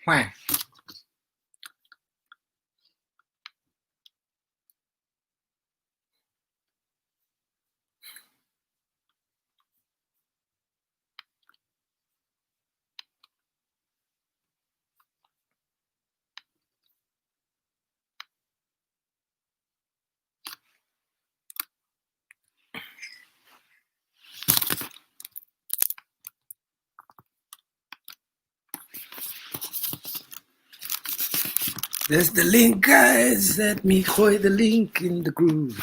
Why? There's the link, guys. Let me gooi the link in the groove.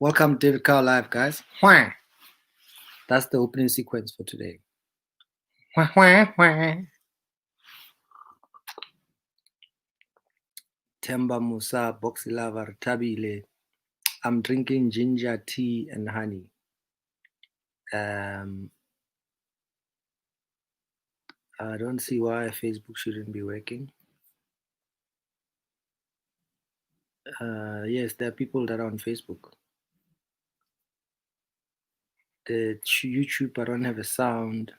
Welcome to David Carl Live, guys. Why? That's the opening sequence for today. Wah, wah, wah. Temba Musa, Boxy Lava, Tabile. I'm drinking ginger tea and honey. I don't see why Facebook shouldn't be working. Yes, there are people that are on Facebook. The YouTube, I don't have a sound.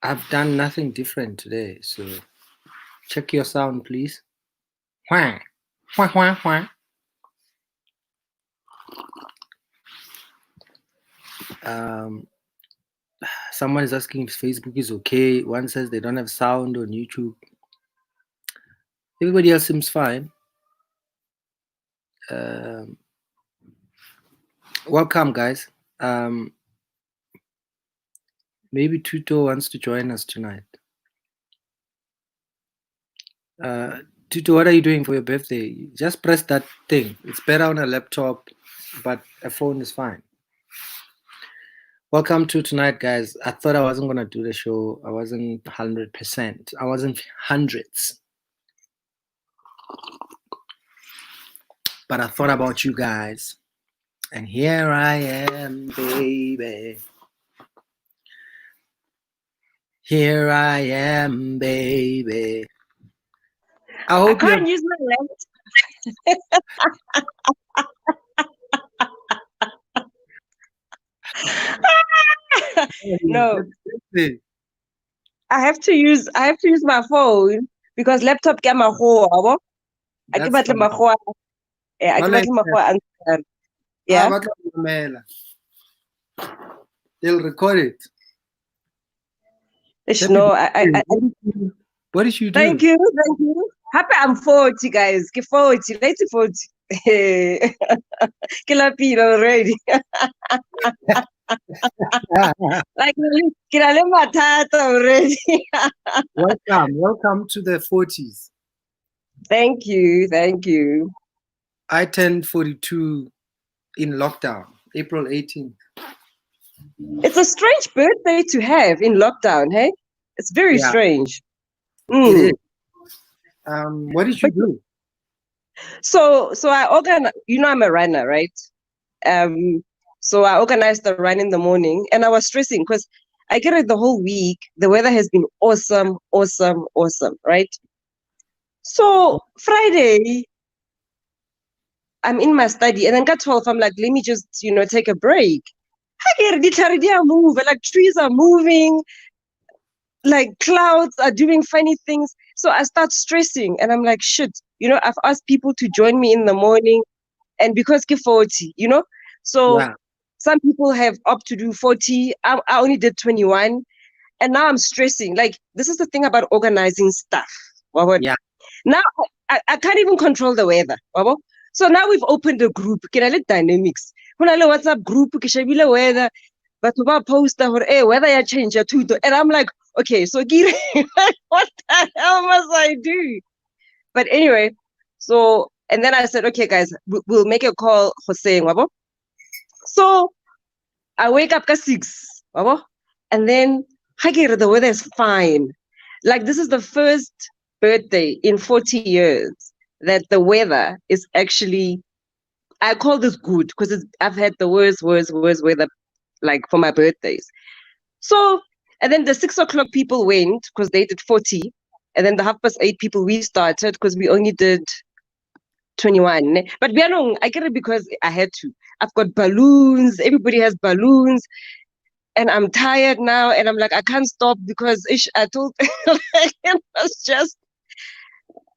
I've done nothing different today, so check your sound, please. Wah, wah, wah, wah. Someone is asking if Facebook is okay. One says they don't have sound on YouTube. Everybody else seems fine. Welcome, guys. Maybe Tuto wants to join us tonight. Tuto, what are you doing for your birthday? Just press that thing. It's better on a laptop, but a phone is fine. Welcome to tonight, guys. I thought I wasn't going to do the show. I wasn't 100%. I wasn't hundreds. But I thought about you guys. And here I am, baby. Here I am, baby. I can't use my laptop. No, I have to use my phone because laptop get my whole. I give it my whole. Yeah, I give it my whole answer. Yeah. They'll record it. No, what did you do? Thank you. Happy I'm 40, guys. Get 40. Late 40. Kilapil already. Like already. Welcome to the 40s. Thank you. I turned 42 in lockdown, April 18th. It's a strange birthday to have in lockdown, hey? It's very strange. It is. What did you do? So I organized, I'm a runner, right? So I organized the run in the morning and I was stressing because I get it the whole week. The weather has been awesome, right? So Friday, I'm in my study and then got 12, I'm like, let me just, take a break. Like trees are moving, like clouds are doing funny things. So I start stressing and I'm like, shit, I've asked people to join me in the morning and because get 40, so some people have opted to do 40. I only did 21 and now I'm stressing. Like, this is the thing about organizing stuff. Yeah. Now I can't even control the weather. So now we've opened a group. Dynamics. WhatsApp group, weather, but post weather change and I'm like, okay, so what the hell must I do? But anyway, so and then I said, okay, guys, we'll make a call for saying, so I wake up at 6, and then the weather is fine. Like, this is the first birthday in 40 years that the weather is actually, I call this good because I've had the worst weather like for my birthdays. So, and then the 6 o'clock people went because they did 40, and then the 8:30 people we started because we only did 21. But I get it because I had to. I've got balloons. Everybody has balloons. and I'm tired now, and I'm like, I can't stop because I told it was just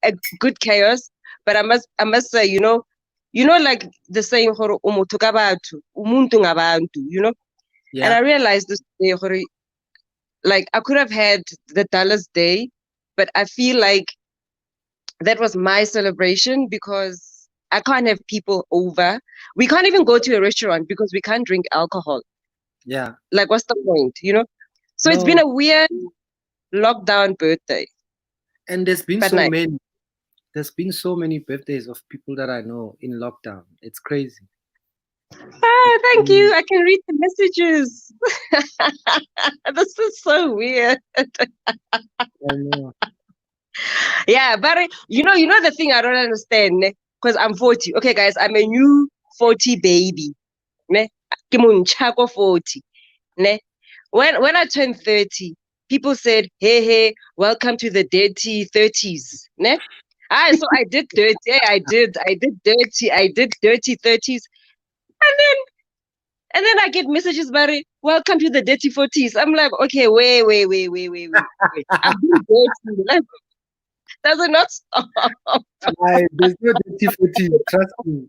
a good chaos. But I must say, like the saying, "Horo umuntu kabantu, umuntu ngabantu," And I Yeah. realized this day, horo, like I could have had the dullest day, but I feel like that was my celebration because I can't have people over. We can't even go to a restaurant because we can't drink alcohol. Yeah. Like, what's the point, So it's been No. a weird lockdown birthday, And there's been but so nice. many. There's been so many birthdays of people that I know in lockdown. It's crazy. Thank Mm, you. I can read the messages. This is so weird. I know. Yeah, but you know the thing I don't understand, because I'm 40. Okay, guys, I'm a new 40 baby. Ne? Ke montšha 40. Ne? When I turned 30, people said, hey, welcome to the dirty 30s. Ne? So I did dirty. I did dirty. I did dirty 30s. And then I get messages about it. Welcome to the dirty 40s. I'm like, okay, wait. I've been dirty. Like, does it not stop? There's no dirty 40. Trust me.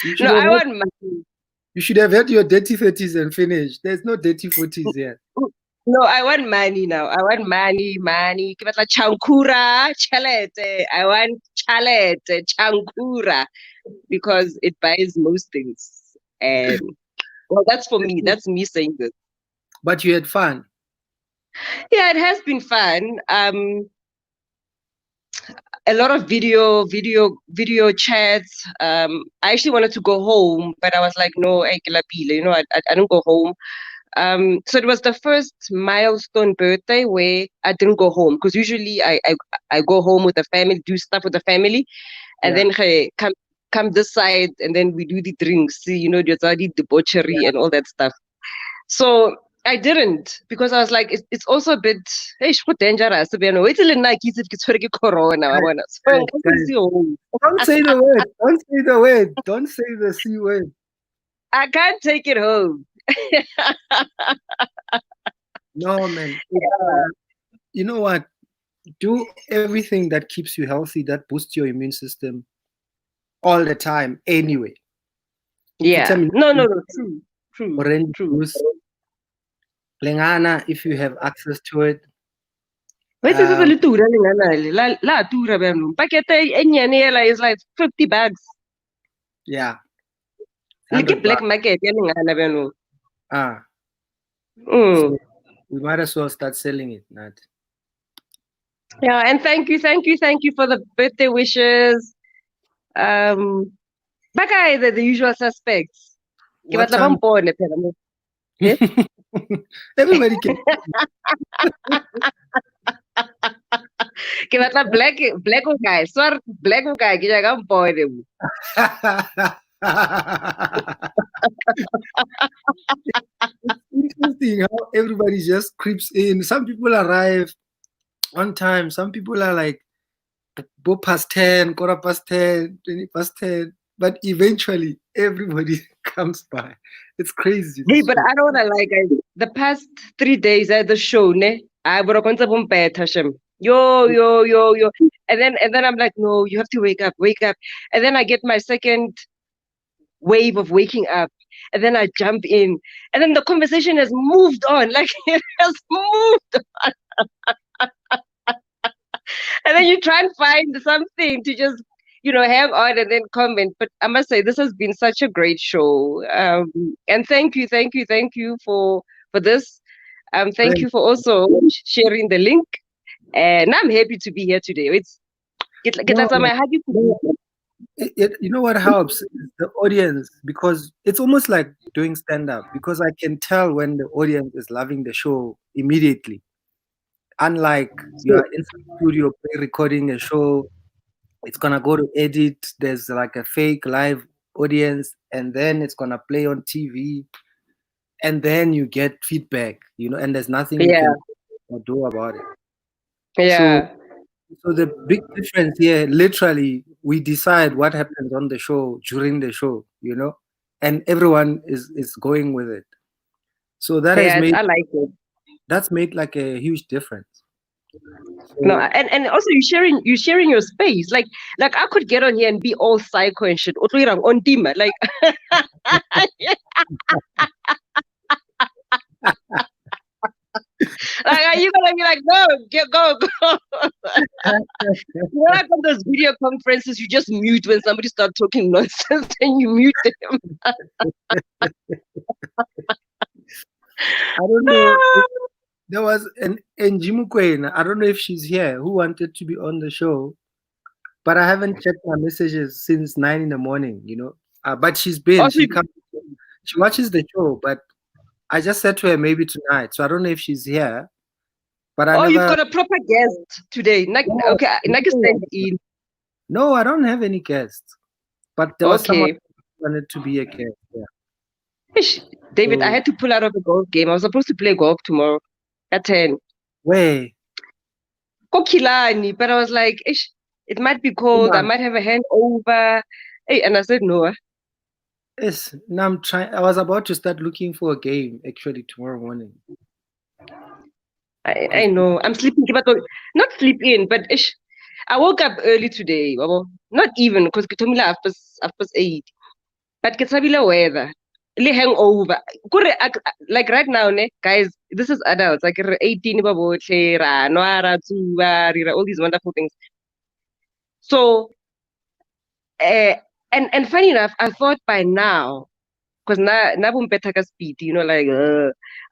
You should No, have I had, want money. you should have had your dirty 30s and finished. There's no dirty 40s yet. No, I want money now. I want money. Ke batla chankura, chelete. I want chalete, chankura, because it buys most things. And well, that's for me. That's me saying this. But you had fun. Yeah, it has been fun. A lot of video chats. I actually wanted to go home, but I was like, no, I don't go home. So it was the first milestone birthday where I didn't go home, because usually I go home with the family, do stuff with the family, and Yeah. then hey, come this side, and then we do the drinks, there's already debauchery and all that stuff. So I didn't, because I was like, it's also a bit, hey, it's dangerous. Wait till the corona. Guys, So I'm guys, going to guys, see home. don't say the word. Don't say the word. Don't say the C word. I can't take it home. No, man. You know what? Do everything that keeps you healthy, that boosts your immune system all the time anyway. Yeah. Vitamin No, C, true. orange juice, lengana if you have access to it. Wait, this is a Um, little la tura beno. Pakete enyane is like 50 bags. yeah, Like 100 black bucks. market yana beno. Ah, Mm. so we might as well start selling it, Nat. Yeah, and thank you for the birthday wishes. Baka the usual suspects. Ke What batla ba time? mpone phela mo. Eh? Everybody can. Ke batla black guy. Swar black guy ke jaaka mpone mo. It's interesting how everybody just creeps in. Some people arrive on time. Some people are like past 10, quarter past 10, 20 past 10. But eventually, everybody comes by. It's crazy. Hey, This but show. I don't wanna lie, guys. The past 3 days at the show, ne? I brought on some Hashem. Yo. And then I'm like, no, you have to wake up. And then I get my second wave of waking up. And then I jump in. And then the conversation has moved on. Like it has moved. And then you try and find something to just, hang on and then comment. But I must say, this has been such a great show. And thank you for this. Thank you for also sharing the link. And I'm happy to be here today. It's get No, that my happy. you know what helps is the audience, because it's almost like doing stand-up, because I can tell when the audience is loving the show immediately. Unlike you are in some studio recording a show, it's gonna go to edit. There's like a fake live audience, and then it's gonna play on TV, and then you get feedback, and there's nothing you Yeah, can do about it. So, yeah, so the big difference here, literally, we decide what happens on the show during the show, and everyone is going with it. So that has Yeah, made I like it. that's made like a huge difference. No, So and also you sharing your space. Like I could get on here and be all psycho and shit. On team, like like, are you gonna be like, no, go? When I got those video conferences, you just mute when somebody starts talking nonsense and you mute them. I don't know. There was an Njimu Queen, I don't know if she's here, who wanted to be on the show, but I haven't checked my messages since 9 in the morning. But she's been. Also, She comes. She watches the show, but I just said to her maybe tonight. So I don't know if she's here, but I oh, you've never. got a proper guest today. No, Okay, I can stand in. no, I don't have any guests. But there was someone Okay. who wanted to be a guest. Yeah. Ish, David, I So had to pull out of a golf game. I was supposed to play golf tomorrow at 10. where? Kokilani, but I was like, ish, it might be cold. I might have a hangover. Hey, and I said no. Yes. Now I'm trying. I was about to start looking for a game actually tomorrow morning. I know. I'm sleeping, but not sleep in, but ish. I woke up early today. Babo. Not even because kitomila half past 8. But kitabila weather. Le hangover. Like right now, ne, guys, this is adults. Like 18, babotle, ra, noa, ra, tsuba, rira, all these wonderful things. So, uh, and funny enough, I thought by now, because na bumpetaka speed, like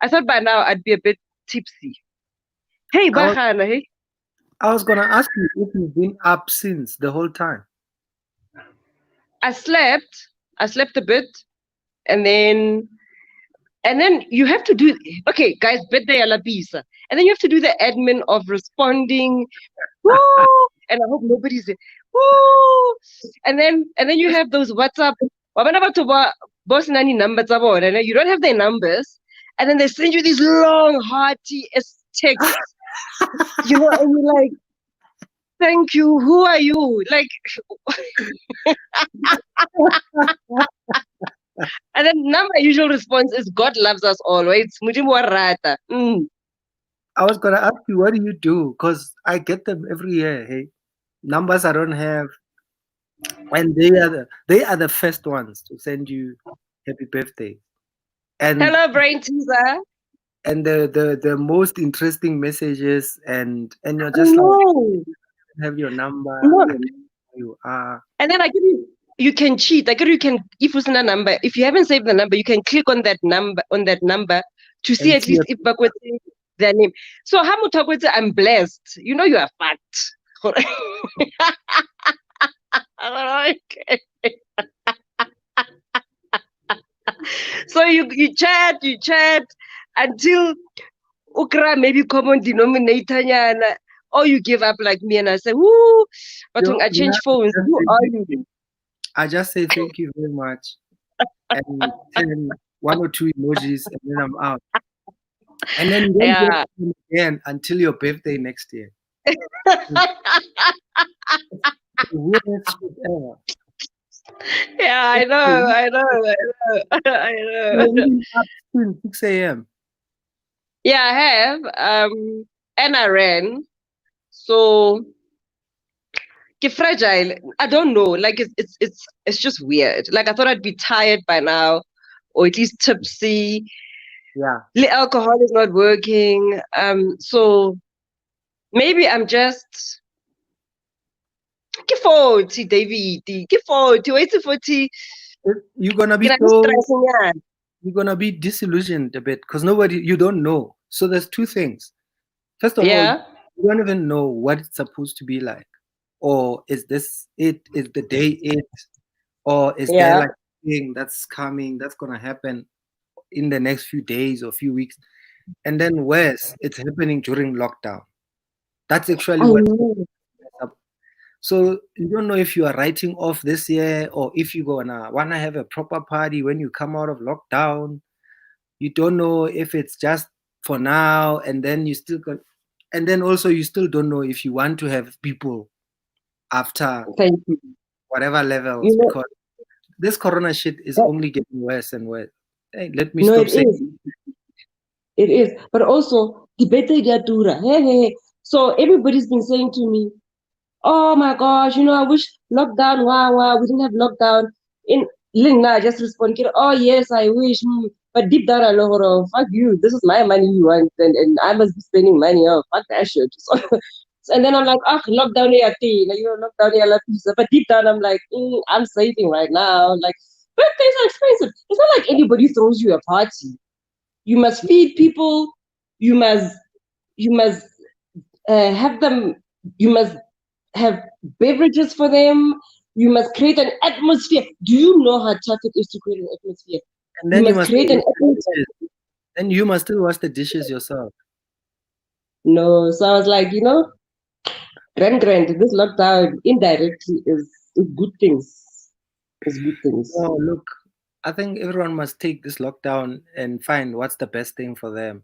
I thought by now I'd be a bit tipsy. Hey, I was bahana, hey. I was gonna ask you if you've been up since the whole time. I slept a bit, and then you have to do, okay, guys, birthday a la pizza, and then you have to do the admin of responding. Woo! And I hope nobody's there. Woo! And then you have those WhatsApp. Wabana batho ba boss nani numbers tsa bona, and you don't have their numbers, and then they send you these long, hearty texts, and you're like, thank you. Who are you? Like, and then now my usual response is God loves us all, right? Mujibu wa rata. I was gonna ask you what do you do? Because I get them every year. Hey, numbers I don't have, and they are the first ones to send you happy birthday, and Hello, brain teaser. the most interesting messages, and you're I just like know. have your number, No. I don't know who you are. And then I give you can cheat. I give you can if it's a number. If you haven't saved the number, you can click on that number to see And at see least if bakwetse their name. So Hamutakwetse, I'm blessed. You are fat. Okay. So you chat until ukra maybe common denominator nyana, or you give up like me and I say, woo, but when I change phones, who are you? I just say thank you very much and send one or two emojis and then I'm out. And then you don't Yeah. get them again until your birthday next year. The weirdest shit ever. Yeah, I know. I You've know. been up since 6 a.m. Yeah, I have. And I ran. So fragile. I don't know. Like it's just weird. Like I thought I'd be tired by now, or at least tipsy. Yeah. The alcohol is not working. So maybe I'm just ke 40, David. Ke 40. Wait till 40. You're gonna be Can I so stressing yeah. you're gonna be disillusioned a bit because you don't know. So there's two things. First of all, you Yeah. don't even know what it's supposed to be like. Or is this it? Is the day it? Or is there Yeah. like a thing that's coming that's gonna happen in the next few days or few weeks? And then worse, it's happening during lockdown. That's actually I what's know. up. So you don't know if you are writing off this year or if you're gonna wanna have a proper party when you come out of lockdown. You don't know if it's just for now, and then and then also you still don't know if you want to have people after Thank you. whatever levels You know, because this corona shit is that, only getting worse and worse. Hey, let me no, stop it saying is. It is. But also, debate dura. Hey, hey, hey. So everybody's been saying to me, oh my gosh, I wish lockdown, wow, wow, we didn't have lockdown. In Lina, I just responded, oh yes, I wish. But deep down, I know, oh, fuck you. This is my money you want, and I must be spending money. Oh, fuck that shit. And then I'm like, oh, lockdown, lockdown, but deep down, I'm like, I'm saving right now. Like, birthdays are expensive. It's not like anybody throws you a party. You must feed people. You must, you must have them. You must have beverages for them. You must create an atmosphere. Do you know how tough it is to create an atmosphere? And You then you must must create still an wash the atmosphere. dishes. Then you must still wash the dishes yourself. No, so I was like, grand, this lockdown indirectly is good things. It's good things. Oh, look, I think everyone must take this lockdown and find what's the best thing for them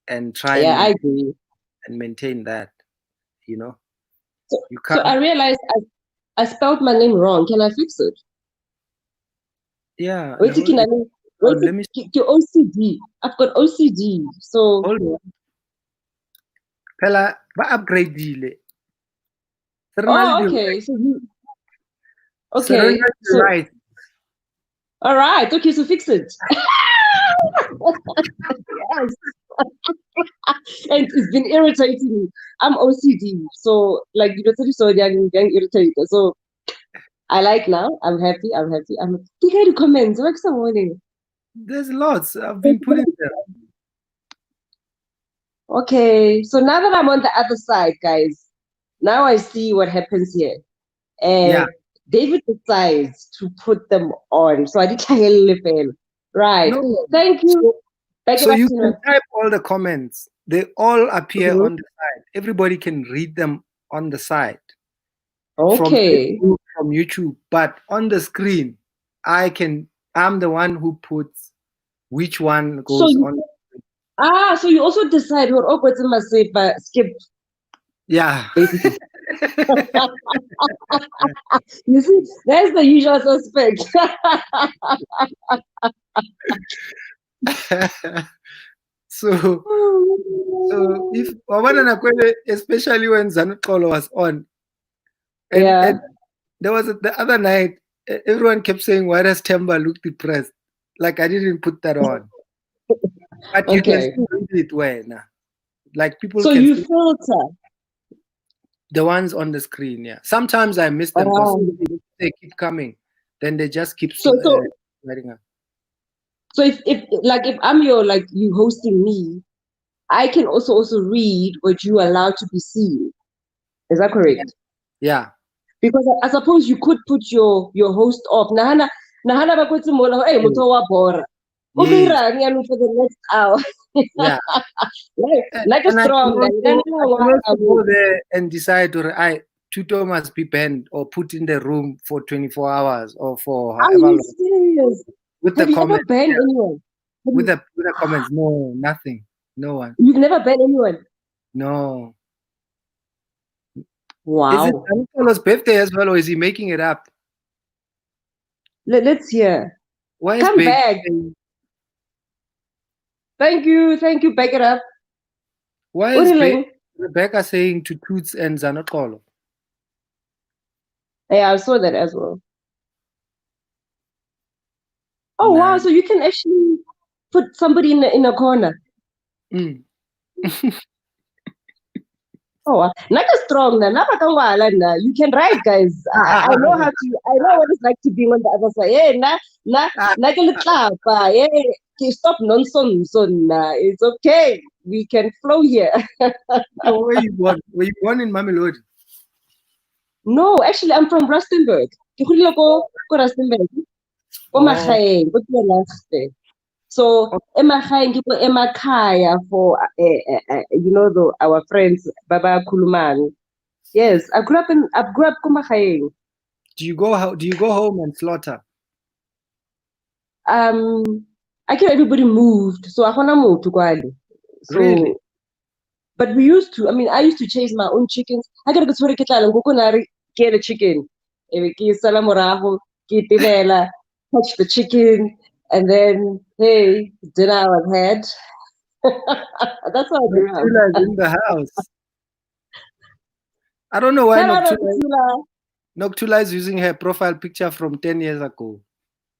and try Yeah, and I agree. maintain that. You know, So, you so I can't. realized I spelled my name wrong. Can I fix it? Yeah, Wait, hold it wait, on. Let me to OCD. I've got OCD. So, hold on. Phela ba-upgrade-ile. Se re na le oh, okay. di-rights. Se re na Okay. le So, di-rights. all right. Okay, so fix it. Yes. And it's been irritating me. I'm OCD. So, like, so young irritated. So, I like now. I'm happy. You got to comment. What's the morning? There's lots. I've been putting them. Okay. So now that I'm on the other side, guys, now I see what happens here. Yeah. David decides to put them on. So I did fail. Right. No. Thank you. So, Back it so up, you can Tina. type all the comments. They all appear Mhm. on the side. Everybody can read them on the side from Okay. Facebook, from YouTube. But on the screen, I'm the one who puts which one So goes you on. so you also decide what what's in my save but skip Yeah. basically. You see, that's the usual suspect. so if Wabana Nakwele, especially when Zanutkolo was on, Yeah. and there was the other night, everyone kept saying, "Why does Temba look depressed?" Like I didn't put that on, but you can Okay. still read it when, like people So can you still filter. the ones on the screen. Yeah, sometimes I miss them because Um, they keep coming, then they just keep so so sliding up. so if I'm your like you hosting me, I can also read what you allow to be seen. Is that correct? Yeah, Because I suppose you could put your host off. Nahana ba kwetse mola, hey, yes, motho wa bora. O tlo yes, irang yaanong for the next hour. yeah. Like a And strong guy. I can also go there and decide or Tuto must be banned or put in the room for 24 hours or for Are however you long. serious? With the Have you ever comments, banned yeah. anyone? With the comments, no, nothing. No one. You've never banned anyone? No. Is it Wow. Anitolo's birthday as well, or is he making it up? Let's hear. Why is Come Big back. Thank you. Back it up. why is Uriling. Rebecca saying to Toots and Zanotolo? Yeah, I saw that as well. Oh wow, Nah. so you can actually put somebody in a corner. Mm. Oh, not as strong na. You can write, guys. I know how to. I know what it's like to be on the other side. Hey, na ke letlapa. Hey, stop nonsense. It's okay. We can flow here. So where you born? Were you born in Mamelodi? No, actually, I'm from Rustenburg. Ke godile ko Rustenburg. Ko Oh, magaeng, ko Tienaste. So emakhaya ngikho emakhaya for our friends Baba Kulumani. Yes, I grew up kumahayeng. do you go home and slaughter? Um I think everybody moved, so akona motho kwale. Really? So but we used to, I mean, I used to chase my own chickens. I gotta go to the kitchen and get a chicken. Ke sala morago, ke touch the chicken, and then hey, dinner was had. That's how I grew up. Noctula's in the house. I don't know why Shout out to Tula. Noctula is using her profile picture from 10 years ago.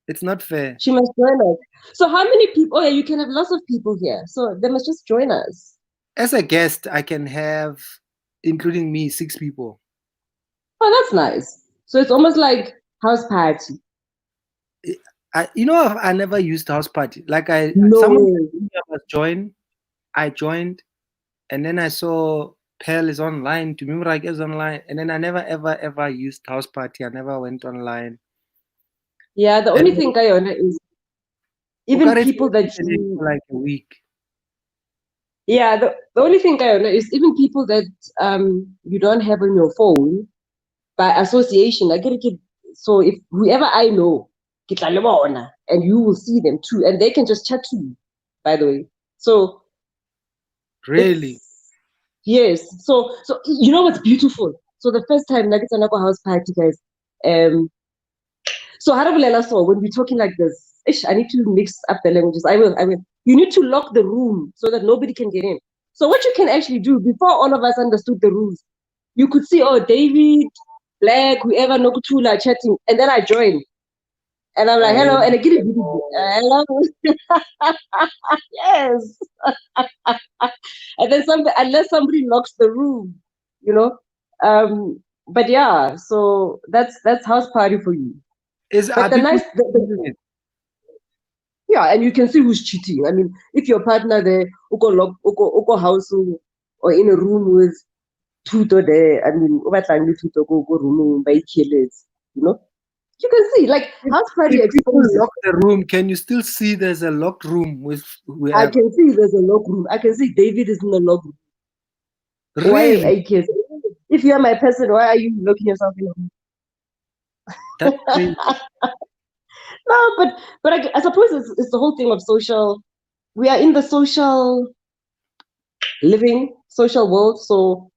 It's not fair. She must join us. So how many people? Oh yeah, you can have lots of people here. So they must just join us. As a guest, I can have, including me, 6 people. Oh, that's nice. So it's almost like house party. I never used house party. Like No someone way. must join. I joined, and then I saw Pearl is online, Tumimrak is online, and then I never ever used house party. I never went online. Yeah, the only thing I own is even Okaretse people that internet you. for like a week. Yeah, the only thing I own is even people that you don't have on your phone by association. I get it. So if whoever I know, ke tla le bona, and you will see them too, and they can just chat to you. By the way, so Really? yes. So you know what's beautiful? So the first time like it's an house party, guys. So so when we're talking like this, I need to mix up the languages. I will. You need to lock the room so that nobody can get in. So what you can actually do before all of us understood the rules, you could see, oh, David, Black, whoever, Nokutula chatting, and then I join. And I'm like, hello, and I get it. Hello. Yes. And then unless somebody locks the room, you know. But yeah, so that's house party for you. But the nice, yeah, and you can see who's cheating. I mean, if your partner there, uko house or in a room with tuto there, I mean, tuto go room by killers, you know. You can see, like, house party if people exposes. lock the room, can you still see there's a locked room with whoever? I can see there's a lock room. I can see David is in the lock room. Really? Why, if you are my person, why are you locking yourself in a room? That's crazy. No, but I suppose it's the whole thing of social. We are in the social living, social world, so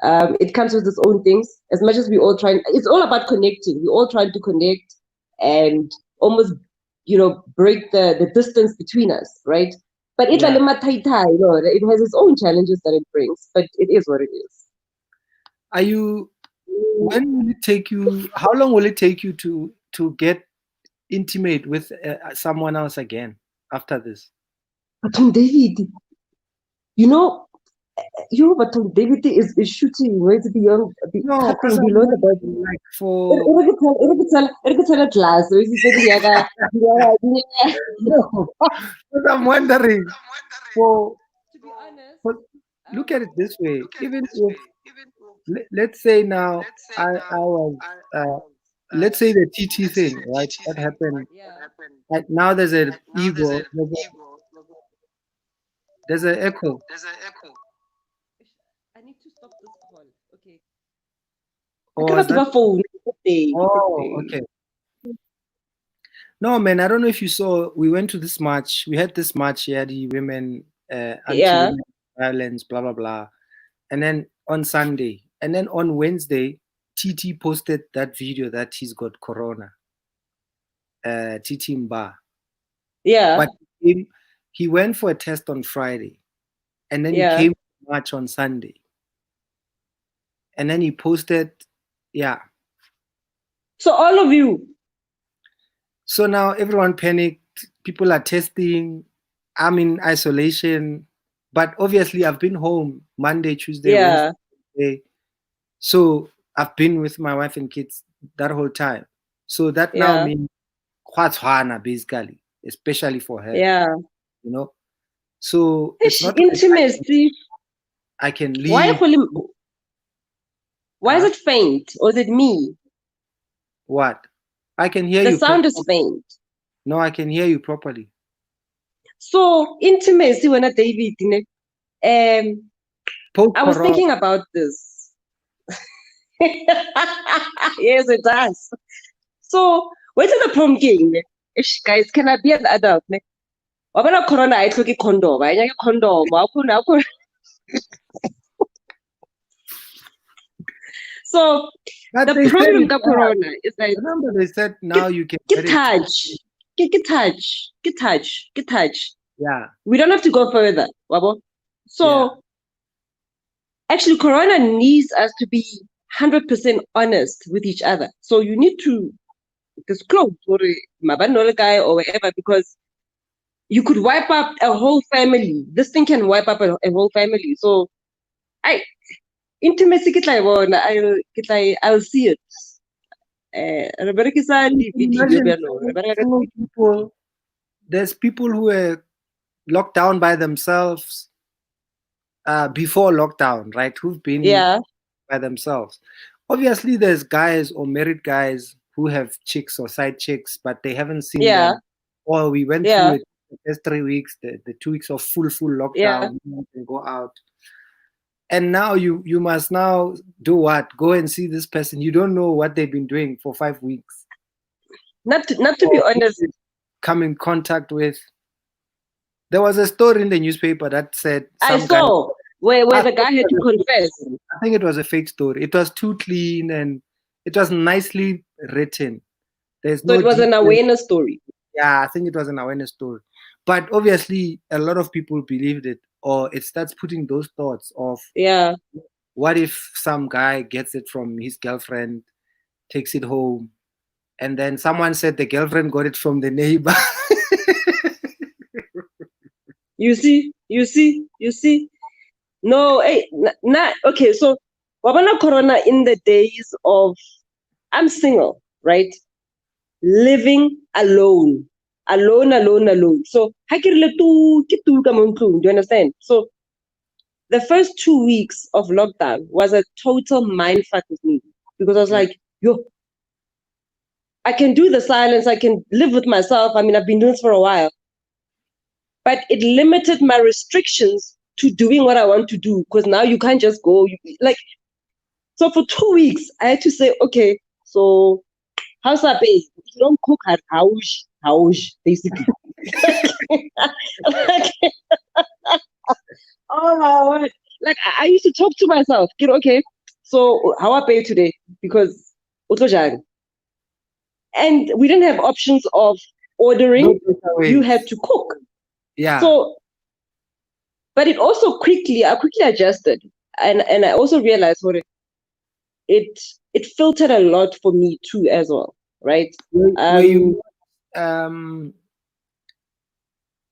it comes with its own things. As much as we all trying, it's all about connecting. We're all trying to connect and almost, break the distance between us, right? But it has its own challenges that it brings, but it is what it is. When will it take you? How long will it take you to get intimate with someone else again after this? But David, but David is shooting way beyond No, because below the body. like for Glass. So he's saying, no, because I'm wondering for, to be honest, look at it this way. Even if let's say now I was let's say the TT thing, right? That happened. Right now there's an ego. There's an echo. I need to stop this call. Okay. Oh, is that? Phone. Oh, okay. No, man, I don't know if you saw. We went to this march. We had this march here, the women anti-women violence, blah blah blah. And then on Sunday, and then on Wednesday, TT posted that video that he's got corona. TT Mba. Yeah. But he went for a test on Friday, and then he came to march on Sunday. And then he posted, yeah. So all of you. So now everyone panicked. People are testing. I'm in isolation. But obviously I've been home Monday, Tuesday, Wednesday. So I've been with my wife and kids that whole time. So that now means basically, especially for her. Yeah. You know? So it's not intimacy. Like I can leave. Why is it faint? Or is it me? What? I can hear you. The sound is faint. No, I can hear you properly. So intimacy when a David, I was thinking about this. Yes, it does. So where's the prom game? Guys, can I be an adult? Wabana corona I took a condom. I a condom. So the problem with corona is that remember they said now you can get touch. Yeah. We don't have to go further, wabo. So Yeah. actually, Corona needs us to be 100% honest with each other. So you need to disclose or guy or whatever, because you could wipe up a whole family. This thing can wipe up a whole family. So I intimacy I'll see it. Imagine so many people. There's people who are locked down by themselves before lockdown, right? Who've been Yeah, by themselves. Obviously, there's guys or married guys who have chicks or side chicks, but they haven't seen yeah, them. Or we went through yeah, it the first 3 weeks, the 2 weeks of full yeah. lockdown, no one can go out. And now you must now do what? Go and see this person. You don't know what they've been doing for 5 weeks. Not to be Or honest, come in contact with. There was a story in the newspaper that said I some guy. saw where I the think guy had to confess. it was a fake story. It was too clean and it was nicely written. There's So no it was an detail. awareness story. Yeah, I think it was an awareness story. But obviously, a lot of people believed it, or it starts putting those thoughts of Yeah. what if some guy gets it from his girlfriend, takes it home, and then someone said the girlfriend got it from the neighbor. You see. No, hey, not okay. So, wabana corona in the days of I'm single, right? Living alone, alone. So, do you understand? So, the first 2 weeks of lockdown was a total mindfuck with me, because I was like, yo, I can do the silence, I can live with myself. I mean, I've been doing this for a while, but it limited my restrictions to doing what I want to do, because now you can't just go. So for 2 weeks, I had to say, okay, so how's that base? If you don't cook at house, basically. Like, oh my word. Like I used to talk to myself, okay, so how I pay today? Because and we didn't have options of ordering. No You takeaways. had to cook. Yeah. So, but it also I quickly adjusted, and I also realized what it filtered a lot for me too as well, right? Were you um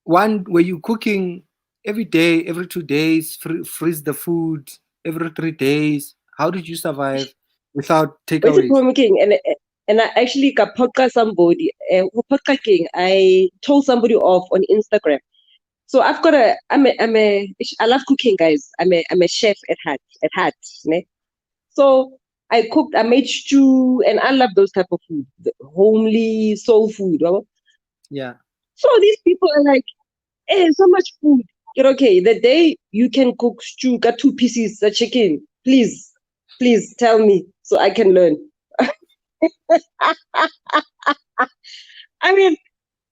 were you cooking every day, every 2 days, freeze the food every 3 days? How did you survive without Wait a takeaways? provoking, and I actually got podcast somebody podcasting. I told somebody off on Instagram. So I've got I love cooking, guys. I'm a chef at heart, ne? So I made stew, and I love those type of food, the homely soul food. Yeah. So these people are like, hey, so much food. Okay, the day you can cook stew, got 2 pieces of chicken. Please tell me so I can learn. I mean,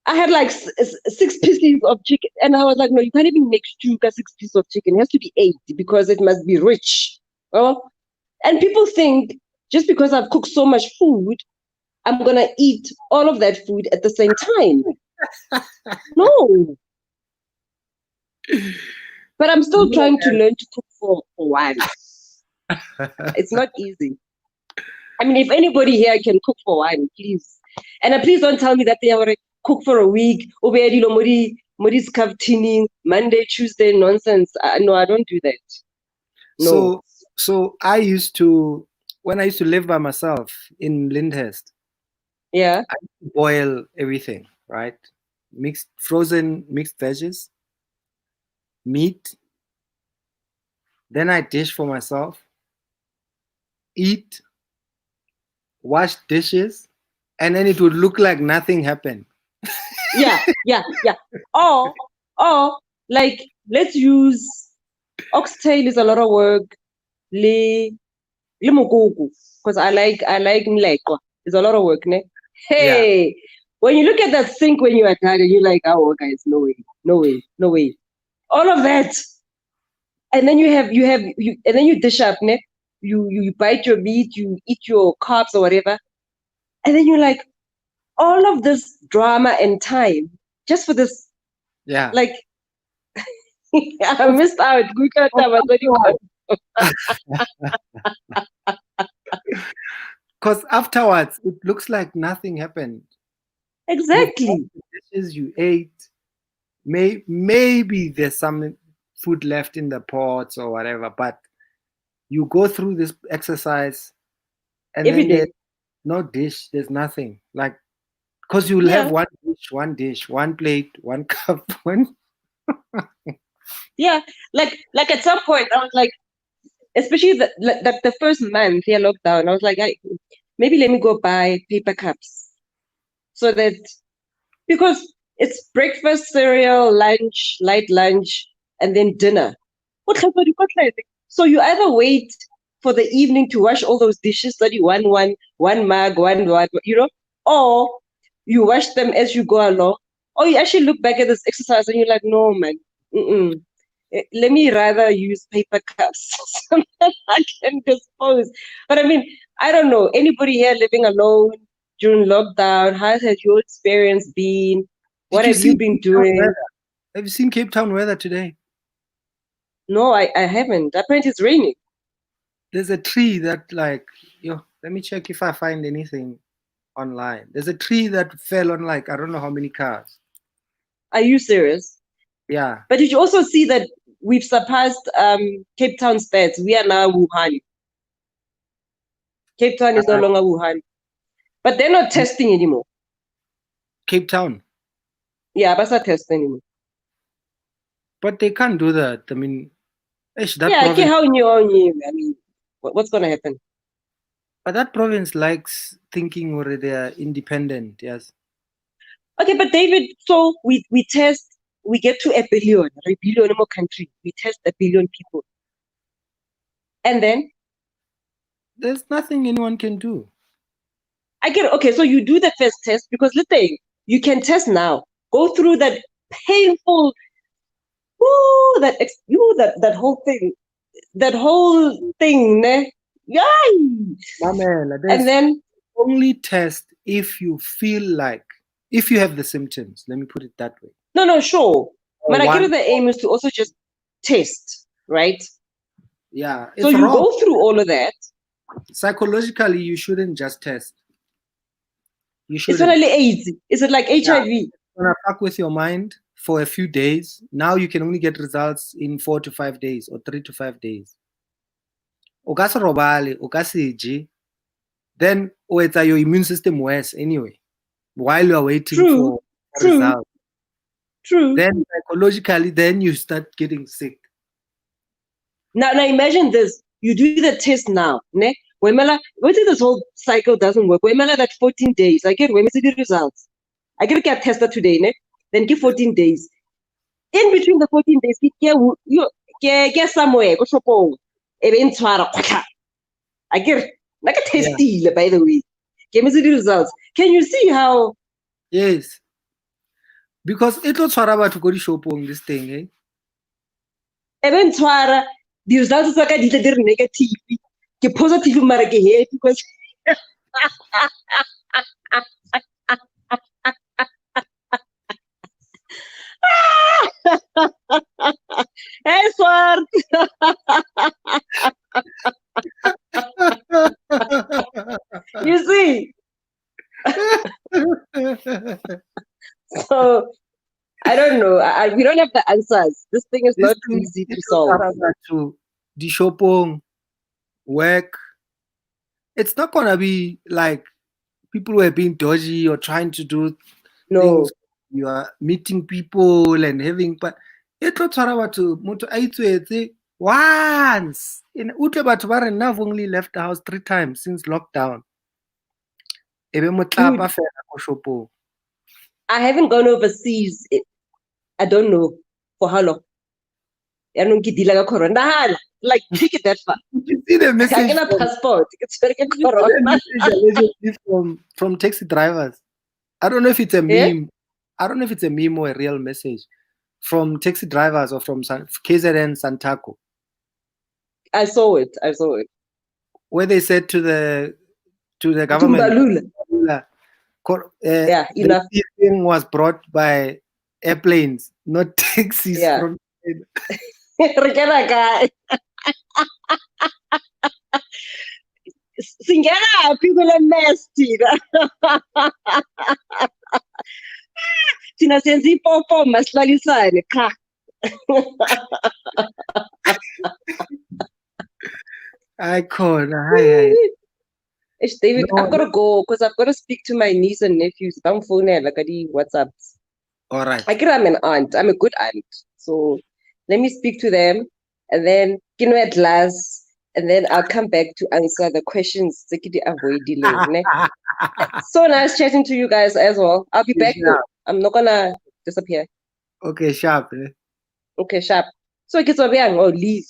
I had like 6 pieces of chicken, and I was like, no, you can't even make stew got 6 pieces of chicken. It has to be 8 because it must be rich. Well, and people think just because I've cooked so much food, I'm gonna eat all of that food at the same time. No, but I'm still trying to learn to cook for one. It's not easy. I mean, if anybody here can cook for one, please. And please don't tell me that they already cook for a week. Mori's cavtini, Monday, Tuesday, nonsense. No, I don't do that. No. So I used to, when I used to live by myself in Lyndhurst, Yeah. I used to boil everything, right? Frozen mixed veggies, meat. Then I dish for myself, eat, wash dishes, and then it would look like nothing happened. Yeah. Or like, let's use oxtail is a lot of work. Le mugugu, because I like mlekwa. It's a lot of work, ne? Yeah. Hey, when you look at that sink when you are tired, you're like, oh, guys, no way. All of that, and then and then you dish up, ne? You bite your meat, you eat your carbs or whatever, and then you're like, all of this drama and time just for this. Yeah. Like, I missed out. Because afterwards, it looks like nothing happened. You've got Exactly. the dishes you ate. Maybe there's some food left in the pots or whatever, but you go through this exercise and Every then there's day. no dish, there's nothing. Like, because you'll have Yeah. one dish, one plate, one cup, one. Yeah. Like at some point I was like, especially the first month here lockdown, I was like, maybe let me go buy paper cups so that because it's breakfast, cereal, lunch, light lunch, and then dinner. So you either wait for the evening to wash all those dishes that you one mug, one, or you wash them as you go along, or you actually look back at this exercise and you're like, no, man, mm-mm. Let me rather use paper cups so that I can dispose. But I mean, I don't know. Anybody here living alone during lockdown? How has your experience been? Did What you have you see been Cape Town doing? weather? Have you seen Cape Town weather today? No, I haven't. Apparently it's raining. There's a tree that, like, let me check if I find anything online. There's a tree that fell on, like, I don't know how many cars. Are you serious? Yeah. But did you also see that we've surpassed Cape Town stats? We are now Wuhan. Cape Town is no longer Wuhan. But they're not testing anymore. Cape Town. Yeah, but not testing anymore. But they can't do that. I mean, that Yeah, province. how new. I mean, what's going to happen? But that province likes thinking where they are independent, yes. Okay, but David, so we test, we get to a billion more country. We test a billion people. And then? There's nothing anyone can do. I get it. Okay, so you do the first test because let's say you can test now. Go through that painful, that whole thing. That whole thing, ne? Yay! Mamela, And then only test if you feel like, if you have the symptoms, let me put it that way. no, sure. But I get One, it, the aim is to also just test, right? yeah, So it's you wrong. go through all of that. Psychologically, you shouldn't just test. You It's shouldn't. only AIDS. Is it like HIV? It's gonna fuck with your mind for a few days. Now you can only get results in 4 to 5 days or 3 to 5 days. O ka se robale, o ka se je, then your immune system worse anyway while you are waiting for a result. True. Then psychologically, then you start getting sick. Now imagine this. You do the test now, ne? What if this whole cycle doesn't work? That 14 days. I get the results. I get tested today, ne? Then give 14 days. In between the 14 days, you get somewhere, go shopong. I get like a tasty, by the way. Give me the results. Can you see how? Yes. Because it was tshwara to go to shopong this thing, eh? Even tshwara, the results are negative. Ke positive mara ke happy because hey Swart. You see? So I don't know. We don't have the answers. This thing is not easy to solve. To the shopong work. It's not gonna be like people who are being dodgy or trying to do things. You are meeting people and having, but it tlo tshwara batho motho a itswetse once in utlwe batho ba re nna I've only left the house 3 times since lockdown. Ebe motlapa fela ko shopong. I haven't gone overseas. I don't know for how long. I don't get deal like corona. Like take it that far. Did you see the message? I get a passport. It's very corona. From taxi drivers. I don't know if it's a meme. I don't know if it's a meme or a real message from taxi drivers or from KZN Santaco. I saw it. Where they said to the government, enough. the thing was brought by airplanes, not taxis from Re kena kae? Singaphi kule mess thina? Thina senza ipopo masihlalisane cha. Hi. It's David, I've got to go because I've got to speak to my niece and nephews. I'm phoning like the WhatsApps. All right. I get I'm an aunt. I'm a good aunt. So let me speak to them and then at last and then I'll come back to answer the questions. So nice chatting to you guys as well. I'll be back though. I'm not gonna disappear. Okay, sharp. Okay, sharp. So it's over here or leave.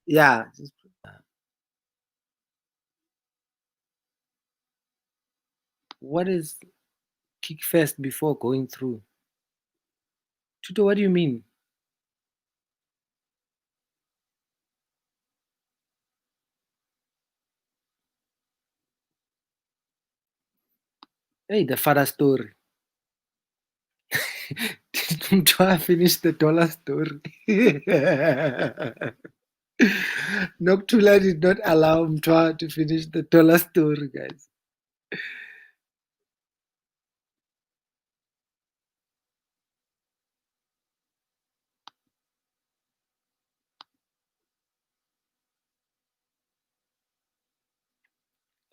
Yeah. What is kick first before going through? Tuto, what do you mean? Hey, the father story. Did I finish the dollar story? Noctula did not allow Mtwa to finish the dollar story, guys.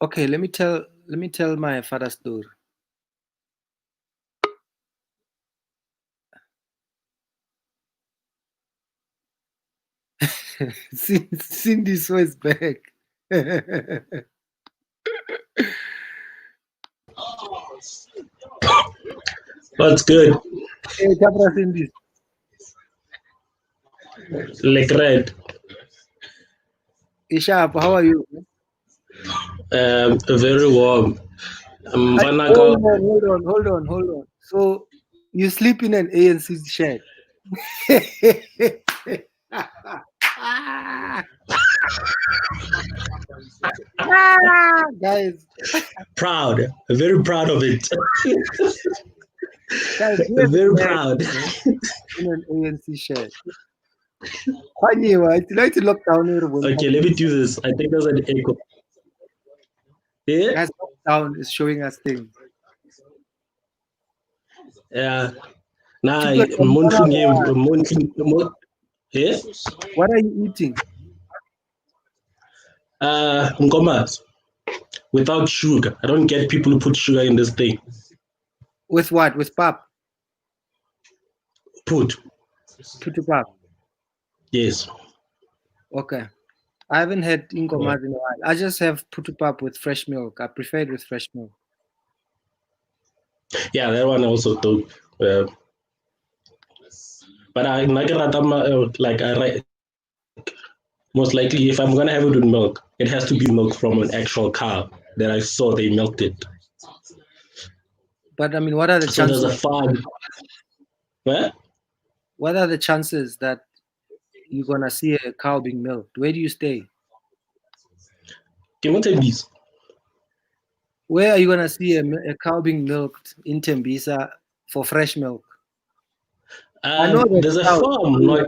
Okay, let me tell my father story. Cindy is back. What's good? Hey, Capra Cindy. Like red. Ishap, how are you? Very warm. Hold on. So you sleep in an ANC shed? Guys, Proud. Very proud of it. guys, Very proud. in an ANC shed. Like to lock down. Okay, let me do this. I think there's an echo. Yeah? Guys, lockdown is showing us things. Yeah. Nah, monthly. Yeah? What are you eating? Nkomas. Without sugar. I don't get people who put sugar in this thing. With what? With pap? Put pap. Yes. Okay. I haven't had inkomas in a while. I just have pap with fresh milk. I prefer it with fresh milk. Yeah, that one also dope. But I most likely if I'm gonna have it with milk, it has to be milk from an actual cow that I saw they milked it. But I mean, what are the chances? So there's a farm. What are the chances that you're gonna see a cow being milked? Where do you stay? Where are you gonna see a cow being milked in Tembisa for fresh milk? I know there's a farm like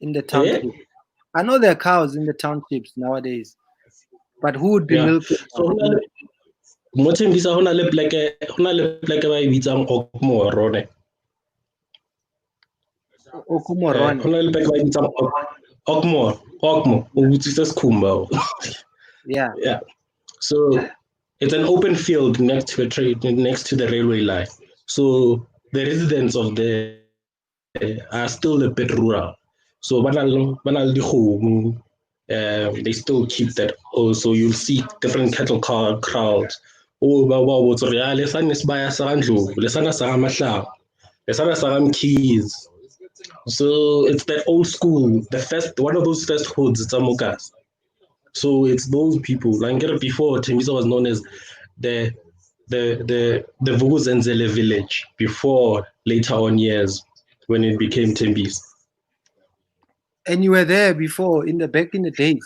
in the township. Yeah? I know there are cows in the townships nowadays, but who would be milking? So mo Tembisa hona le pleke ba e bitsang Okmorone. Okumorone. Hona le pleke ba e bitsang Okmo. O butsitse Sikhumba. Yeah. Yeah. So it's an open field next to the railway line. So the residents of there are still a bit rural. So they still keep that. Also, you'll see different cattle crowds. Oh, keys. So it's that old school, one of those first hoods, it's Amokas. So it's those people. Like before, Tembisa was known as the Vuvuzenzele village before later on years when it became Tembisa. And you were there before back in the days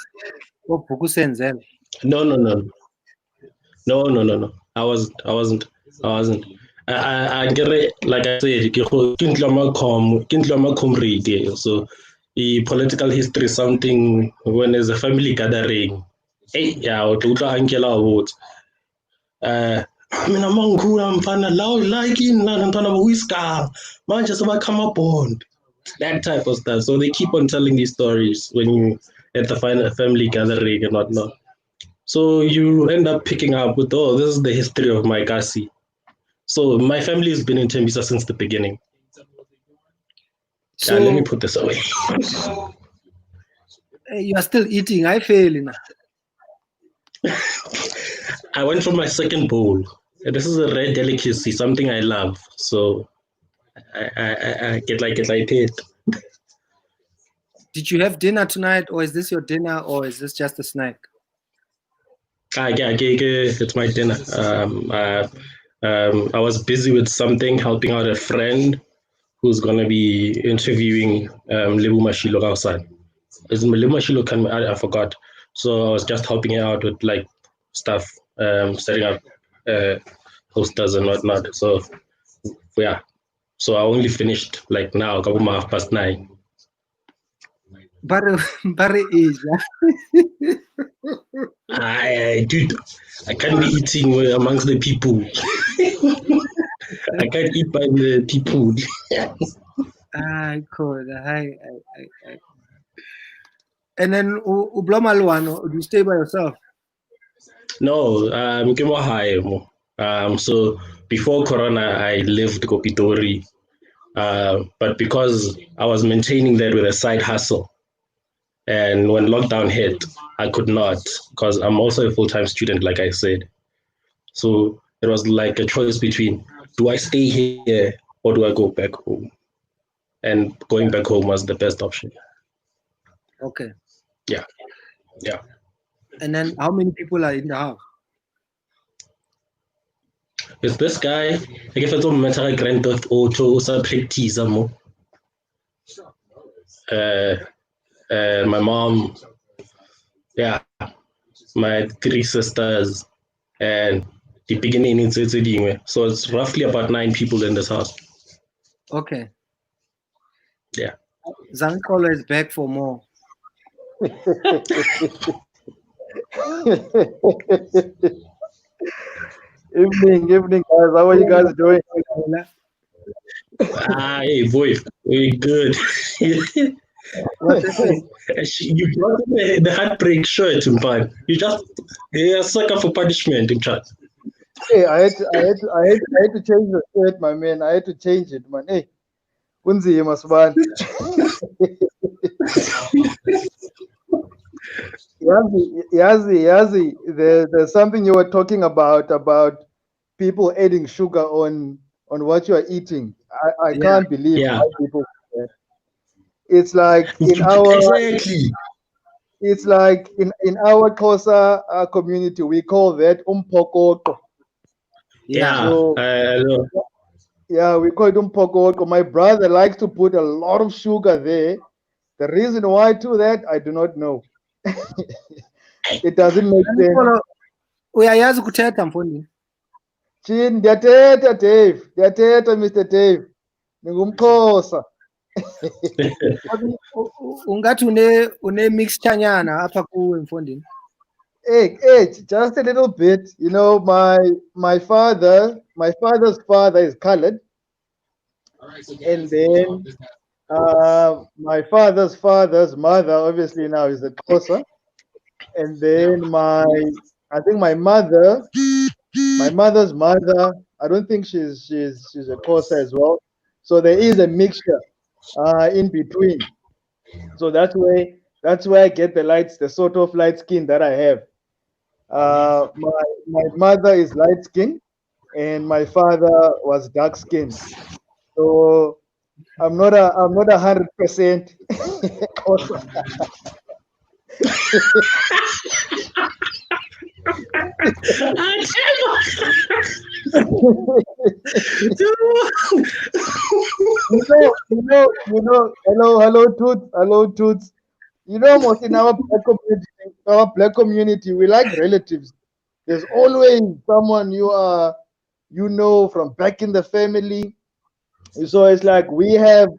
of Vuvuzenzele? No. I wasn't. I get it, like I said, ke ntlo ya comrade. So political history is something when there's a family gathering. Hey, yeah, o tlo utlwa uncle a botsa. Mina mangikhula mfana la like in la ntwana bo whisker. Manje sebakama bond. That type of stuff. So they keep on telling these stories when you at the family gathering and whatnot. So you end up picking up with, oh, this is the history of my Kasi. So my family has been in Tembisa since the beginning. So Let me put this away. you are still eating. I fail now. I went for my second bowl. This is a rare delicacy, something I love. So I get like it. Did you have dinner tonight, or is this your dinner, or is this just a snack? It's my dinner. I was busy with something, helping out a friend who's going to be interviewing Lebu Mashilo outside. Is Lebu Mashilo? I forgot. So I was just helping her out with like stuff, setting up posters and whatnot. So yeah. So I only finished like now, a couple 9:30. Bare age. Dude, I can't be eating amongst the people. I can't eat by the people. Cool. And then Ublomalwano, do you stay by yourself? No, so before Corona, I lived Kopitori, but because I was maintaining that with a side hustle, and when lockdown hit, I could not because I'm also a full-time student, like I said. So it was like a choice between, do I stay here or do I go back home? And going back home was the best option. Okay. Yeah. And then how many people are in the house? It's this guy. I guess it's a Grand Theft Auto practice mo. My mom, yeah, my 3 sisters, and the beginning in Zedinwe. So it's roughly about 9 people in this house. Okay. Yeah. Zankolo is back for more. Evening, guys. How are you guys doing? Hey, boy, very good. What's happening? You brought the heartbreak shirt, man. You're a sucker for punishment in chat. Hey, I had to change the shirt, my man. I had to change it, man. Hey, Kunzi, you must ban. Yazi, there's something you were talking about people adding sugar on what you are eating. I can't believe how people do that. It's like in our It's like in our Xhosa community, we call that umpokoko. Yeah, so, I know. Yeah, we call it umpokoko. My brother likes to put a lot of sugar there. The reason why to that, I do not know. It doesn't make sense. Uyayazi kuthetha mfondini? Chin, ndiyathetha Dave. Ndiyathetha Mr. Dave. Ningumxhosa. Ungathi une mixture nyana apha kuwe mfondini? Hey, just a little bit. You know, my father's father is colored. And then my father's mother obviously now is a Xhosa. And then I think my mother's mother, I don't think she's a Xhosa as well. So there is a mixture in between. So that's where I get the sort of light skin that I have. My mother is light skinned and my father was dark skinned. So I'm not 100% hello Toots. You know, most in our black community, we like relatives. There's always someone you are from back in the family. So it's like we have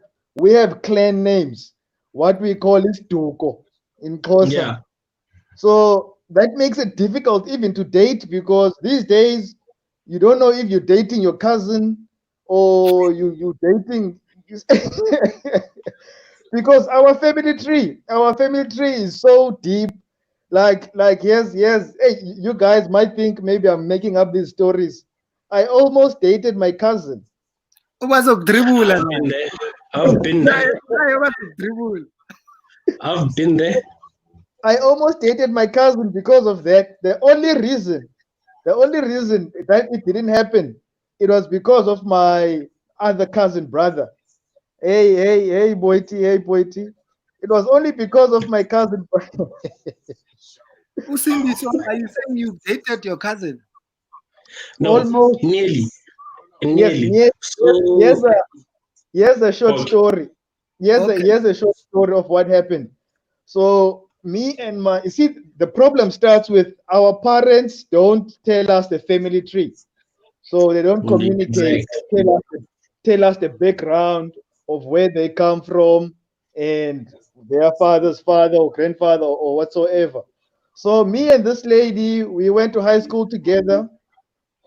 clan names. What we call is Duko in Xhosa. Yeah. So that makes it difficult even to date, because these days you don't know if you're dating your cousin or you dating because our family tree is so deep. Like yes. Hey, you guys might think maybe I'm making up these stories. I almost dated my cousin. Ubazokudribula I've been man. there. I've been there. Ubazokudribula. I've been there. I almost dated my cousin because of that. The only reason that it didn't happen, it was because of my other cousin brother. Hey, Boity. It was only because of my cousin. Usindiso, are you saying you dated your cousin? No, Almost. nearly. Yes, Nearly. So, here's a short okay. story. Okay. Here's a short story of what happened. So me and you see, the problem starts with our parents don't tell us the family tree. So they don't communicate, Exactly. tell us the background of where they come from and their father's father or grandfather or whatsoever. So me and this lady, we went to high school together,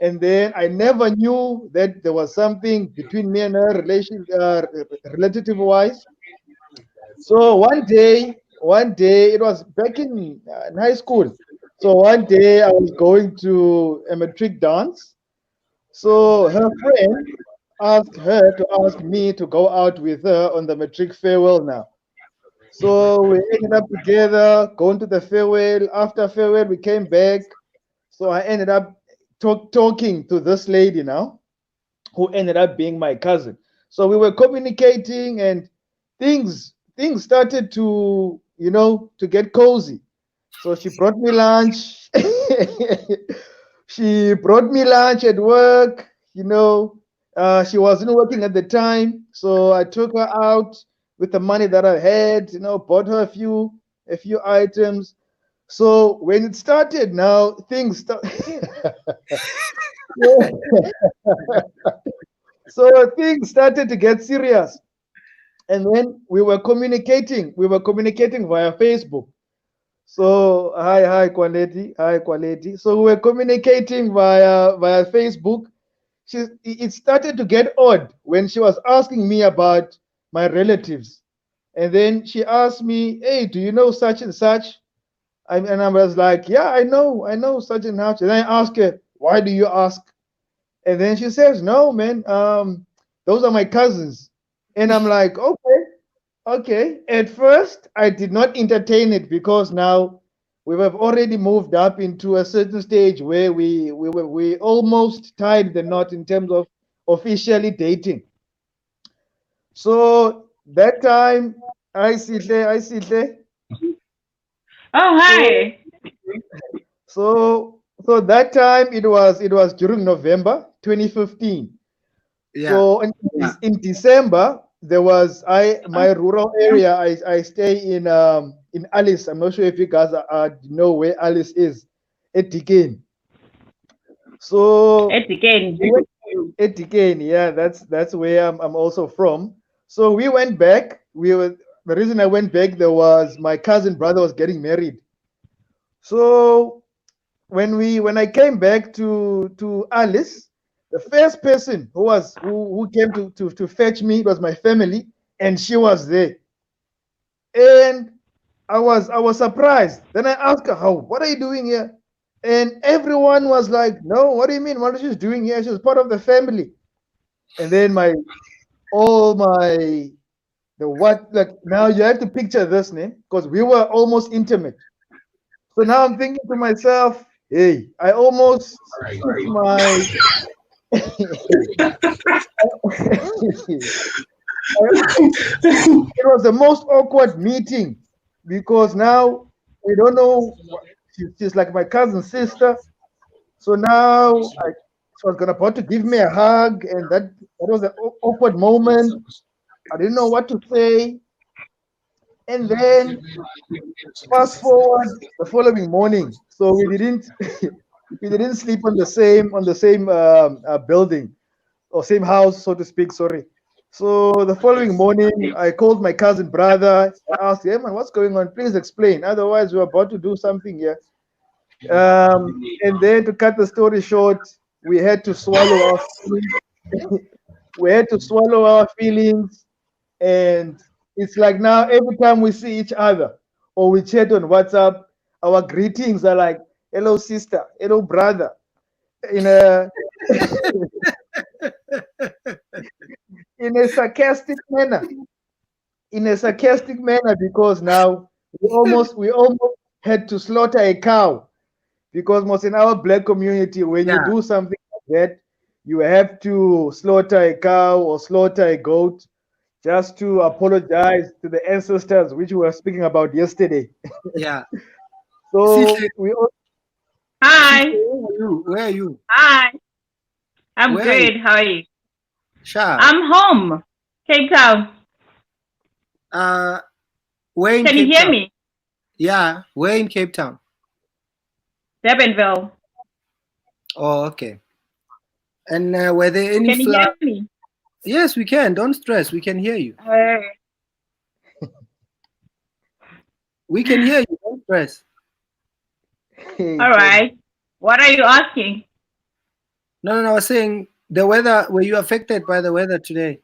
and then I never knew that there was something between me and her relative wise. So one day it was back in high school. So one day I was going to a matric dance. So her friend asked her to ask me to go out with her on the matric farewell now. So we ended up together, going to the farewell. After farewell, we came back. So I ended up talking to this lady now, who ended up being my cousin. So we were communicating, and things started to to get cozy. So she brought me lunch. She brought me lunch at work. She wasn't working at the time, so I took her out with the money that I had. Bought her a few items. So when it started, now things start. So things started to get serious, and then we were communicating. We were communicating via Facebook. So hi quality. So we were communicating via Facebook. It started to get odd when she was asking me about my relatives, and then she asked me, "Hey, do you know such and such?" And I was like, "Yeah, I know such and such." And I asked her, "Why do you ask?" And then she says, "No, man, those are my cousins." And I'm like, okay. At first, I did not entertain it because now we have already moved up into a certain stage where we almost tied the knot in terms of officially dating. So that time, I see there. Oh, So hi. so that time it was during November 2015. Yeah. So in December, there was my rural area. I stay in Alice. I'm not sure if you guys know where Alice is. At Dikeni. So It's again. we went at Dikeni. Yeah, that's where I'm also from. So we went back. The reason I went back there was my cousin brother was getting married. So when I came back to Alice, the first person who came to fetch me was my family, and she was there. And I was surprised. Then I asked her, "How? What are you doing here?" And everyone was like, "No, what do you mean? What is she doing here? She's part of the family." And then all my the what like now you have to picture this name because we were almost intimate. So now I'm thinking to myself, hey, I almost took my it was the most awkward meeting because now we don't know. She's like my cousin's sister. So now she was gonna about to give me a hug, and that was an awkward moment. I didn't know what to say. And then fast forward the following morning. So we didn't we didn't sleep on the same building or same house, so to speak. Sorry. So the following morning, I called my cousin brother. I asked him, "Man, what's going on? Please explain. Otherwise, we're about to do something here." And then to cut the story short, we had to swallow our feelings. We had to swallow our feelings, and it's like now every time we see each other or we chat on WhatsApp, our greetings are like, "Hello, sister. Hello, brother," in a in a sarcastic manner. In a sarcastic manner, because now we almost had to slaughter a cow, because most in our black community, when you Yeah. do something like that, you have to slaughter a cow or slaughter a goat just to apologize to the ancestors, which we were speaking about yesterday. Yeah. So Sihle, we all, Hi. where are you? Hi. I'm Where are you? good. How are you? Sha. I'm home. Cape Town. Where in Can you Cape hear Town? me? Yeah, where in Cape Town? Durbanville. Oh, okay. And were there any Can you floods? hear me? Yes, we can. Don't stress. We can hear you. We can hear you. Don't stress. All right. What are you asking? No. I was saying the weather. Were you affected by the weather today?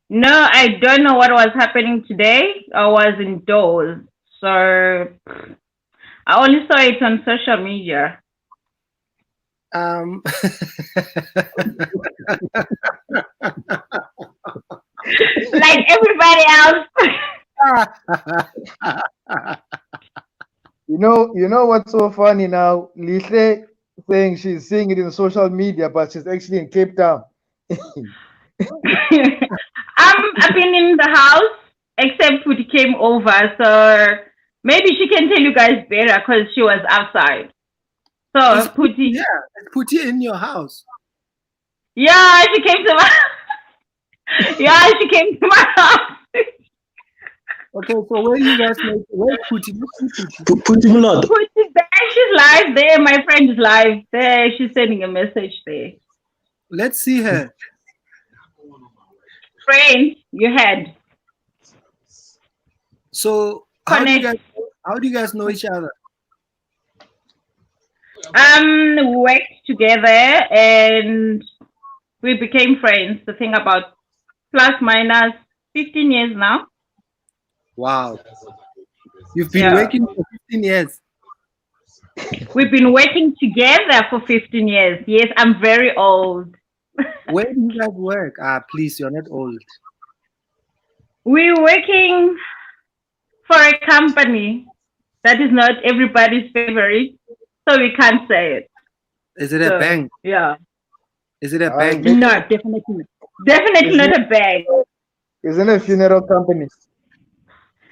No, I don't know what was happening today. I was indoors. So I only saw it on social media. Like everybody else. you know what's so funny now? Lihle saying she's seeing it in social media, but she's actually in Cape Town. I've been in the house, except Pootie came over, so maybe she can tell you guys better because she was outside. So Pootie, it's Pootie in your house. yeah, she came to my she came to my house. Okay, so where do you guys make? Where's Pootie? Put him not. Pootie's there. She's live there. My friend is live there. She's sending a message there. Let's see her. Friend, you had. So how do you guys know each other? We worked together and we became friends. The thing about plus minus 15 years now. Wow. You've been working for 15 years. We've been working together for 15 years. Yes, I'm very old. Where do you guys work? Please, you're not old. We're working for a company that is not everybody's favorite, so we can't say it. Is it a bank? Yeah. Is it a bank? No, definitely not. Definitely not a bank. Isn't it a funeral company?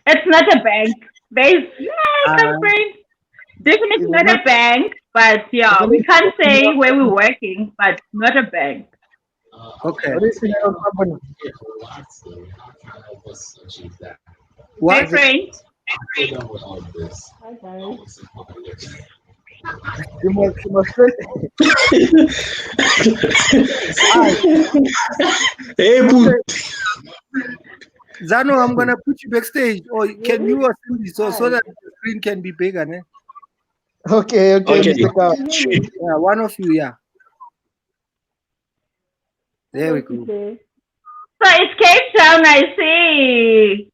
It's not a bank. There's definitely not a bank, but yeah, we can't say where we're working, but not a bank. Okay. What is funeral company? What? Hey, friend. Hi, guys. You must Hey, Zano, I'm gonna put you backstage, or can you assembly so that the screen can be bigger, ne? Okay, Mr. Cow. Yeah, one of you, yeah. There we go. So it's Cape Town, I see.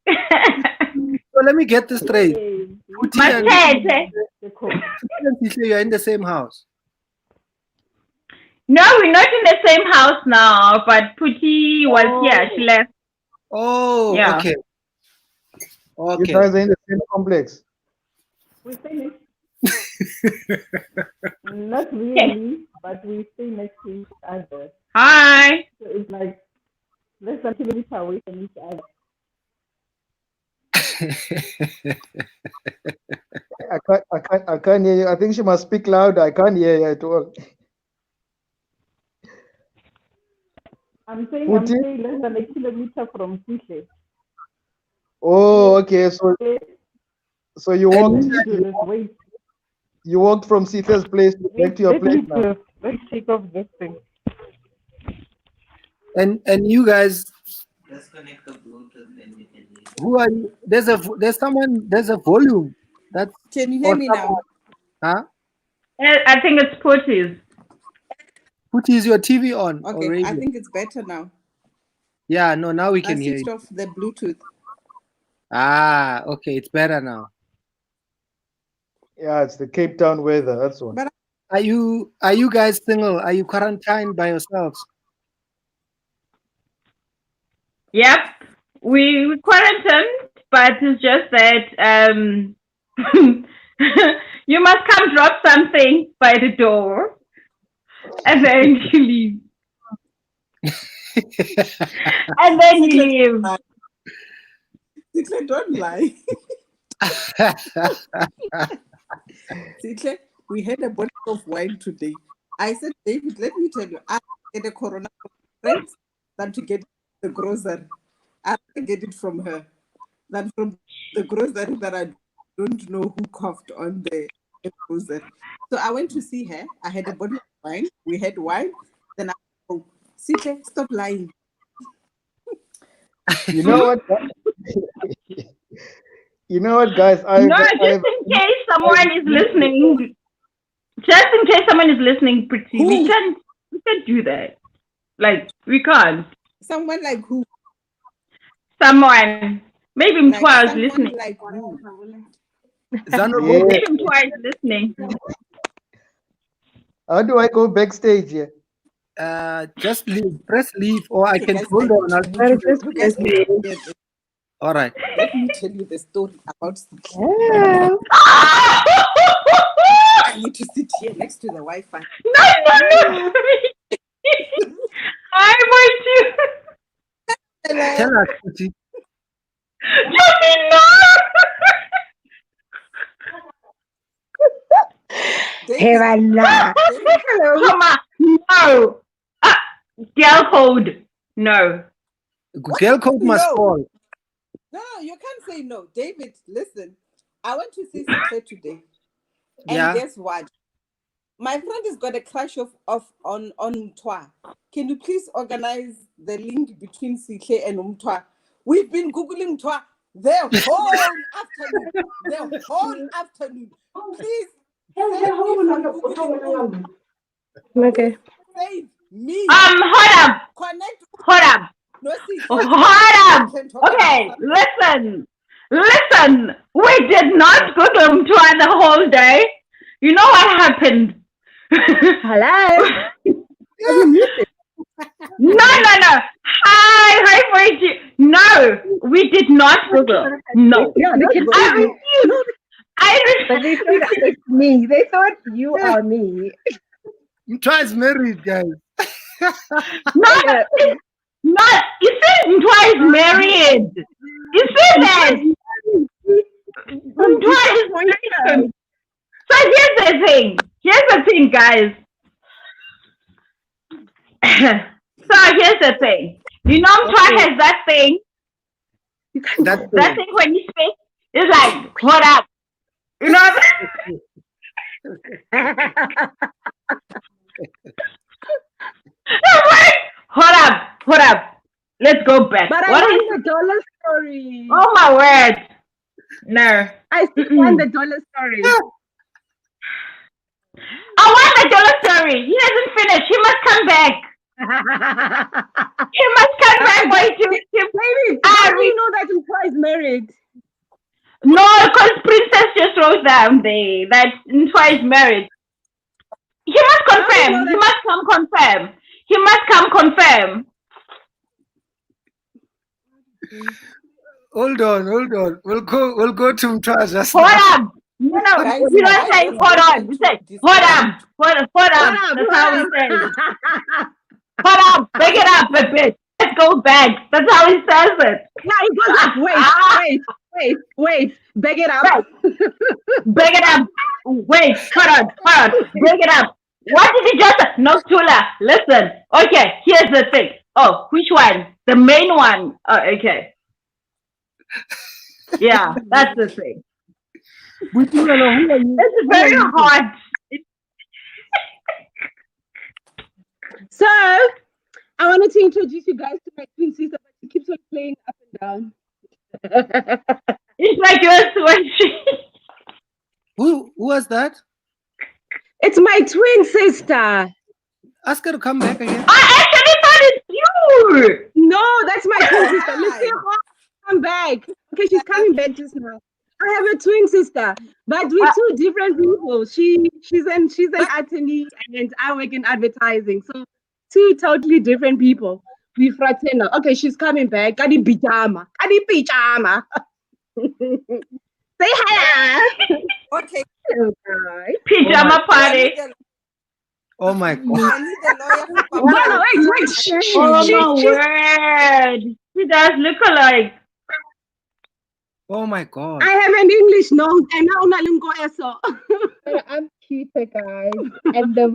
So let me get this straight. Mnet. You're in the same house. No, we're not in the same house now, but Pootie was here. She left. Oh, yeah. Okay. You guys are in the same complex. We stay next. Not really, but we stay next to each other. Hi. So it's like less than 2 minutes away from each other. I can't hear you. I think she must speak louder. I can't hear you at all. I'm saying less than a kilometer from Kushe. Oh, okay. So you walked. You walked from Sita's place back to your place now. Let's take off this thing. And you guys, who are you? There's a volume. That's Can you hear me now? Huh? I think it's Putty's. Putty, is your TV on? Okay, or radio? I think it's better now. Yeah, no, now we I can hear switched you. off the Bluetooth. Ah, okay, it's better now. Yeah, it's the Cape Town weather. That's one. But Are you guys single? Are you quarantined by yourselves? Yep, we quarantined, but it's just that you must come drop something by the door, and then you leave. And then you leave. Sitle, don't lie. Sitle, we had a bottle of wine today. I said, David, let me tell you, I get a corona friend than to get the grocery. I get it from her than from the grocery that I don't know who coughed on the grocery. So I went to see her. I had a bottle of wine. We had wine. Then I said, Sitle, stop lying. You know what? You know what, guys? In case someone is listening, Pretty, we can't do that. Like, we can't. Someone like who? Someone. Maybe Mtwa is listening. Like who? Maybe Mtwa is listening. How do I go backstage here? Just leave. Press leave, or I can hold on. All right. Let me tell you the story about I need to sit here next to the Wi-Fi. No. I want you. Tell us, Putty. No. Come on. No. Girl code. No. Girl code must fall. No, you can't say no. David, listen. I went to see Sitle today. And guess what? My friend has got a crush on Mtwa. Can you please organize the link between Sitle and Mtwa? We've been Googling Mtwa the whole afternoon. Please save me from Googling. Okay. Save me. Hold up. Connect. Hold up. No, Hold up. Okay, listen. We did not Google Mtwa the whole day. You know what happened? Hello. No. Hi, Bridget. No, we did not Google. No. But they thought it's me. They thought you are me. Mtwa is married, guys. No, you said Mtwa is married. You said that. Mtwa is married. So here's the thing, guys. So here's the thing. You know Mtwa has that thing. That thing when you speak, it's like, hold up. You know what Hold up. Let's go back. But I want the dollar story. Oh my word. No. I still want the dollar story. I want the dollar story. He hasn't finished. He must come back. He must come back. Baby, how do you know that Mtwa is married? No, because Princess just wrote down there that Mtwa is married. He must confirm. He must come confirm. Hold on. We'll go to Mtwa just Hold now. up. No, we don't say hold on. We say hold up. That's how we say it. Hold up. Break it up a bit. Let's go back. That's how he says it. Yeah, he goes up. Wait. Beg it up. Beg it up. Wait, hold on. Beg it up. What did he just say? No, Tula. Listen. Okay, here's the thing. Oh, which one? The main one. Oh, okay. Yeah, that's the thing. Butimelo, who are you? It's very hot. So, I wanted to introduce you guys to my twin sister, but she keeps on playing up and down. It's like you're sweating. Who was that? It's my twin sister. Ask her to come back again. I actually thought it's you. No, that's my twin sister. Let's see her come back. Okay, she's coming back just now. I have a twin sister, but we're two different people. She's an attorney and I work in advertising. So two totally different people. We fraternal. Okay, she's coming back. Kadi pijama. Say hi. Okay. Hello, guys. Pajama party. Oh my God. I need a lawyer for No, Papa. wait. Shh. Oh my word. She does look alike. Oh my God. I have an English note and now unalingo eso. I'm cuter, guys. And the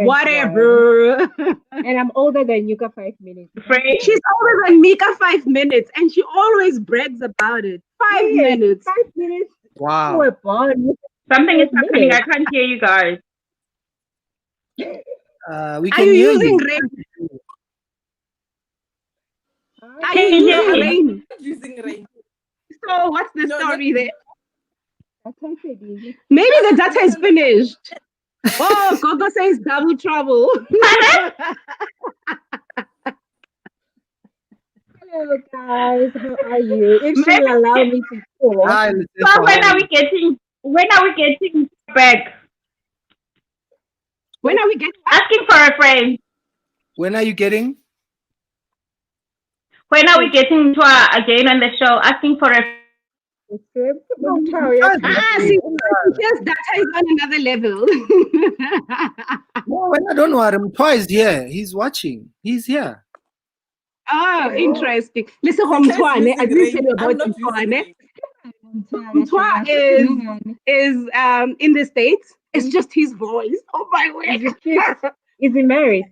Whatever. And I'm older than Yuka 5 minutes. She's older than Mika 5 minutes and she always brags about it. 5 minutes. 5 minutes. Wow. We're born. Something is happening. I can't hear you guys. We Are can you hear using you. rain? Are Can you you hear using me? rain? Using rain. So what's the No, story there? Easy. Maybe the data is finished. Oh, Gogo says double trouble. Hello, guys. How are you? If she will allow me to talk. Hi, So when are we getting back? When are we getting Asking for a friend. when are you getting? When are we getting to again on the show? Asking for a see, yes, data is on another level. No, I don't worry. Twice here. He's watching. He's here. Oh, interesting. Listen, Because Mtwane, I using didn't tell you rain. I'm about not using Mtwane. rain. Mtwane is in the States. It's just his voice. Oh my word. Is he married?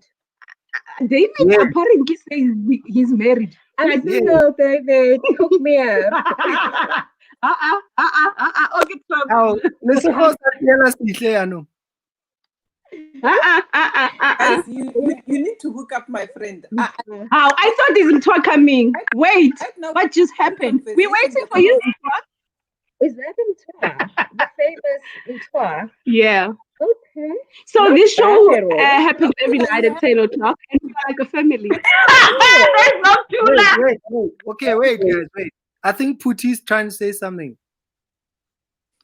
David Yes. apparently says he's married. I'm single, David. Hook me up. Okay, stop. Now, listen, how's that yellow still, I know. Guys, you need to hook up my friend. How? I thought this Mtwa coming. Wait, Right now, what just happened? We're waiting for you. Is that Mtwa? The famous Mtwa? Yeah. Okay. So Not this show bad at all. happens every night at 10 o'clock, and we're like a family. There's no tuna. Wait. Okay, wait, guys, wait. I think Puti's trying to say something.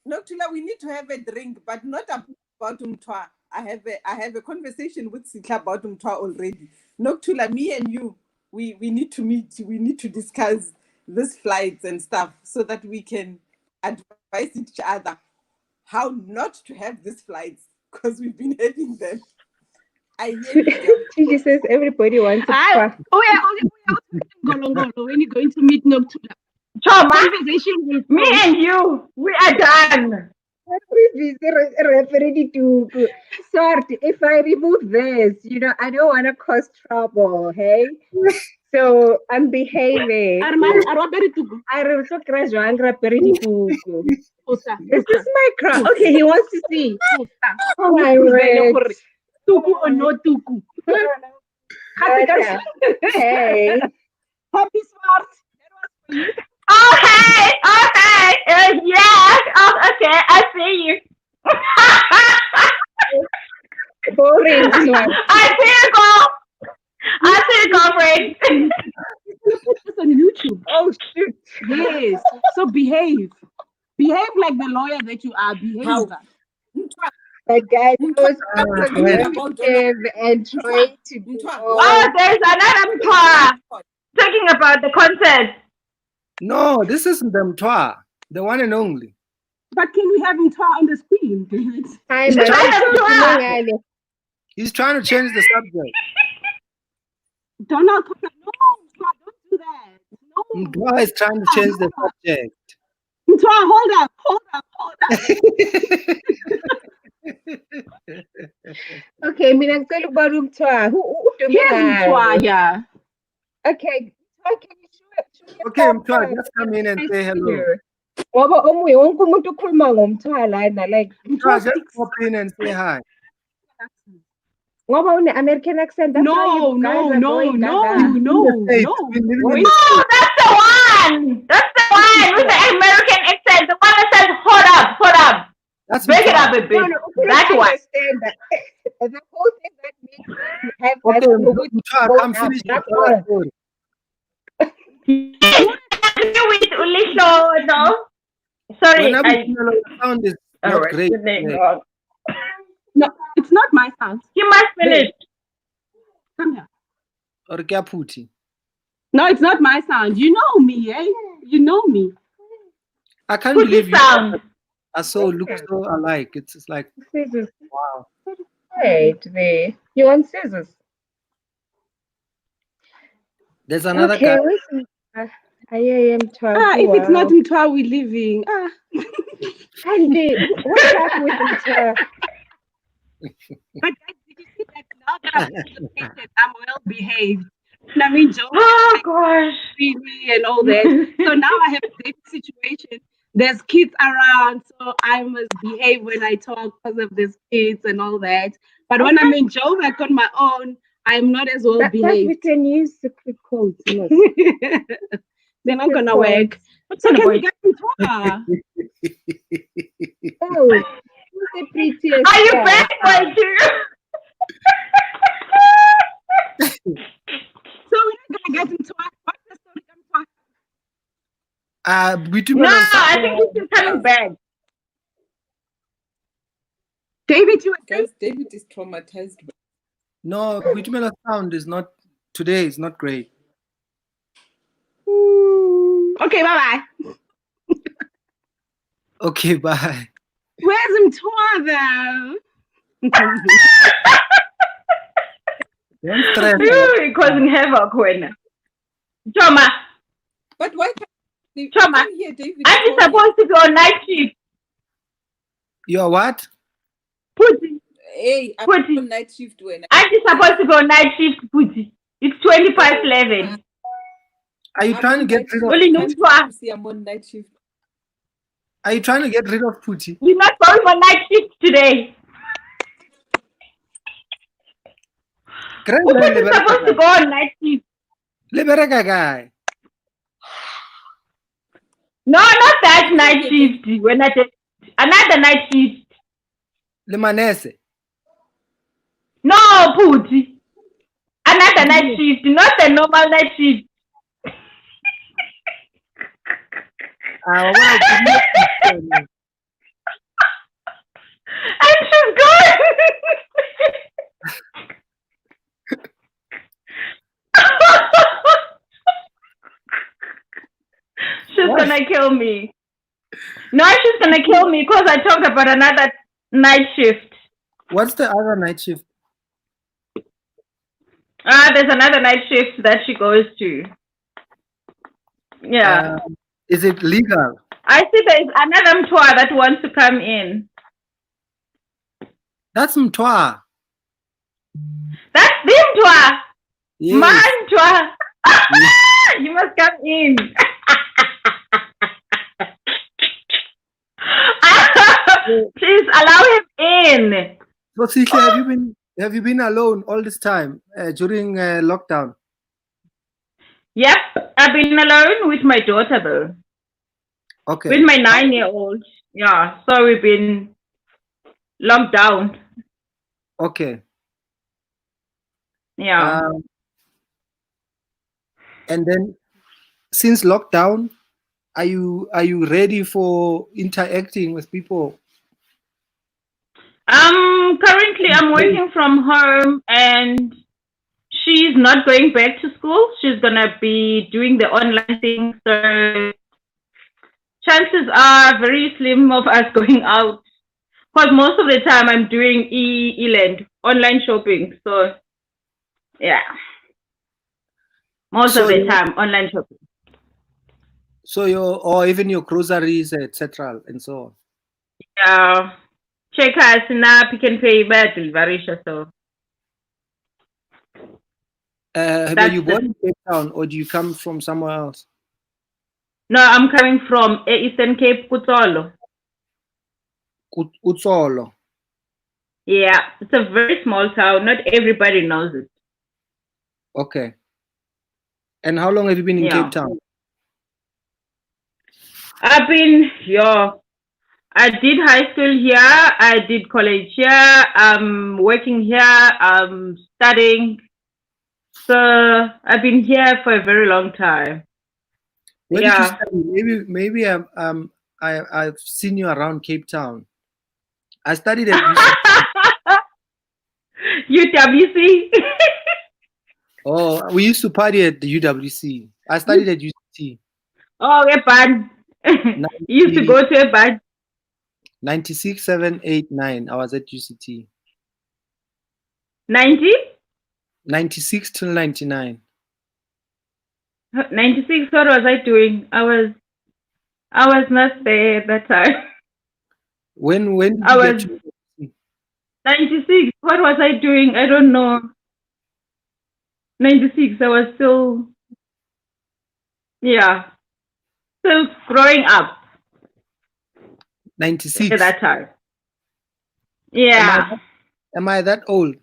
Noctula, we need to have a drink, but not about Umtwa. I have a conversation with Sitla about Umtwa already. Noctula, me and you, we need to meet. We need to discuss these flights and stuff so that we can advise each other how not to have these flights because we've been having them. I hear you. She says everybody wants to fuck. When you're going to meet Noctula. Choma, Conversation with me and you, we are done. Sorry, if I remove this, I don't want to cause trouble, hey? So I'm behaving. This is my crowd. Okay, he wants to see. Oh my word. Tuku or no tuku. Hey. Happy smart. Okay. Yeah. Oh, okay, I see you. Boring. I see you, girlfriend. It's on YouTube. Oh, shoot. Yes. So behave. Behave like the lawyer that you are. Behave. How? The guy was About and trying to do Oh, there's another part talking about the concert. No, this isn't the Mtwa, the one and only. But can we have him talk on the screen, David? He's trying to change the subject. Donald, no, don't do that. No. Mtwa is trying to change the subject. Hold up. Okay, mina ngicela ukuba umthwa. Who do Here's Mtwa, yeah. Okay, can you show Okay, Mtwa, just come in and say hello. Ngoba omunye wonke umuntu ukhuluma ngomthwala lana like Just pop in and say hi. ngoba une-American accent. That's why you guys are going gaga. Oh, that's the one. That's the one with the American accent. The one that says, hold up. That's Break it up a bit. No, That one. understand that. The whole thing that makes you have Okay, that Mtwa, come finish that's your all. story. Yes, with Ulisho, no? Sorry, Whenever the sound is not Alright, great. good name, yeah. God. No, it's not my sound. You must finish. Come here. Or Kyaputi. No, it's not my sound. You know me, eh? You know me. I can't Put believe the you sound. are so look so alike. It's just like Scissors. wow. Right there. You want scissors? There's another Okay, guy. I am 12. If it's not Mtwa we're living. Andy, what's up with Mtwa? But guys, did you see that now that I'm educated, I'm well behaved? I mean, Joe Oh, gosh. me and all that. So now I have a dating situation. There's kids around, so I must behave when I talk because of these kids and all that. But when I'm in Joburg on my own, I'm not as well But we behaved. can use secret codes. Yes. They're not gonna work. So can we get Mtwa? Oh, who's the prettiest? Are you guy? back, my dear? So we're not gonna get Mtwa. What's the story of Mtwa? Between No, I think he's coming back. David, you were saying? Guys, David is traumatized. No, between sound is not today. Is not great. Okay, bye-bye. Okay, bye. Where's Mtwa though? Don't stress. You're causing havoc when. Choma, But why can't you Choma, hear David? aren't you supposed to be on night shift? You're what? Pussy. Hey, I'm Putty. on night shift when Aren't you supposed to be on night shift, Pussy? It's 25/11. Are you trying to get rid of? Only no Mtwa. see I'm on night shift. Are you trying to get rid of Puti? You're not going on night shift today. You're supposed to go on night shift. Libereka guy. No, not that night shift. When I take another night shift. Le manese. No, Puti. Another night shift, not the normal night shift. And she's gone. She's gonna kill me. No, she's gonna kill me because I talked about another night shift. What's the other night shift? There's another night shift that she goes to. Yeah. Is it legal? I see there's another Mtwa that wants to come in. That's Mtwa. That's the Mtwa. Yes. My Mtwa. You must come in. Please allow him in. So, Sihle, have you been alone all this time during lockdown? Yep, I've been alone with my daughter though. Okay. With my 9-year-old. Yeah, so we've been locked down. Okay. Yeah. And then, since lockdown, are you ready for interacting with people? Currently I'm working from home and she's not going back to school. She's gonna be doing the online thing. So chances are very slim of us going out. Because most of the time I'm doing e-land, online shopping. So yeah. Most of the time online shopping. So or even your groceries, etc. and so on. Yeah. Check us now, Pick and Pay by delivery. So were you born in Cape Town or do you come from somewhere else? No, I'm coming from Eastern Cape, Kutsolo. Utsolo. Yeah, it's a very small town. Not everybody knows it. Okay. And how long have you been in Yeah. Cape Town? I've been here. I did high school here. I did college here. I'm working here. I'm studying. So I've been here for a very long time. Where did you Yeah. study? Maybe I've seen you around Cape Town. I studied at UWC. Oh, we used to party at the UWC. I studied at UCT. Oh, a band. You used to go to a band. 96, 7, 8, 9. I was at UCT. 90? 96 till 99. 96. What was I doing? I was not there at that time. When did I you was get to 96. What was I doing? I don't know. 96. I was still, yeah, still growing up 96? at that time. Yeah. Am I that old?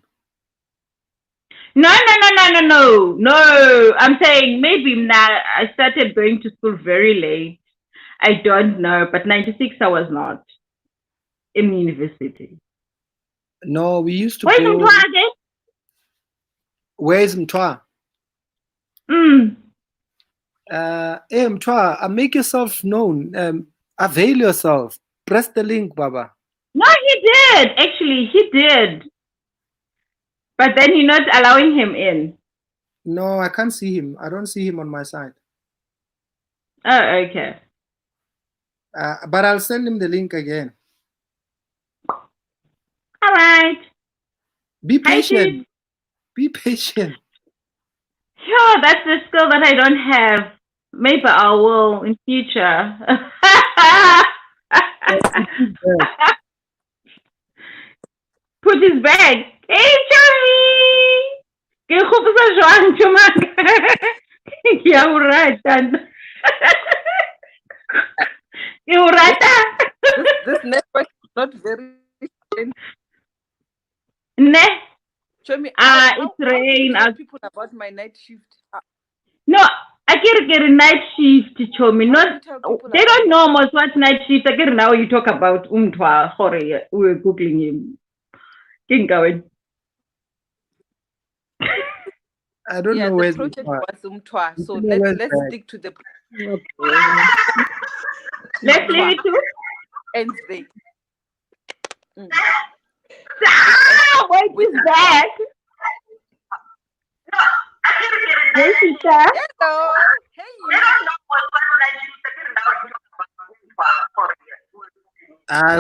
No. I'm saying maybe now I started going to school very late. I don't know, but 96 I was not in university. No, we used to Where's go. Mtwa again? Where's Mtwa? Hey, Mtwa, make yourself known. Avail yourself. Press the link, Baba. No, he did. Actually, he did. But then you're not allowing him in. No, I can't see him. I don't see him on my side. Oh, okay. But I'll send him the link again. All right. Be patient. Be patient. Yeah, that's the skill that I don't have. Maybe I will in future. Put his bag. Hey, Charlie! Ke khopisa jwang Chumaka? Ke a o rata. Ke o rata. This network is not very. Ne? Show me. It's rain. Tell people about my night shift. No, I get night shift, Chomi. Not they don't know almost what night shift. I get now you talk about Umtwa. Sorry, we were googling him. Keep going. I don't know the where project Mtwa. was Umtwa. So Where's let's that? stick to the. Let's leave it to Wednesday. Wait, is that? Hey, Sita. Hello. Hey.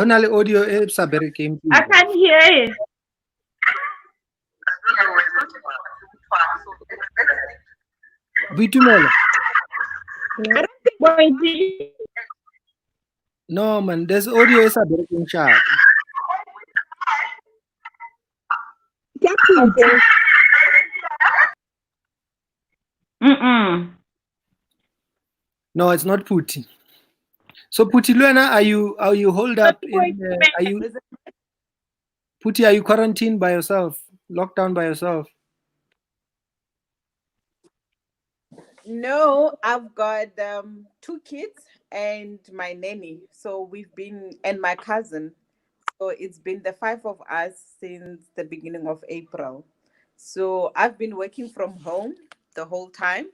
Only audio is a very game. I can't hear you. Bitumelo. Wait. No, man, there's audio is a very sharp. Okay. No, it's not Puti. So Puti Luena, are you holed up in are you Puti, are you quarantined by yourself? Locked down by yourself? No, I've got 2 kids and my nanny. So we've been, and my cousin. So it's been the 5 of us since the beginning of April. So I've been working from home the whole time.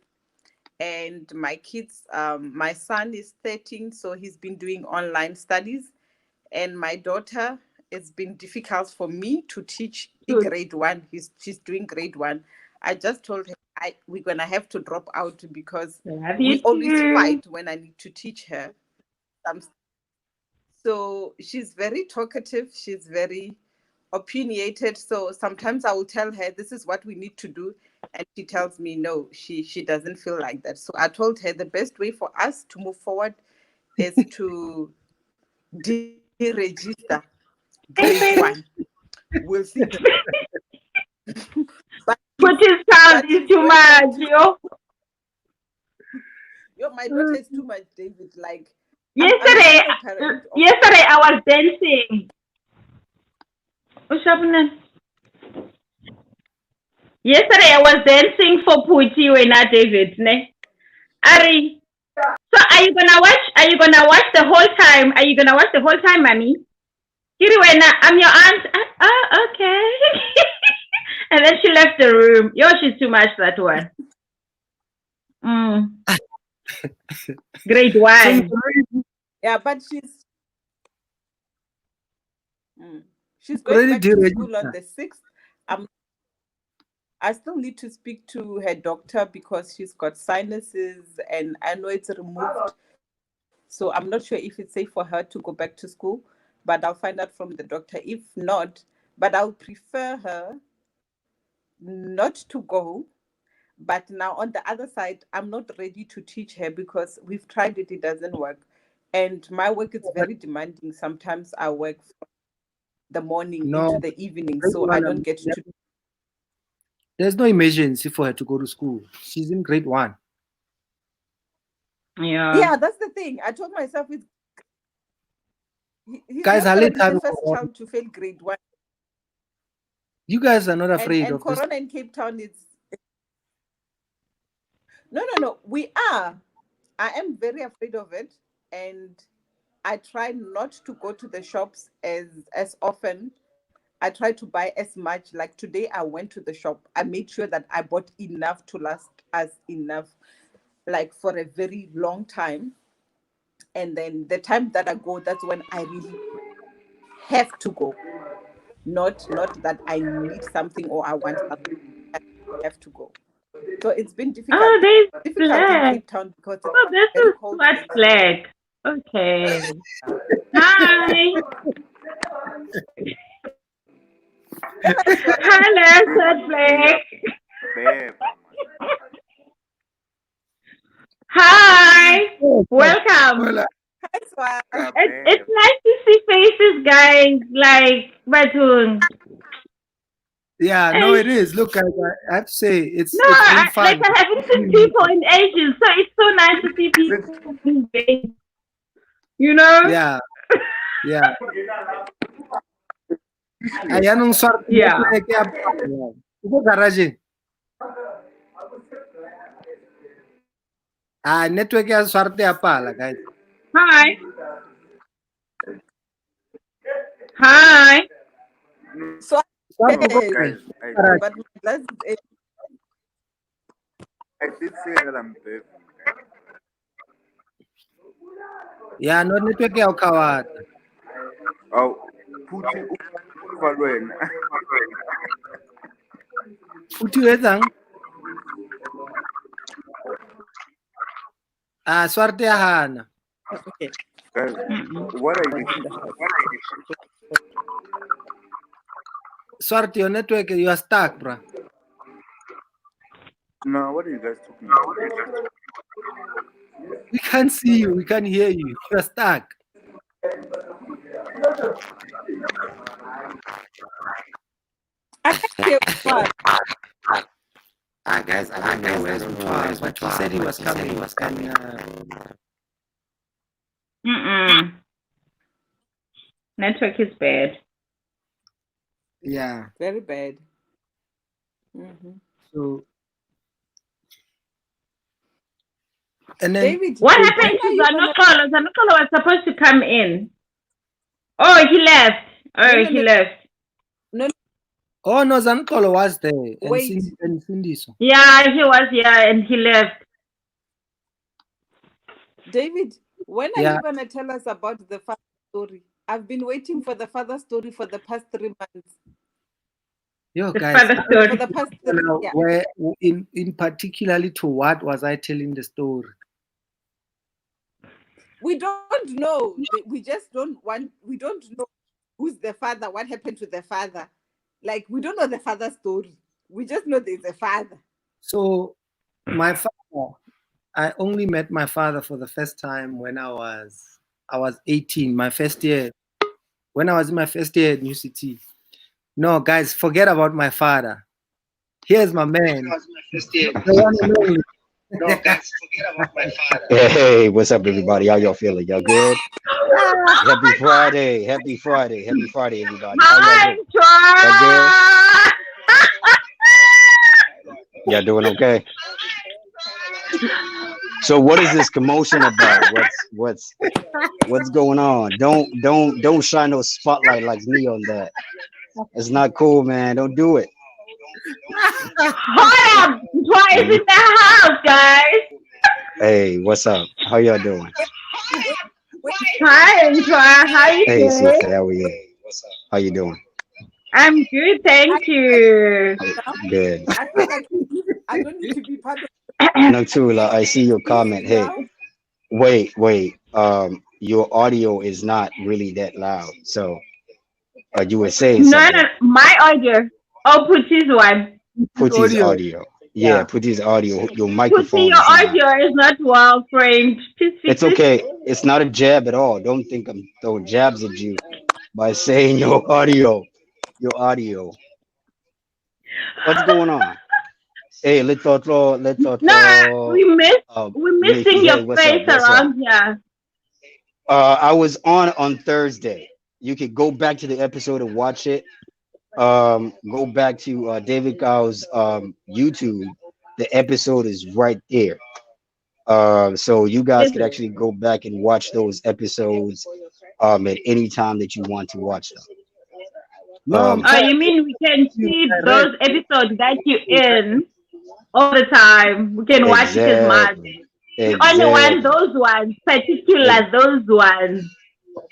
And my kids, my son is 13, so he's been doing online studies. And my daughter, it's been difficult for me to teach in grade 1. She's doing grade 1. I just told her we're going to have to drop out because we always fight when I need to teach her. So she's very talkative. She's very opinionated. So sometimes I will tell her, this is what we need to do. And she tells me, no, she doesn't feel like that. So I told her the best way for us to move forward is to deregister grade 1. We'll see. But his child is too much, yo. My daughter is too much, David. Like yesterday, I'm a parent of- yesterday I was dancing. What's happening? Yesterday I was dancing for Puti when I David. Ne? Ari. So are you gonna watch? Are you gonna watch the whole time? Are you gonna watch the whole time, mommy? Kiriwena, I'm your aunt. Oh, okay. And then she left the room. Yo, she's too much, that one. Grade 1. Yeah, but she's going back to school on the 6th. I still need to speak to her doctor because she's got sinuses and I know it's removed. So I'm not sure if it's safe for her to go back to school, but I'll find out from the doctor. If not, but I'll prefer her not to go. But now on the other side, I'm not ready to teach her because we've tried it, it doesn't work. And my work is very demanding. Sometimes I work from the morning into the evening, so I don't get to. There's no emergency for her to go to school. She's in grade 1. Yeah, that's the thing. I told myself he's guys, not gonna be the first child to fail grade 1. You guys are not afraid and of Corona this. in Cape Town is no. We are. I am very afraid of it, and I try not to go to the shops as often. I try to buy as much. Like today, I went to the shop. I made sure that I bought enough to last us enough, like for a very long time. And then the time that I go, that's when I really have to go. Not that I need something or I want something. I have to go. So it's been difficult. Oh, there's difficult in Cape Town because it's this very is cold. Swart Black. Okay. Hi. Hello, Swart Black. Hi. Welcome. It's nice to see faces, guys. Like Batun. Yeah, no, it is. Look, I have to say, it's been fun. Like I haven't seen people in ages, so it's so nice to see people these days. You know? Yeah. Yeah. Ayan ang swerte Yeah. Ito garage. Network ya swerte apa guys. Hi. Hi. So guys, but I did say that I'm deaf. Yeah, no network ya ukawat. Oh, Putin uvalwena. Putin wetang. Swarte ya hana. Okay. Guys, what are you? Swarte, your network, you are stuck, bro. No, what are you guys talking about? We can't see you. We can't hear you. You're stuck. Guys, I don't know where's Mutwaz, but he said he was coming. Network is bad. Yeah. Very bad. So, and then David, what happened to Zanukolo? Zanukolo was supposed to come in. Oh, he left. He left. No. Oh no, Zanukolo was there. Wait. And Sindiso. Yeah, he was here and he left. David, when are you gonna tell us about the father story? I've been waiting for the father story for the past 3 months. Yo, The guys, father story. For the past 3 now, where in particularly to what was I telling the story? We don't know. We just don't want. We don't know who's the father. What happened to the father? Like we don't know the father's story. We just know there's a father. So, my father, I only met my father for the first time when I was 18. My first year, when I was in my first year at New City. No, guys, forget about my father. Here's my man. The one and only Hey, what's up, everybody? How y'all feeling? Y'all good? Happy Friday. Happy Friday. Happy Friday, everybody. How y'all Hi, doing? Y'all good? Y'all doing okay? So what is this commotion about? What's going on? Don't shine no spotlight like me on that. It's not cool, man. Don't do it. Hold up! Twice in the house, guys. Hey, what's up? How y'all doing? Hi, Antoine. How you Hey, doing? sister, how are you? How you doing? I'm good, thank you. Good. I think I don't need to be part of No, Tula, I see your comment. Hey, wait. Your audio is not really that loud. So, you were saying No, something. my audio. Oh, put his one. Put his audio. Yeah, put his audio. Your microphone Your is not. audio is not well framed. Please fix It's okay. It's not a jab at all. Don't think I'm throwing jabs at you by saying your audio. Your audio. What's going on? Hey, let's talk. No, we're missing Mickey, hey, your what's up? face What's up? around here. I was on Thursday. You could go back to the episode and watch it. Go back to David Gow's YouTube. The episode is right there. So you guys could actually go back and watch those episodes at any time that you want to watch them. Oh, you mean we can see those episodes that you in all the time? We can watch it as much. You only want those ones, particular those ones.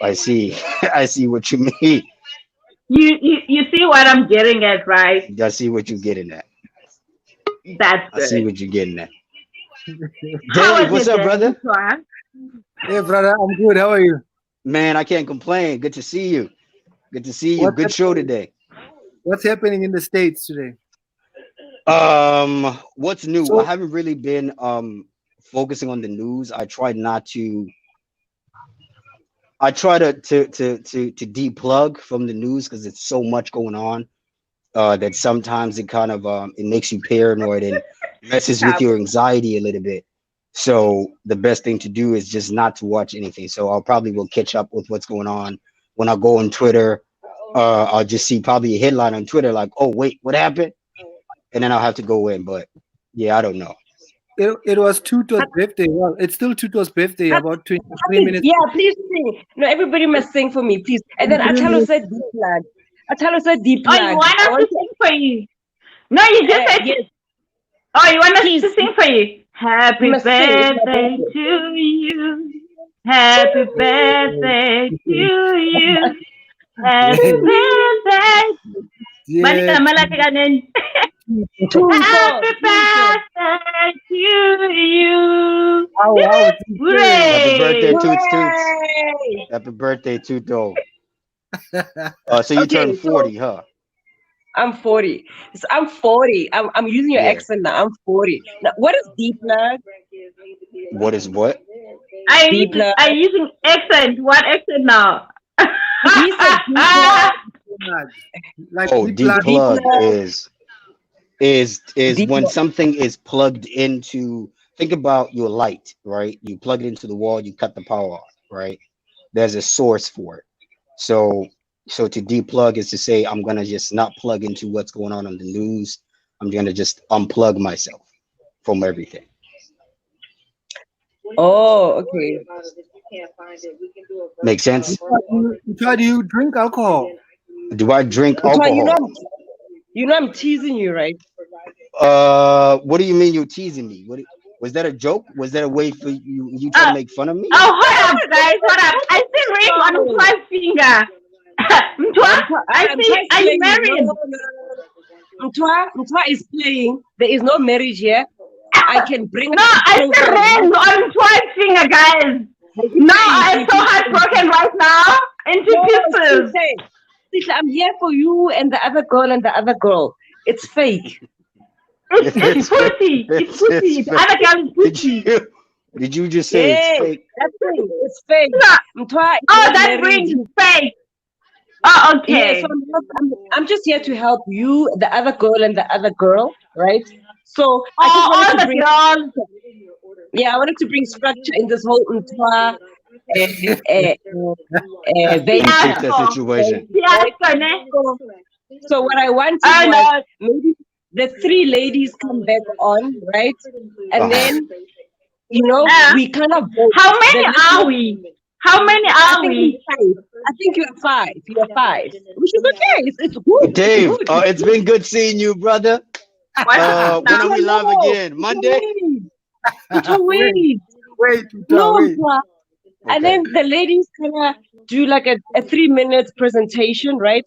I see. I see what you mean. You see what I'm getting at, right? I see what you're getting at. That's good. I see what you're getting at. How Dave, what's was up, your brother? day? Hey, brother, I'm good. How are you? Man, I can't complain. Good to see you. Good to see you. Good show today. What's happening in the States today? What's new? I haven't really been focusing on the news. I try to deplug from the news because it's so much going on that sometimes it kind of it makes you paranoid and messes with your anxiety a little bit. So the best thing to do is just not to watch anything. So I'll probably will catch up with what's going on when I go on Twitter. I'll just see probably a headline on Twitter like, "Oh wait, what happened?" And then I'll have to go in. But yeah, I don't know. It was Tuto's birthday. Well, it's still Tuto's birthday. About 20 minutes. Yeah, please sing. No, everybody must sing for me, please. And then Atalo said deep plug. Atalo said deep plug. Oh, you want us to sing for you? No, you just said yes. Oh, you want us to sing for you? Happy must sing. birthday to you. Happy birthday to you. Happy birthday. Yeah. Happy birthday to you. Hooray. Happy birthday, Toots. Happy birthday, Tuto. So you turned 40, huh? I'm 40. So I'm 40. I'm using your accent now. I'm 40. Now, what is deep plug? What is what? I'm using accent. What accent now? He said deep plug. Like deep plug is Deep when plug. something is plugged into. Think about your light, right? You plug it into the wall, you cut the power off, right? There's a source for it. So to deplug is to say I'm gonna just not plug into what's going on the news. I'm gonna just unplug myself from everything. Oh, okay. Make sense? How do you drink alcohol? Do I drink alcohol? You know I'm teasing you, right? What do you mean you're teasing me? Was that a joke? Was that a way for you trying to make fun of me? Oh, hold up, guys. Hold up. I see ring on Mtwa's finger. Mtwa, are you married? Mtwa is playing. There is no marriage here. I can bring. No, I see rings on Mtwa's finger, guys. No, I'm so heartbroken right now. Into pieces. I'm here for you and the other girl and the other girl. It's fake. It's pussy. It's pussy. The other girl is pussy. Did you just say it's fake? That's fake. It's fake. No. That ring is fake. Oh, okay. Yeah, so I'm just here to help you, the other girl and the other girl, right? So I just wanted to bring girls. Yeah, I wanted to bring structure in this whole Ntwa Intricate venture. situation. So what I wanted was maybe the three ladies come back on, right? And then we kind of vote. How many are we? How many are we? I think you're five. You're five, which is okay. It's good. Dave, It's good. it's been good seeing you, brother. When are we live again? Monday? Wait. And then the ladies kind of do like a 3-minute presentation, right?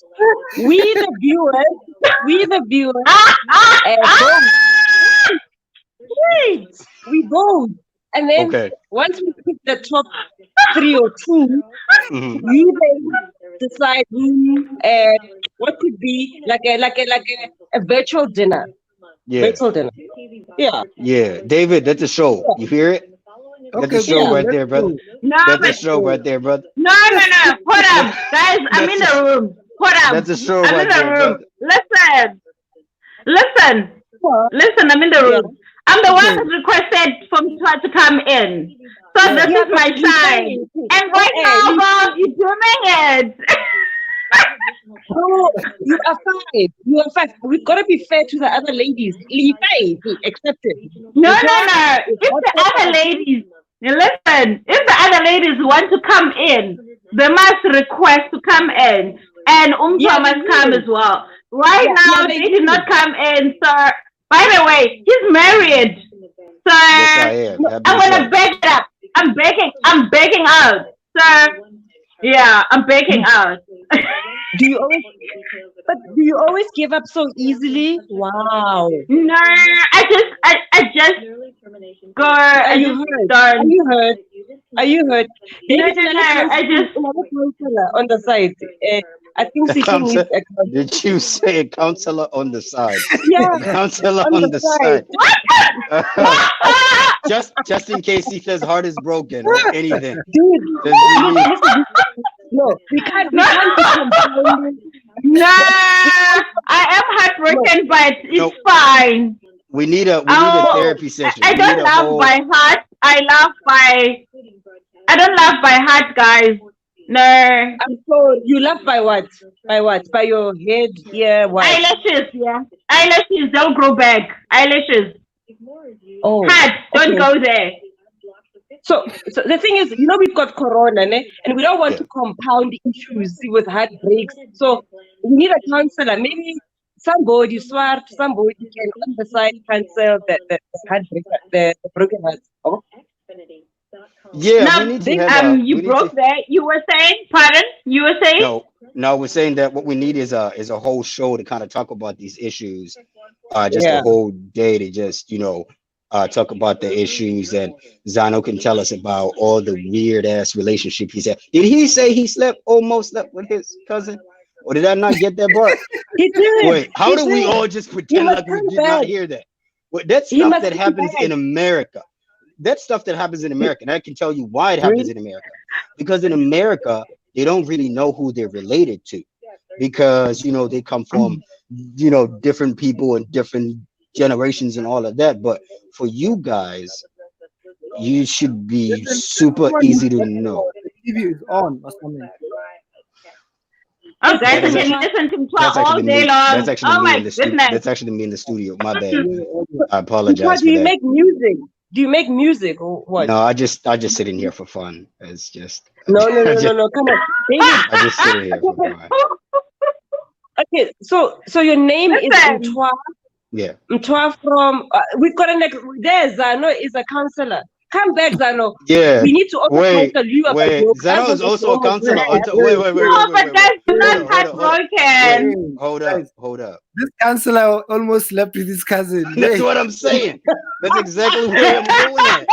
We the viewers, we vote. And then once we pick the top 3 or 2, we then decide what could be like a virtual dinner. Yeah. Virtual dinner. Yeah. Yeah. David, that's a show. You hear it? That's a show right there, brother. That's a show right there, brother. No. Hold up. Guys, I'm in the room. Hold up. That's a show I'm right in the there, room. brother. Listen, I'm in the room. I'm the one who requested for Mtwa to come in. So this is my sign. And right now, Bob, you're doing it. Oh, you are five. You are five. We've got to be fair to the other ladies. Five, accept it. No. If the other ladies, listen, if the other ladies want to come in, they must request to come in. And Mtwa must come as well. Right now, they did not come in, sir. By the way, he's married. So Yes, I am. I'm gonna beg it up. I'm begging out. Sir. Yeah, I'm begging out. Do you always give up so easily? Wow. No, I just go. Are you hurt? Are you hurt? I just on the side. I think Did you say a counselor on the side? Yeah, a counselor on the side. just in case he says heart is broken or anything. Dude, no, we can't be compounding. No, I am heartbroken, but it's fine. We need a therapy session. I don't laugh by heart. I don't laugh by heart, guys. No. So you laugh by what? By what? By your head? Yeah. What? Eyelashes. Yeah. Eyelashes don't grow back. Eyelashes. Oh. Heart. Don't go there. So the thing is, we've got corona, and we don't want to compound issues with heartbreaks. So we need a counselor. Maybe somebody smart, somebody can on the side cancel the heartbreak, the broken heart. Oh. Yeah, now, we need to have you broke that. You were saying, pardon? You were saying? No, we're saying that what we need is a whole show to kind of talk about these issues. Just a whole day to just talk about the issues, and Zano can tell us about all the weird ass relationship he's had. Did he say he almost slept with his cousin? Or did I not get that part? He did. Wait, how do we all just pretend like we did not hear that? Well, that's stuff that happens in America. That's stuff that happens in America. And I can tell you why it happens in America. Because in America, they don't really know who they're related to. Because, they come from, different people and different generations and all of that. But for you guys, you should be super easy to know. The TV is on or something. Oh, guys, I can listen to Mtwa all day long. That's actually me in the studio. That's actually me in the studio. My bad. I apologize. Do you make music? Do you make music or what? No, I just sit in here for fun. It's just no. Come on, David. I just sit in here for fun. Okay, so your name is Mtwa. Yeah. Mtwa from we've got there. Zano is a counselor. Come back, Zano. Yeah. We need to also counsel you about your Zano is also a counselor. Wait. No, but that's not heartbroken. Hold up. This counselor almost slept with his cousin. That's what I'm saying. That's exactly where I'm going at.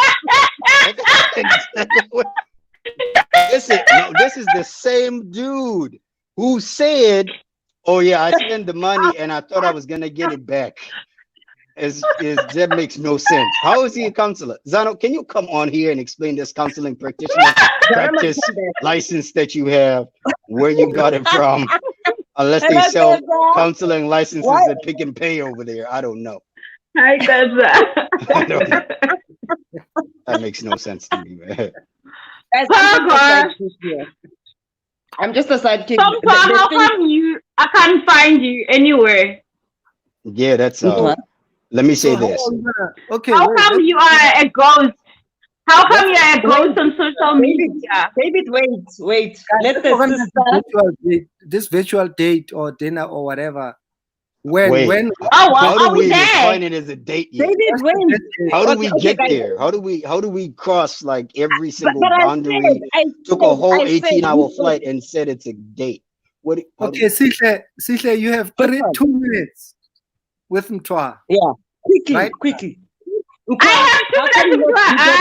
This is the same dude who said, "Oh yeah, I spent the money and I thought I was gonna get it back." That makes no sense. How is he a counselor? Zano, can you come on here and explain this counseling practitioner practice license that you have, where you got it from? Unless they sell counseling licenses at Pick and Pay over there. I don't know. Hi, I That makes no sense to me, man. Guys, I'm just a sidekick here. I'm just a sidekick. So how come I can't find you anywhere? Yeah, that's let me say this. Okay. How come you are a ghost? How come you are a ghost on social media? David, wait. Let this virtual date or dinner or whatever. When? How do we define it as a date yet? David, when? How do we get there? How do we cross like every single boundary? Took a whole 18-hour flight and said it's a date. Okay, Sihle, you have 2 minutes with Mtwa. Yeah, quickly. I have 2 minutes with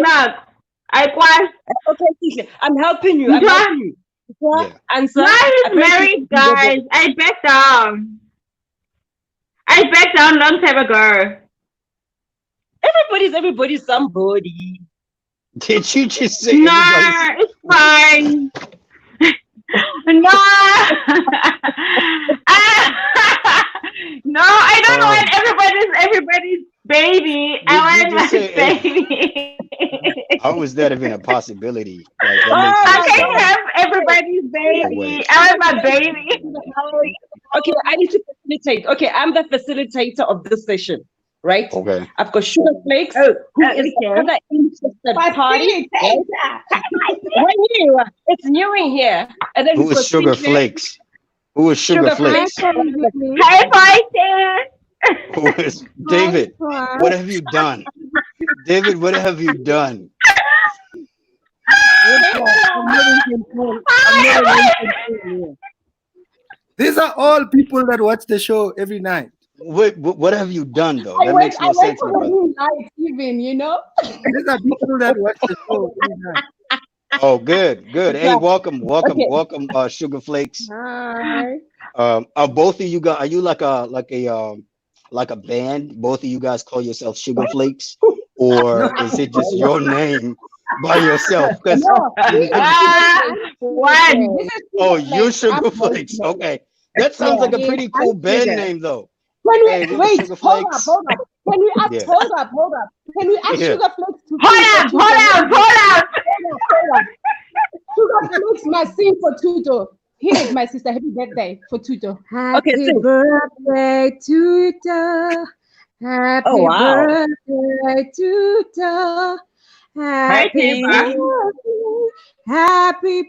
Mtwa. Okay, I'm helping you. Answer. Now he's married, guys. I backed down. Long time ago. Everybody's somebody. Did you just say? No, it's fine. No. No, I don't want everybody's baby. I want my baby. How is that even a possibility? Like, I can't have everybody's baby. I want my baby. Okay, I need to facilitate. Okay, I'm the facilitator of this session, right? Okay. I've got Sugar Flakes, who is another interested party. It's new in here. And then who is Sugar Flakes? Who is Sugar Flakes? Hi, Fighter. Who is David? What have you done? David, what have you done? These are all people that watch the show every night. What have you done though? That makes no sense. Night, even, you know. These are people that watch the show every night. Oh, good. Hey, welcome, Sugar Flakes. Hi. Are both of you guys? Are you like a band? Both of you guys call yourself Sugar Flakes, or is it just your name by yourself? Oh, you Sugar Flakes. Okay, that sounds like a pretty cool band name, though. Hold up. Can we ask? Hold up. Can we ask Sugar Flakes to hold up. Sugar Flakes must sing for Tuto. Here is my sister. Happy birthday for Tuto. Happy birthday, Tuto. Happy birthday, Tuto. Happy birthday. Happy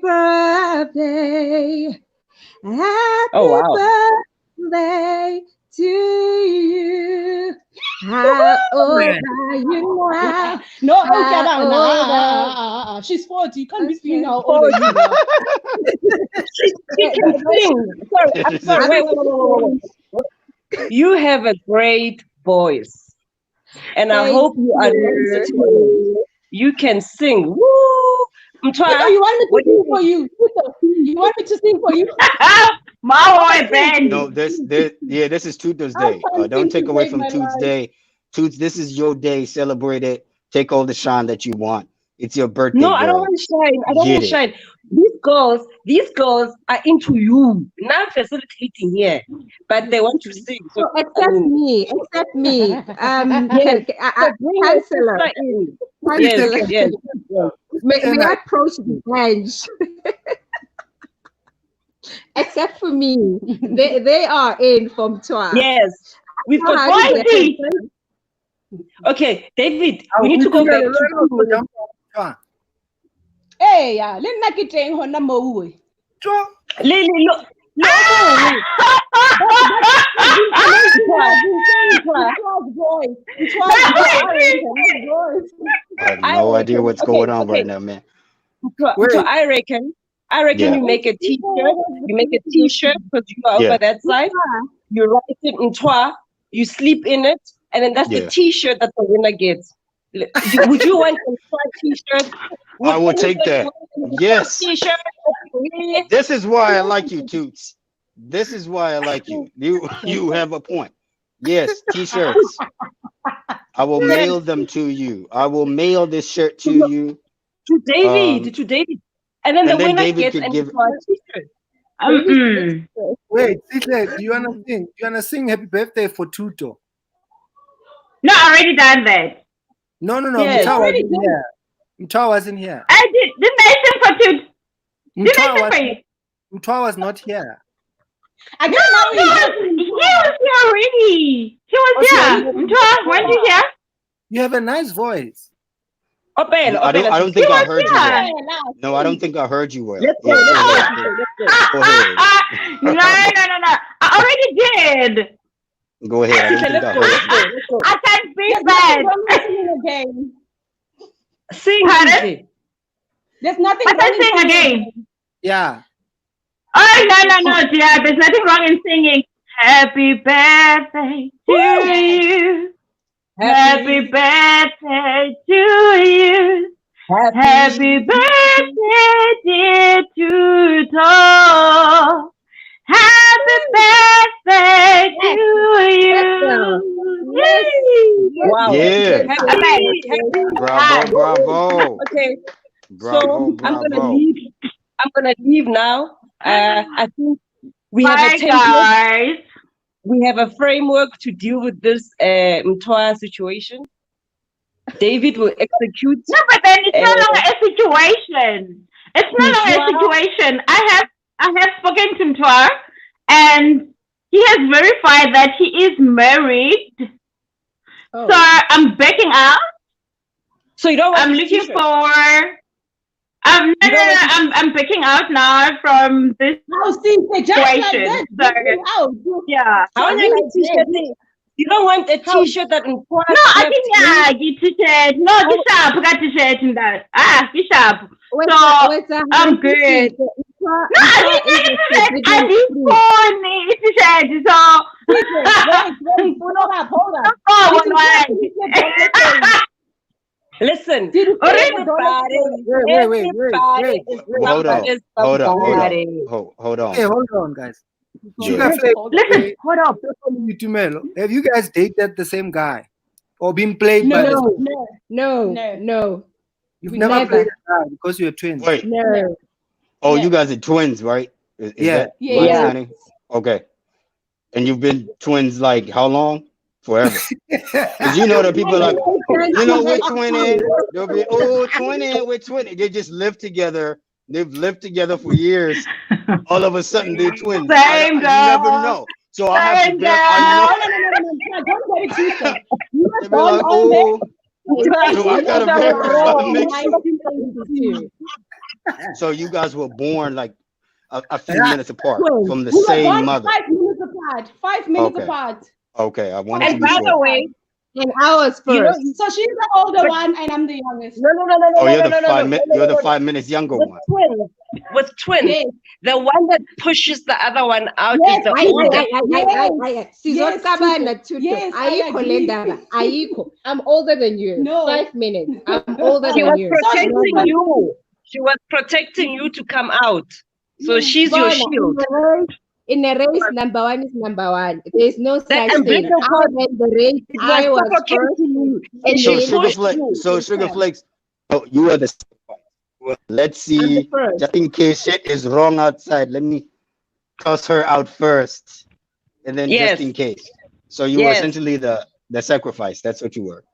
birthday to you. How old are you now? No, she's 40. You can't be singing how old are you now. She can sing. Sorry. Wait. You have a great voice, and I hope you are. You can sing. Woo! You want me to sing for you? You want me to sing for you? No, this is Tuto's day. Don't take away from Toots' day. Toots, this is your day. Celebrate it. Take all the shine that you want. It's your birthday. No, I don't want to shine. I don't want to shine. These girls are into you. Not facilitating here, but they want to sing. So, except me. Counselor. Yes. May I approach the bench? Except for me, they are in from Twa. Yes, we've got. Okay, David, we need to go back to. Hey, let me get on the move. Lily, look. No. I have no idea what's going on right now, man. So I reckon you make a t-shirt. You make a t-shirt because you are over that side. You write it in Twa. You sleep in it, and then that's the t-shirt that the winner gets. Would you want a t-shirt? I will take that. Yes. T-shirt. This is why I like you, Toots. This is why I like you. You have a point. Yes, t-shirts. I will mail them to you. I will mail this shirt to you. To David. And then the winner gets a t-shirt. Wait, Sihle, do you wanna sing? Do you wanna sing happy birthday for Tuto? No, I already done that. No. Yes. Mtawa wasn't here. Mtawa wasn't here. I did. Didn't I sing for Tuto? Didn't I sing for you? Mtawa was not here. No, he was here already. He was here. Mtawa, weren't you here? You have a nice voice. I don't think I heard you well. No, I don't think I heard you well. Go ahead. No. I already did. Go ahead. I don't think I heard you. I can't be bad. Sing Pardon? There's nothing But wrong I sing again. Yeah. Oh, no, dear. There's nothing wrong in singing. Happy birthday to you. Happy birthday to you. Happy birthday, dear Tuto. Happy birthday to you. Wow. Yeah. Bravo. Okay. Bravo. I'm gonna leave now. I think we have a Bye, template. guys. We have a framework to deal with this Mtwa situation. David will execute. No, but then it's no longer a situation. It's no longer a situation. I have spoken to Mtwa, and he has verified that he is married. So I'm backing out. So you don't want I'm looking for. I'm backing out now from this situation. Yeah. You don't want a t-shirt that No, I think you t-shirt. No, this sharp. I got t-shirt in that. This sharp. So I'm good. No, I need funny t-shirt. So listen, Hold on. Hey, hold on, guys. Yeah. Sugar Flake, listen, hold up. have you guys dated the same guy or been played by the No. You've we never never. played a guy because you're twins. Wait. No. Oh, you guys are twins, right? Is that my understanding? Okay. And you've been twins like how long? Forever. Because you know that people are like, we're twinning. They'll be, twinning, we're twinning. They just live together. They've lived together for years. All of a sudden, they're twins. Same You never know. So I have to No, don't get it twisted. You They were be like, born so I gotta verify. Make sure. 1972. So you guys were born like a few minutes apart from the We were same born mother. 5 minutes apart. 5 minutes Okay. apart. Okay, I wanted to And be by sure. the way, And I was You know, first. so she's the older one and I'm the youngest. no. Oh, you're the 5 minutes younger one. With twins, Yes. the one that pushes the other one out Yes, is the I- older. Sizocabana Tuto. Yes, I Ayikho agree. le ndaba. Ayikho. I'm older than you. No. 5 minutes. I'm older She than was you. protecting you. She was protecting you to come out. So she's your Bona, shield. In a race, number one is number one. There's no such thing. umbilical I cord ran the race. I was first. suffocating you. And So then Sugar Flakes, oh, you are the well, let's I'm the see. first. Just in case shit is wrong outside, let me toss her out first. And then Yes. just in case. So you were Yes. essentially the sacrifice. That's what you were.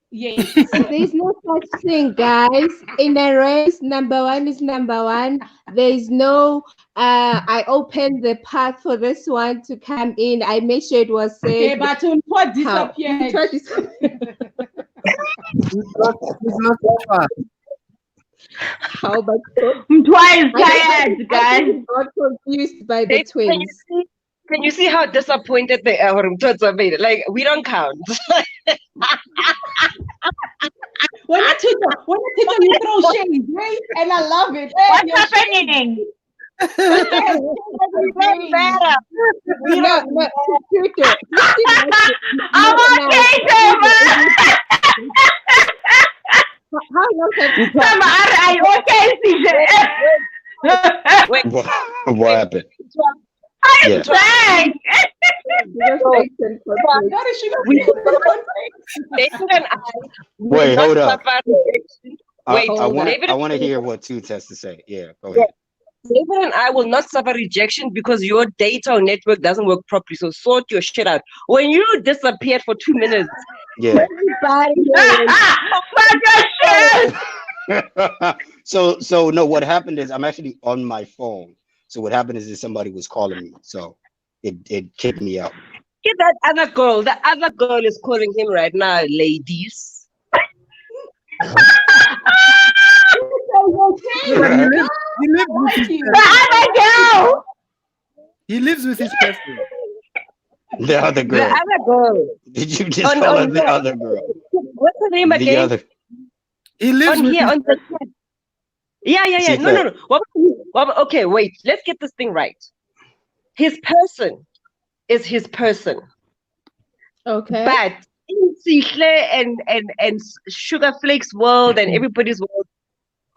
Yes. There's no such thing, guys. In a race, number one is number one. There's no I opened the path for this one to come in. I made sure it was Okay, safe. but what disappeared? How about Twice tired, guys. I got confused by the Can you twins. see? Can you see how disappointed they are towards me? Like we don't count. When I took you throw shade, right? And I love it. Hey, What's you're happening? No, Tuto. I'm okay, Trevor. How long have you Trevor, are you okay, Wait, What happened? I'm Yeah. back. David and I. Wait, hold up. Wait, I want to hear what Toots has to say. Yeah, go ahead. David and I will not suffer rejection because your data or network doesn't work properly. So sort your shit out. When you disappeared for 2 minutes, Yeah. So no, what happened is I'm actually on my phone. So what happened is that somebody was calling me. So it kicked me out. Get that other girl. The other girl is calling him right now, ladies. He lives with his person. The other girl. The other girl. Did you just call her the other girl? What's her name again? The other. He lives on with here his on the chat. Yeah. No. Okay, wait. Let's get this thing right. His person is his person. Okay. But in Sihle and Sugar Flakes world and everybody's world,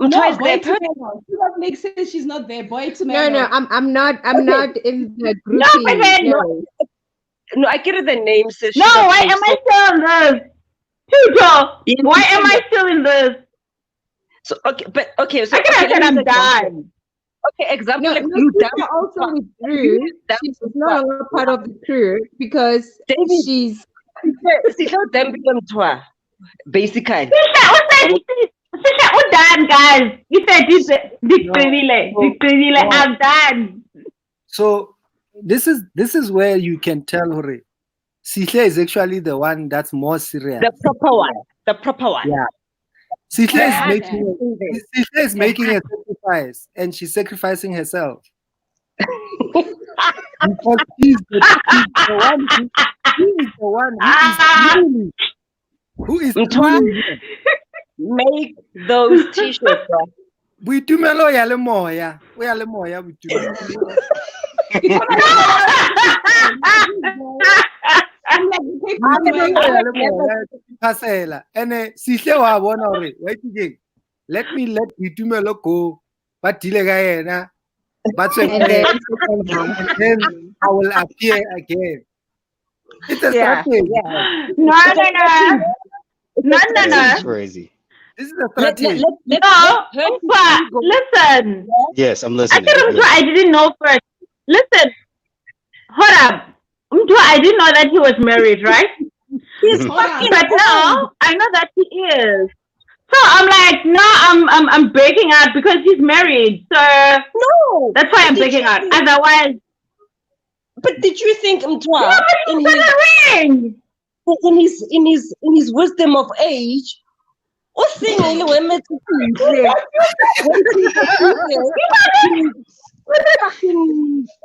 No, Boy Tomato. Sugar Flakes says she's not there. Boy Tomato. No, I'm not in the group. No, I get it. The name says. No, why am I still in this? Tuto, why am I still in this? So okay, so I can I'm done. Okay, example. No, Sihle also withdrew. She's no longer part of the crew because she's. Basically. Sisha, done, guys. You said this. I'm done. So this is where you can tell Hore. Sihle is actually the one that's more serious. The proper one. The proper one. Yeah. Sihle is making a sacrifice, and she's sacrificing herself. Because he's the one who is make those t-shirts. We do melo ya le moya. We are le moya we do. Pasela and Sihle wa bona hore wait again. Let Bitumelo go. But dile ga yena. But and then I will appear again. It's a strategy. No. That's crazy. This is a strategy. Listen. Yes, I'm listening. I didn't know first. Listen. Hold up. I didn't know that he was married, right? He's fucking, but now I know that he is. So I'm like, no, I'm breaking out because he's married. So no, that's why I'm breaking out. Otherwise, but did you think Mtwa in his wisdom of age? What thing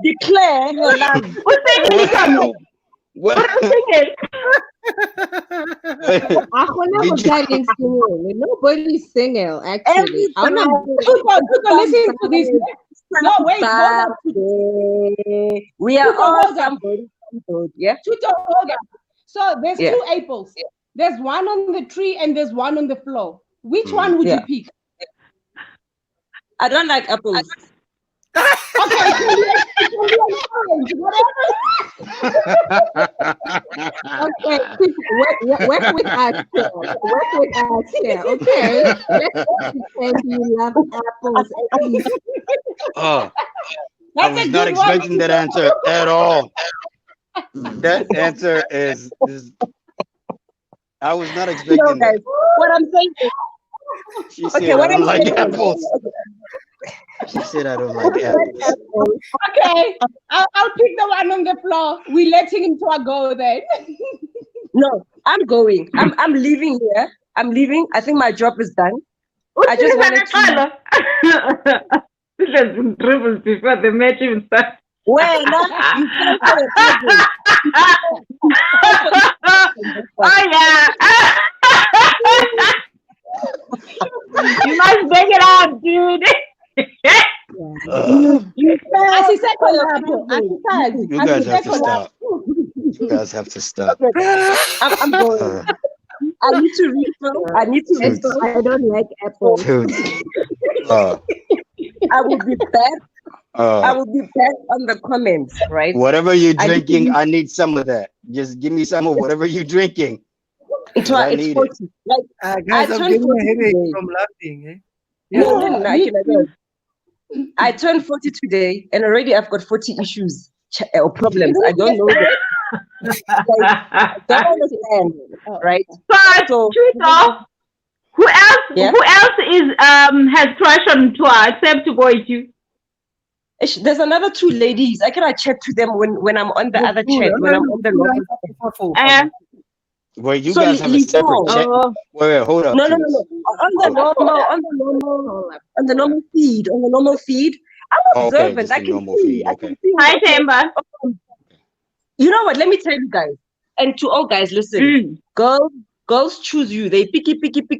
declare her love? What? Nobody's single, actually. Listen to this. No, wait, hold up. We are all somebody. Yeah. Hold up. So there's two apples. There's one on the tree and there's one on the floor. Which one would you pick? I don't like apples. Okay, work with us here. Okay, let's pretend you love apples. Oh, I was not expecting that answer at all. That answer is I was not expecting that. What I'm saying is, she said, I don't like apples. She said, I don't like apples. Okay, I'll pick the one on the floor. We're letting him to a go then. No, I'm going. I'm leaving here. I'm leaving. I think my job is done. I just wanted to. This has been dribbles before the match even starts. Well, oh yeah. You must bring it out, dude. You guys have to stop. You guys have to stop. I'm going. I need to refill. I don't like apples. I will be back. I will be back on the comments, right? Whatever you're drinking, I need some of that. Just give me some of whatever you're drinking. It's 40. Like, guys, I'm getting a headache from laughing. Eh? Yeah. No, I turned 40 today, and already I've got 40 issues or problems. I don't know. I don't understand, right? So, who else? Yeah? Who else is has crush on Toa except Boitu? There's another 2 ladies. I cannot chat to them when I'm on the other chat. When I'm on the local. Wait, you guys have a separate chat? Wait, hold up. No. On the normal feed. I'm observant. I can see. Hi, Temba. You know what? Let me tell you guys, and to all guys, listen. Girls choose you. They picky,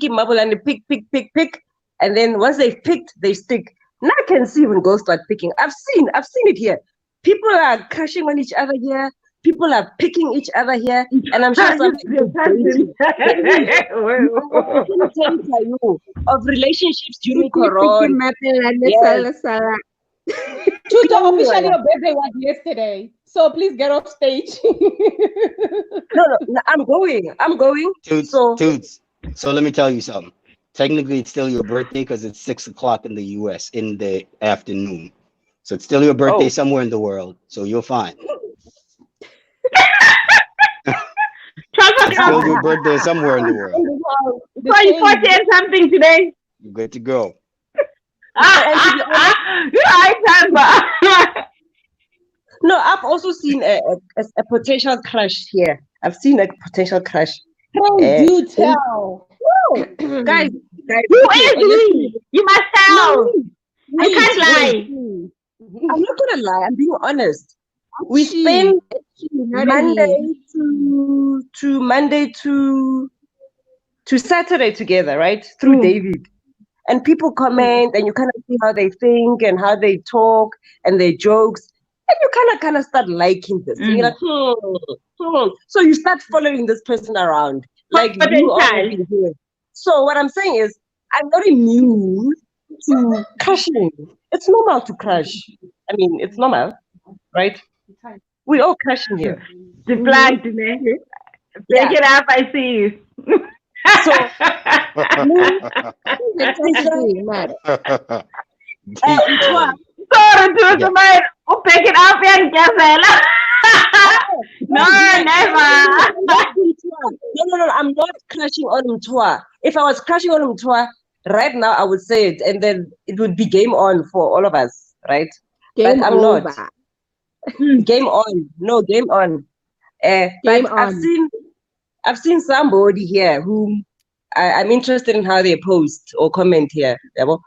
marble, and they pick, and then once they've picked, they stick. Now I can see when girls start picking. I've seen it here. People are crashing on each other here. People are picking each other here, and I'm sure some of relationships during Corona. Tuto, officially your birthday was yesterday, so please get off stage. No, I'm going. Toots. So let me tell you something. Technically, it's still your birthday because it's 6 o'clock in the U.S. in the afternoon. So it's still your birthday somewhere in the world. So you're fine. It's still your birthday somewhere in the world. So you 40 and something today? You're good to go. No, I've also seen a potential crush here. I've seen a potential crush. Do tell. Guys, who is he? You must tell. I can't lie. I'm not gonna lie. I'm being honest. We spend Monday to Saturday together, right? Through David. And people comment, and you kind of see how they think and how they talk and their jokes, and you kind of start liking this. And you're like, So you start following this person around, like you already here. So what I'm saying is, I'm not immune to crushing. It's normal to crush. I mean, it's normal, right? We all crushing here. The flag, Break it up, I see you. So, pick it up and No, never. No, I'm not crashing on Mtua. If I was crashing on Mtua, right now I would say it, and then it would be game on for all of us, right? Game but I'm over. Not. Game on. No, game on. Game on. I've seen somebody here who I'm interested in how they post or comment here.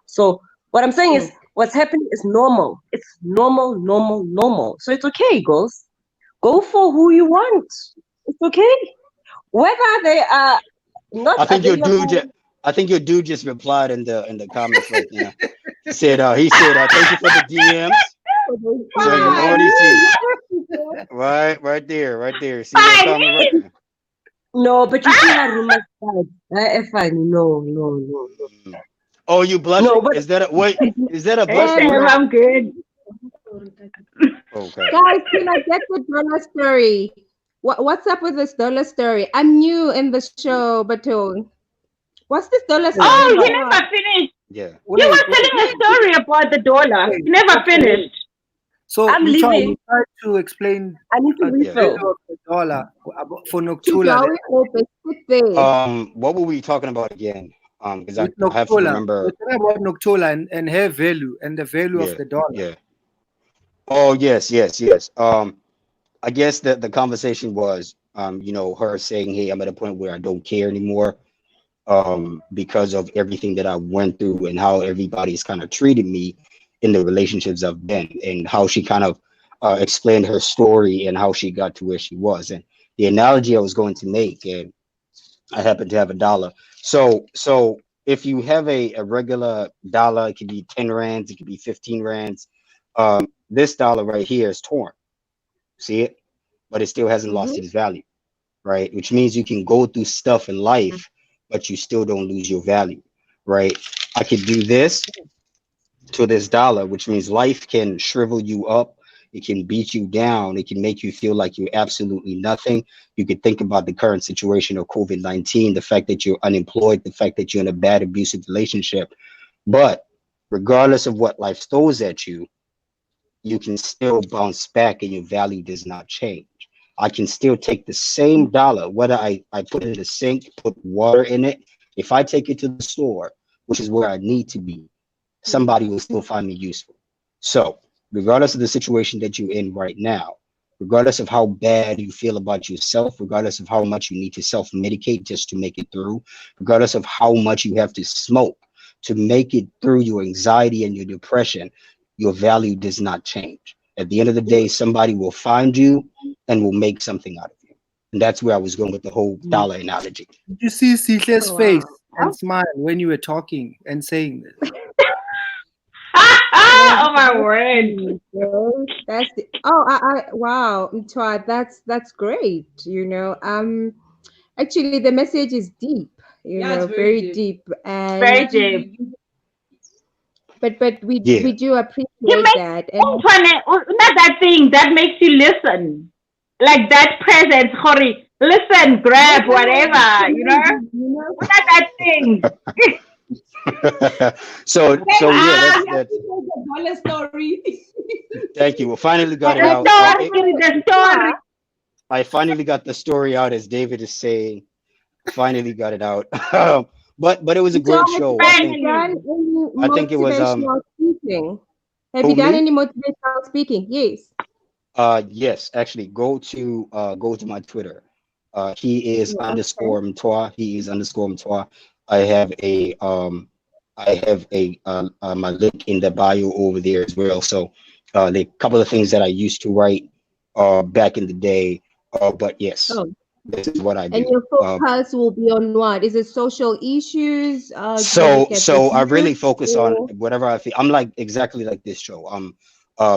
So what I'm saying is, what's happening is normal. It's normal. So it's okay, girls. Go for who you want. It's okay. Whether they are not. I think your dude just replied in the comments right now. He said thank you for the DMs. So you already see. Right there. See that comment right there? No, but you see how rumors start. No. Oh, you blushing? No, but is that a blush? I'm good. Okay. Guys, can I get the dollar story? What's up with this dollar story? I'm new in the show, but what's this dollar story? Oh, you never finished. Yeah. You were telling a story about the dollar. You never finished. So I'm leaving. try to explain. I need to refill. The dollar for Noctula. What were we talking about again? Because I Noctula, have to remember. we're talking about Noctula and her value and the value of the dollar. Yeah. Oh yes. I guess that the conversation was, her saying, "Hey, I'm at a point where I don't care anymore, because of everything that I went through and how everybody's kind of treated me in the relationships I've been," and how she kind of explained her story and how she got to where she was. And the analogy I was going to make, and I happen to have a dollar. So if you have a regular dollar, it could be 10 rands, it could be 15 rands. This dollar right here is torn. See it? But it still hasn't lost its value, right? Which means you can go through stuff in life, but you still don't lose your value, right? I could do this to this dollar, which means life can shrivel you up. It can beat you down. It can make you feel like you're absolutely nothing. You could think about the current situation of COVID-19, the fact that you're unemployed, the fact that you're in a bad abusive relationship. But regardless of what life throws at you, you can still bounce back and your value does not change. I can still take the same dollar, whether I put it in the sink, put water in it. If I take it to the store, which is where I need to be, somebody will still find me useful. So regardless of the situation that you're in right now, regardless of how bad you feel about yourself, regardless of how much you need to self-medicate just to make it through, regardless of how much you have to smoke to make it through your anxiety and your depression, your value does not change. At the end of the day, somebody will find you and will make something out of you. And that's where I was going with the whole dollar analogy. Did you see Sihle's face and smile when you were talking and saying this? Oh my word! That's the, wow, Mtwa, that's great. Actually the message is deep. Yeah, it's very deep, and Very deep. but we do appreciate that. And Not that thing that makes you listen, like that presence. Sorry, listen, grab whatever. Not that thing. so yeah, that's the story. Thank you. We finally got it out. The story. I finally got the story out, as David is saying. Finally got it out. But it was a great show. I think it was speaking. Have you done any motivational speaking? Yes. Yes, actually go to my Twitter. He is underscore Mtwa. He is underscore Mtwa. I have my link in the bio over there as well. So the couple of things that I used to write back in the day. But yes, this is what I do. And your focus will be on what? Is it social issues? So I really focus on whatever I feel. I'm like exactly like this show.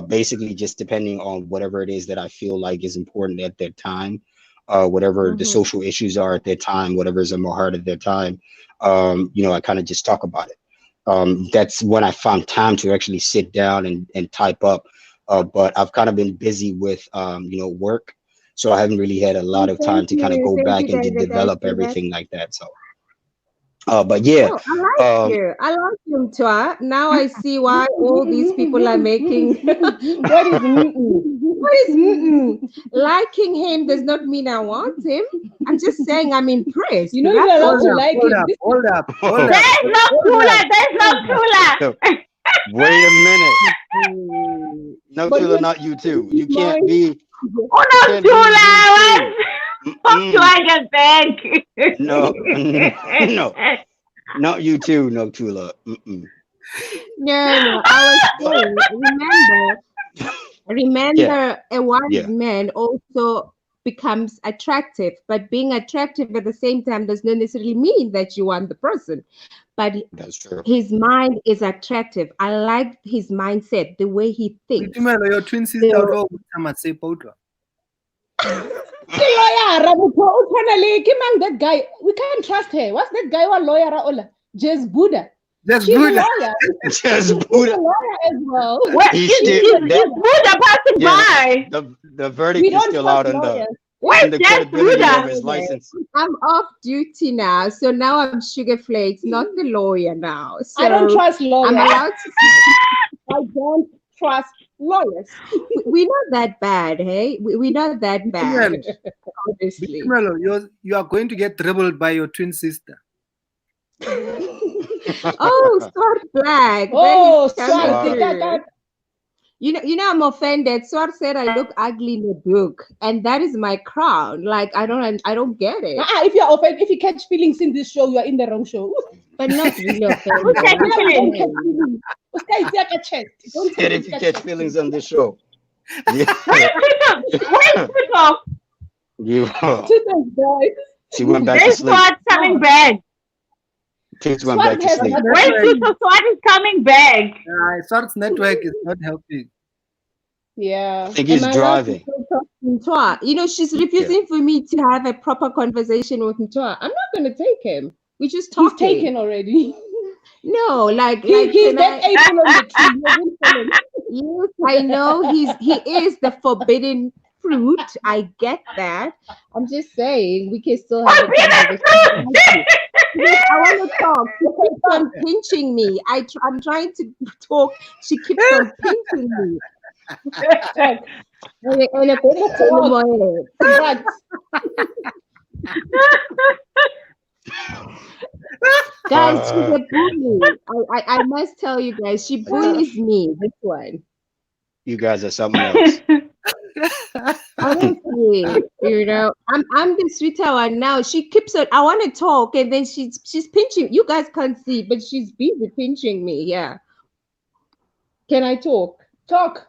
Basically just depending on whatever it is that I feel like is important at that time. Whatever the social issues are at that time, whatever is in my heart at that time. I kind of just talk about it. That's when I found time to actually sit down and type up. But I've kind of been busy with work. So I haven't really had a lot of time to kind of go back and develop everything like that. So, but yeah. I like you, Mtwa. Now I see why all these people are making. What is What is liking him does not mean I want him. I'm just saying I'm impressed. You're allowed to like him. Hold up. There's no cooler. Wait a minute. No, Tula, not you too. You can't be. Oh no, Tula! Fuck you, I get back. No, not you too. No, Tula. No, I was saying. Remember, a wise man also becomes attractive, but being attractive at the same time does not necessarily mean that you want the person. But that's true. His mind is attractive. I like his mindset, the way he thinks. Your twin sister, that guy, we can't trust her. What's that guy? What lawyer? Just Buddha. Just She's Buddha. A lawyer. Just Buddha. She's a lawyer as well. Buddha passing by. The verdict is still out on the credibility of his license. I'm off duty now, so now I'm Sugar Flakes, not the lawyer now. So I don't trust lawyers. I'm allowed to. I don't trust lawyers. We're not that bad, hey? We're not that bad. Obviously. You are going to get dribbled by your twin sister. Oh, Swart Black. Oh, Swart. You know, I'm offended. Swart said I look ugly in the book, and that is my crown. Like I don't get it. If you're offended, if you catch feelings in this show, you are in the wrong show. But not really offended. If you catch feelings on this show. Where's Tito? She went back to sleep. Swart coming back. Kids went back to sleep. Where's Tito? Swart is coming back. Swart's network is not helping. Yeah. I think he's driving. You know, she's refusing for me to have a proper conversation with Mtwa. I'm not going to take him. We just talking. He's taken already. No, he's that April on the tree. Yes, I know he is the forbidden fruit. I get that. I'm just saying we can still have a conversation. Yes, I want to talk. She keeps on pinching me. I'm trying to talk. She keeps on pinching me. Talk. And a bit of But guys, she's a bully. I must tell you guys, she bullies me. This one. You guys are something else. Honestly, I'm the sweeter one now. She keeps on. I want to talk, and then she's pinching. You guys can't see, but she's busy pinching me. Yeah. Can I talk? talk.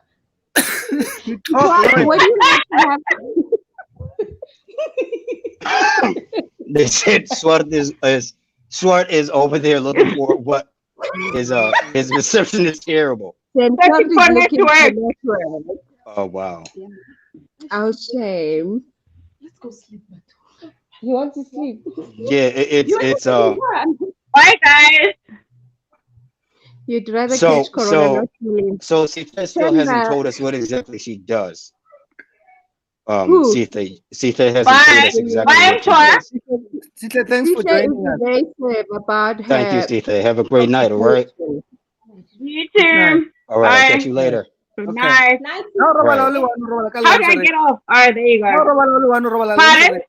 You talk, What Lord. do you like to have? They said Swart is over there looking for what his reception is terrible. Then Searching Swart for is looking for network. network. Oh wow. Oh shame. Let's go sleep. You want to sleep? Yeah, it's Bye, guys. You'd rather so catch corona, so not sleep. so Sita still hasn't Sandra, told us what exactly she does. who? Sita hasn't told Bye. us exactly Bye, what she Tor. does. Sita, thanks for Sita is joining us. evasive about Thank you, her Sita. Have a great night, all right? occupation. You Good night. too. All right, I'll catch Bye. you later. Good Okay. night. No, All Robala, right. only one, Robala, How do I get off? All right, there you No, go. Robala, only one, Robala, Pardon?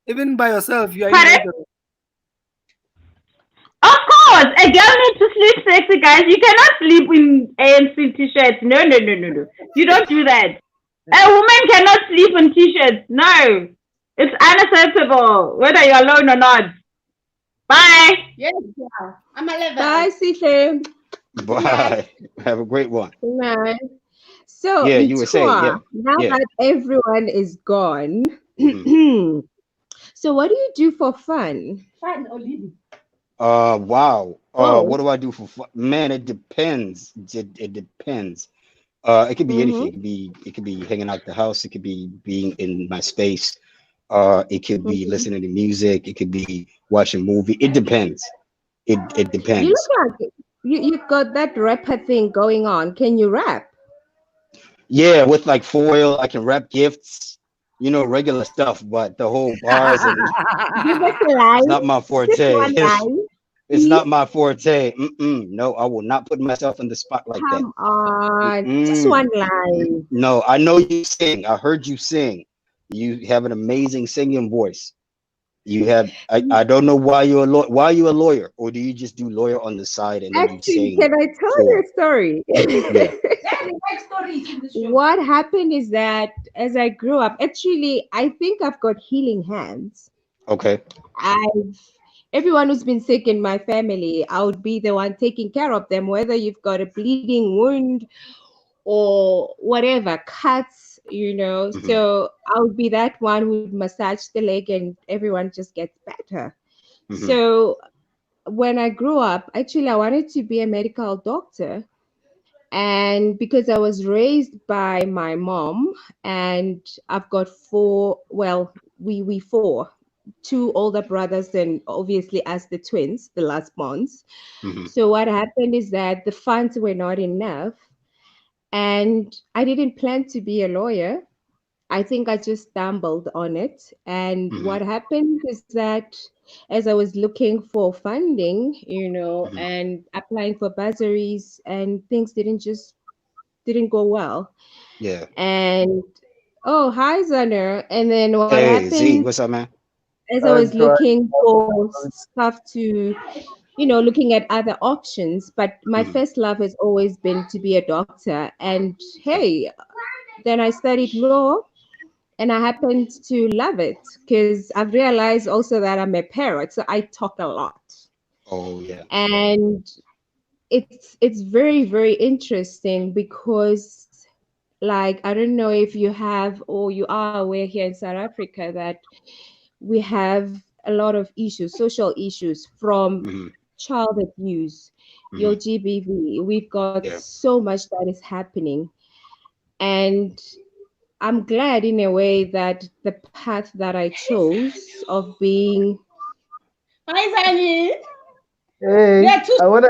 even by yourself, you are Pardon? invited. Of course, a girl needs to sleep sexy, guys. You cannot sleep in ANC t-shirts. No. You don't do that. A woman cannot sleep in t-shirts. No. It's unacceptable, whether you're alone or not. Bye. Yes, yeah. I'm a level. Bye, Sita. Bye. Have a great one. Good night. So, Yeah, you were saying, yeah. now Yeah. that everyone is gone, Mhm. so what do you do for fun? Fine, Olivia. Wow. Oh. What do I do for fun? Man, it depends. It depends. It could be anything. It could be hanging out the house. It could be being in my space. It could be listening to music. It could be watching a movie. It depends. It You depends. look like you got that rapper thing going on. Can you rap? Yeah, with like foil, I can wrap gifts, regular stuff, but the whole bars and Give us a line. it's not my Just forte. one line. It's not my forte. No, I will not put myself in the spot like that. Come on. Just one line. No, I know you sing. I heard you sing. You have an amazing singing voice. You have. I don't know why you're a lawyer. Why are you a lawyer, or do you just do lawyer on the side and then you Actually, sing? can I tell you a story? Yeah. What happened is that as I grew up, actually, I think I've got healing hands. Okay. Everyone who's been sick in my family, I would be the one taking care of them, whether you've got a bleeding wound or whatever, cuts, So I would be that one who would massage the leg and everyone just gets better. So when I grew up, actually, I wanted to be a medical doctor. And because I was raised by my mom, and I've got four, two older brothers, and obviously us, the twins, the last ones. So what happened is that the funds were not enough, and I didn't plan to be a lawyer. I think I just stumbled on it. And what happened is that as I was looking for funding, and applying for bursaries, and things didn't go well. Yeah. And hi, Zana. And then what Hey, happened? Z, what's up, man? As I was looking for stuff to, looking at other options, but my first love has always been to be a doctor. And hey, then I studied law, and I happened to love it because I've realized also that I'm a parrot, so I talk a lot. Oh yeah. And it's very, very interesting because, like, I don't know if you have or you are aware here in South Africa that we have a lot of issues, social issues, from child abuse, your GBV. We've got so much that is happening. And I'm glad in a way that the path that I chose of being. Hi, Zani. Hey, They're too I wanna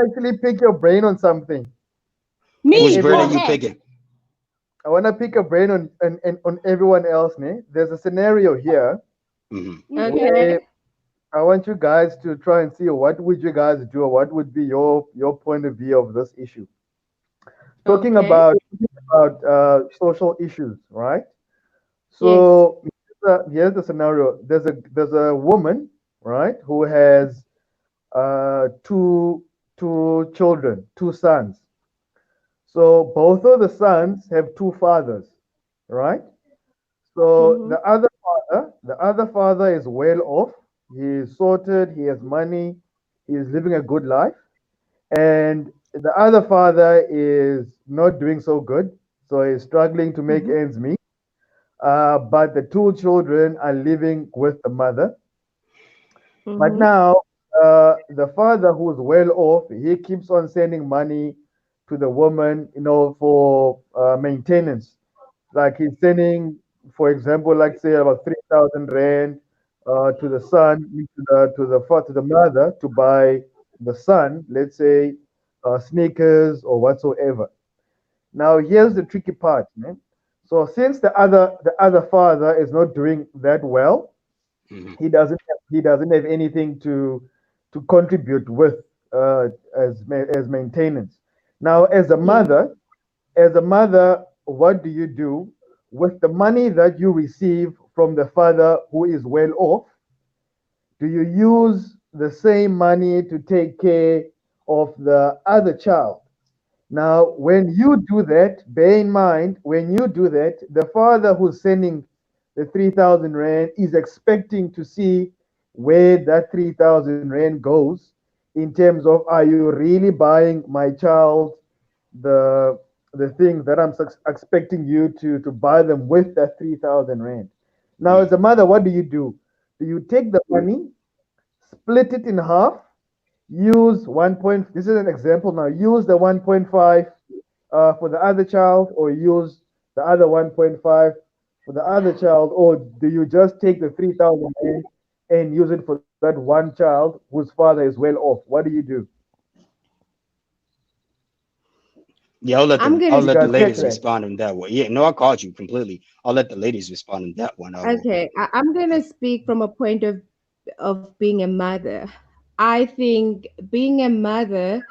actually pick your brain on something. Whose brain are you picking? I wanna pick a brain on everyone else, ne? There's a scenario here Okay. where I want you guys to try and see what would you guys do, or what would be your point of view of this issue. Talking Okay. about social issues, right? Yes. So here's the scenario. There's a woman, right, who has two children, two sons. So both of the sons have two fathers, right? So Mm-hmm. the other father is well off. He's sorted. He has money. He's living a good life. And the other father is not doing so good. So he's struggling to make Mm-hmm. ends meet. But the two children are living with the mother. But Mm-hmm. now, the father who's well off, he keeps on sending money to the woman, for maintenance. Like he's sending, for example, like say about 3,000 rand to the son, to the mother to buy the son, let's say, sneakers or whatsoever. Now here's the tricky part, man. So since the other father is not doing that well, Mhm. he doesn't have anything to contribute with, as maintenance. Now, Yes. as a mother, what do you do with the money that you receive from the father who is well off? Do you use the same money to take care of the other child? Now, when you do that, bear in mind, when you do that, the father who's sending the 3,000 rand is expecting to see where that 3,000 rand goes, in terms of, are you really buying my child the the things that I'm expecting you to buy them with that 3,000 rand? Now, as a mother, what do you do? Do you take the money, split it in half, use this is an example now, use the 1.5 for the other child, or use the other 1.5 for the other child, or do you just take the 3,000 and use it for that one child whose father is well off? What do you do? Yeah, I'll let I'm the gonna I'll Did you let the guys speak. catch ladies that? respond in that way. Yeah, no, I caught you completely. I'll let the ladies respond in that one. I will. Okay. I'm gonna speak from a point of being a mother. I think being a mother,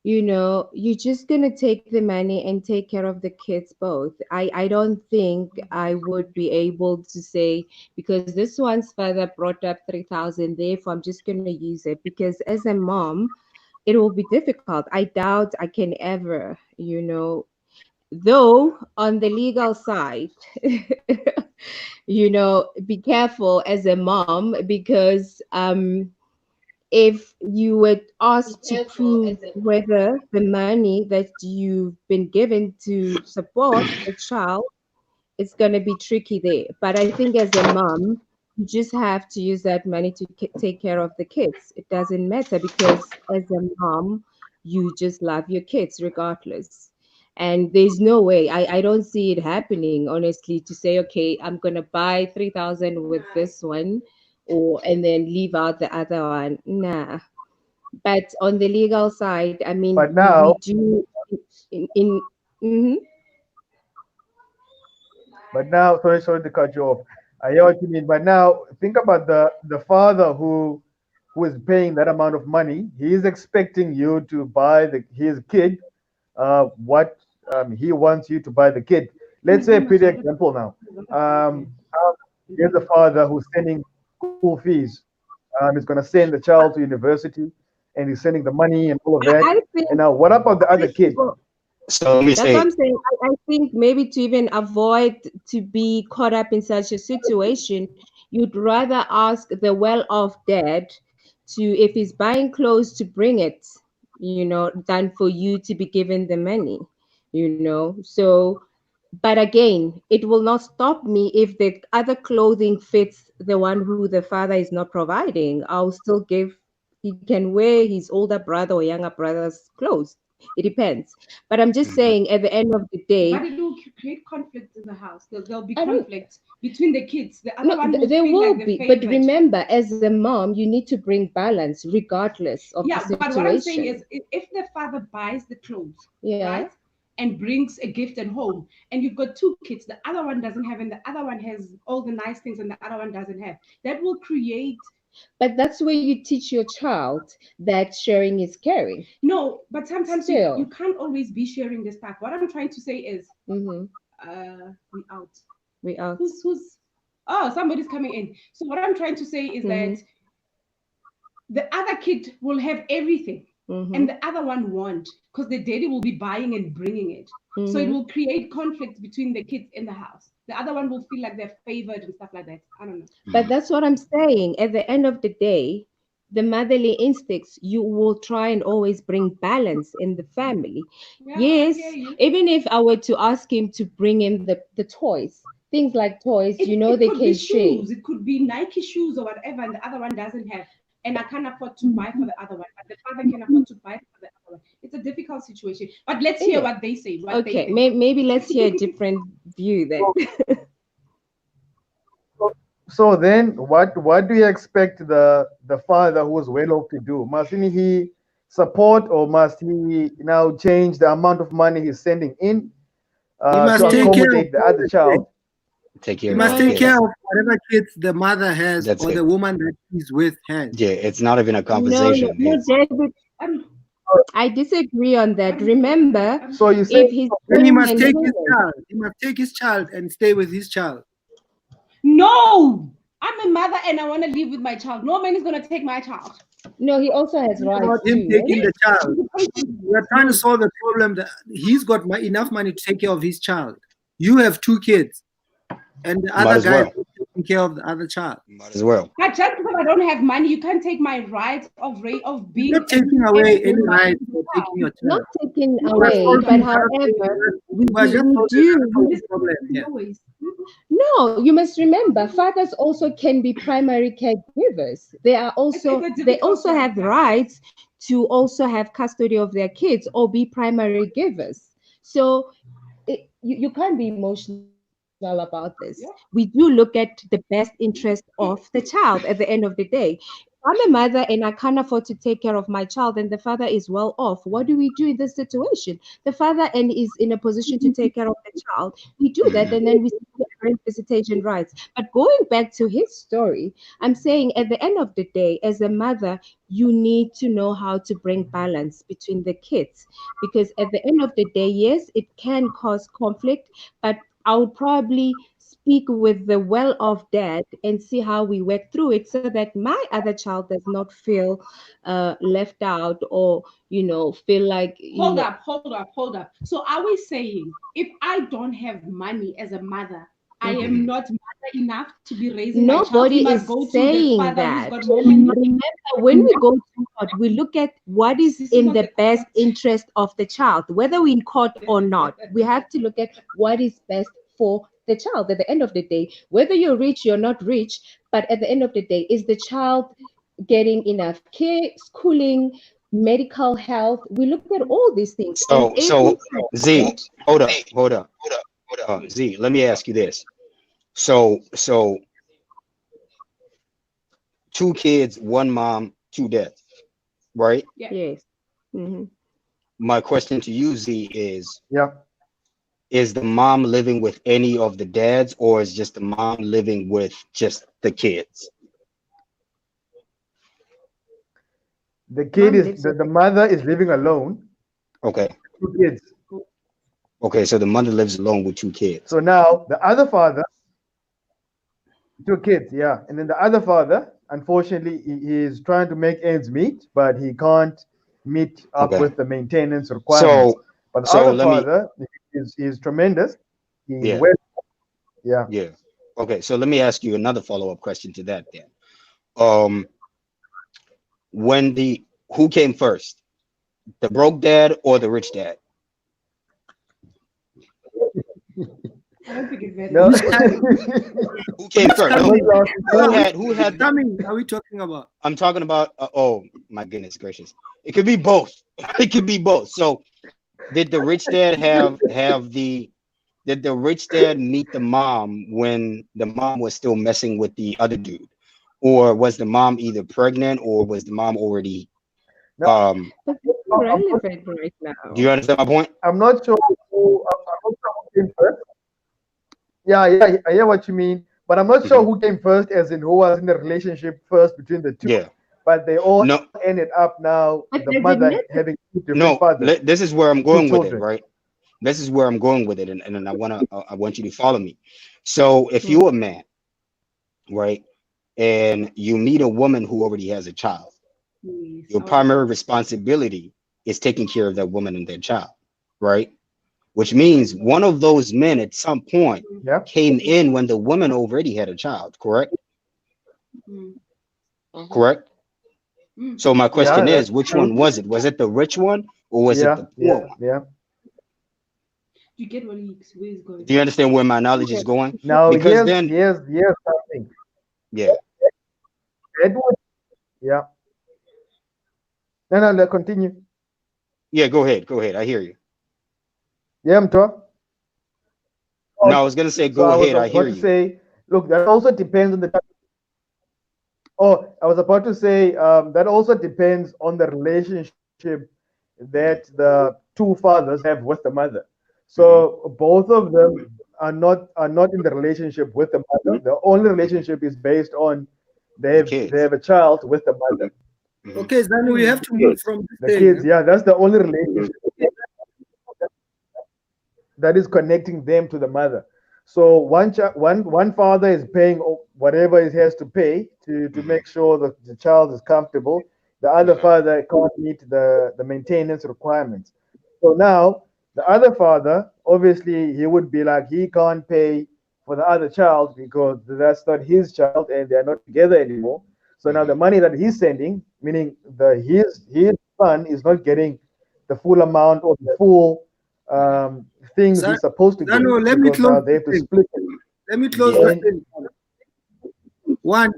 you're just gonna take the money and take care of the kids both. I don't think I would be able to say, because this one's father brought up 3,000, therefore I'm just gonna use it, because as a mom it will be difficult. I doubt I can ever, though on the legal side. Be careful as a mom, because if you were asked to prove whether the money that you've been given to support the child, it's going to be tricky there. But I think as a mom, you just have to use that money to take care of the kids. It doesn't matter, because as a mom, you just love your kids regardless. And there's no way, I don't see it happening, honestly, to say, okay, I'm going to buy 3,000 with this one, and then leave out the other one. Nah. But on the legal side, I mean, But we now, do in mhm. sorry to cut you off. I hear what you mean. But now, think about the father who is paying that amount of money. He is expecting you to buy his kid what he wants you to buy the kid. Let's say a pretty example now. Here's a father who's sending school fees. He's going to send the child to university, and he's sending the money and all of that. I And think now, what about the other kid? well, So let me that's what say, I'm saying. I think maybe to even avoid to be caught up in such a situation, you'd rather ask the well-off dad to, if he's buying clothes, to bring it, than for you to be given the money. So, but again, it will not stop me if the other clothing fits the one who the father is not providing. I'll still give, he can wear his older brother or younger brother's clothes. It depends. But I'm just mhm. saying, at the end of the day, But it will create conflict in the house. There'll be I don't. conflict between the kids. The other No, one will there feel like will the be. But favorite. remember, as a mom, you need to bring balance regardless of the Yeah, but what I'm saying situation. is, if the father buys the clothes, Yeah. right? and brings a gift at home, and you've got two kids, the other one doesn't have, and the other one has all the nice things, and the other one doesn't have, that will create. But that's where you teach your child that sharing is caring. No, but sometimes Still. you can't always be sharing this stuff. What I'm trying to say is, Mm-hmm. we out. We out. Who's? Oh, somebody's coming in. So what I'm trying to say is that the other kid will have everything, and the other one won't, because the daddy will be buying and bringing it. So it will create conflict between the kids in the house. The other one will feel like they're favored and stuff like that. I don't know. But that's what I'm saying. At the end of the day, the motherly instincts, you will try and always bring balance in the family. Yeah, Yes, I hear you. even if I were to ask him to bring in the toys, things like toys, It they could be can share. shoes. It could be Nike shoes or whatever, and the other one doesn't have. And I can't afford to buy for the other one, but the father can afford to buy for the other one. It's a difficult situation. But let's hear what they say. What they Okay, think. maybe let's hear a different view then. So then, what do you expect the father who is well off to do? Must he support, or must he now change the amount of money he's sending in He must to take care of accommodate the other child? Take He care must of take the care kids. of whatever kids the mother has That's or it. the woman that he's with has. Yeah, it's not even a No, conversation. It's, David, I disagree on that. Remember, So you if say he's Then he going must and take his doing, child. He must take his child and stay with his child. No, I'm a mother and I want to live with my child. No man is going to take my child. no, he also has Think rights about him too. taking Right? the child. We are trying to solve the problem that he's got enough money to take care of his child. You have two kids, and the might other as guy well. is taking care of the other child. Might as well. But just because I don't have money, you can't take my right of being. You're not taking away any right for taking your Not child. taking We are away, solving but however, we just solving do. the problem here. No, you must remember, fathers also can be primary caregivers. They also have rights to also have custody of their kids or be primary givers. So you can't be emotional about this. We do look at the best interest of the child at the end of the day. I'm a mother and I can't afford to take care of my child, and the father is well off. What do we do in this situation? The father and is in a position to take care of the child. We do that, and then we grant visitation rights. But going back to his story, I'm saying at the end of the day, as a mother, you need to know how to bring balance between the kids, because at the end of the day, yes, it can cause conflict, but I would probably speak with the well-off dad and see how we work through it so that my other child does not feel left out or feel like Hold up. So are we saying if I don't have money as a mother, I am not mother enough to be raising my child? Nobody We must is go to the saying father that. who's got more money. Remember, when we go to court, we look at what is in the best interest of the child, whether we're in court or not. We have to look at what is best for the child at the end of the day. Whether you're rich, you're not rich, but at the end of the day, is the child getting enough care, schooling, medical health? We look at all these things. So Z, hold up. Z, let me ask you this. So 2 kids, 1 mom, 2 dads, right? Yes. My question to you, Z, is Is the mom living with any of the dads, or is just the mom living with just the kids? the kid is the mother is living alone? Okay. 2 kids. Okay, so the mother lives alone with 2 kids. So now the other father, 2 kids, yeah, and then the other father, unfortunately, he is trying to make ends meet, but he can't meet up with the maintenance requirements. But the other father is tremendous. He's Yeah. Okay, so let me ask you another follow-up question to that then. Who came first, the broke dad or the rich dad? I don't think it's very Who came first? Who had timing are we talking about? I'm talking about oh my goodness gracious. It could be both. It could be both. So did the rich dad did the rich dad meet the mom when the mom was still messing with the other dude? Or was the mom either pregnant or was the mom already irrelevant right now. Do you understand my point? I'm not sure who came first. Yeah, I hear what you mean, but I'm not sure who came first, as in who was in the relationship first between the two. Yeah. But they all No. ended up now But the does it mother matter? having two different No. fathers, This is where I'm two going with it, children. right? This is where I'm going with it, and I want you to follow me. So if you're a man, right, and you meet a woman who already has a child, your primary responsibility is taking care of that woman and their child, right? Which means one of those men at some point came in when the woman already had a child, correct? Correct? So my question is, which one was it? Was it the rich one or was it the poor one? Yeah. You get where he's going. Do you understand where my knowledge is going? Now, Because here's something. Yeah. Edward, yeah. No, continue. Yeah, go ahead. I hear you. Yeah, I'm talking. No, I was gonna say go ahead. I hear you. Say, look, that also depends on the. I was about to say that also depends on the relationship that the two fathers have with the mother. So both of them are not in the relationship with the mother. The only relationship is based on they have a child with the mother. Okay, then we have to move from The this kids. thing. Yeah, that's the only relationship that is connecting them to the mother. So one father is paying whatever he has to pay to make sure that the child is comfortable. The other father can't meet the maintenance requirements. So now the other father, obviously, he would be like he can't pay for the other child because that's not his child and they are not together anymore. So now the money that he's sending, meaning his son is not getting the full amount or the full things he's supposed to get. Zano, let me Because now close they have to this thing. split it. Let me close this thing. One,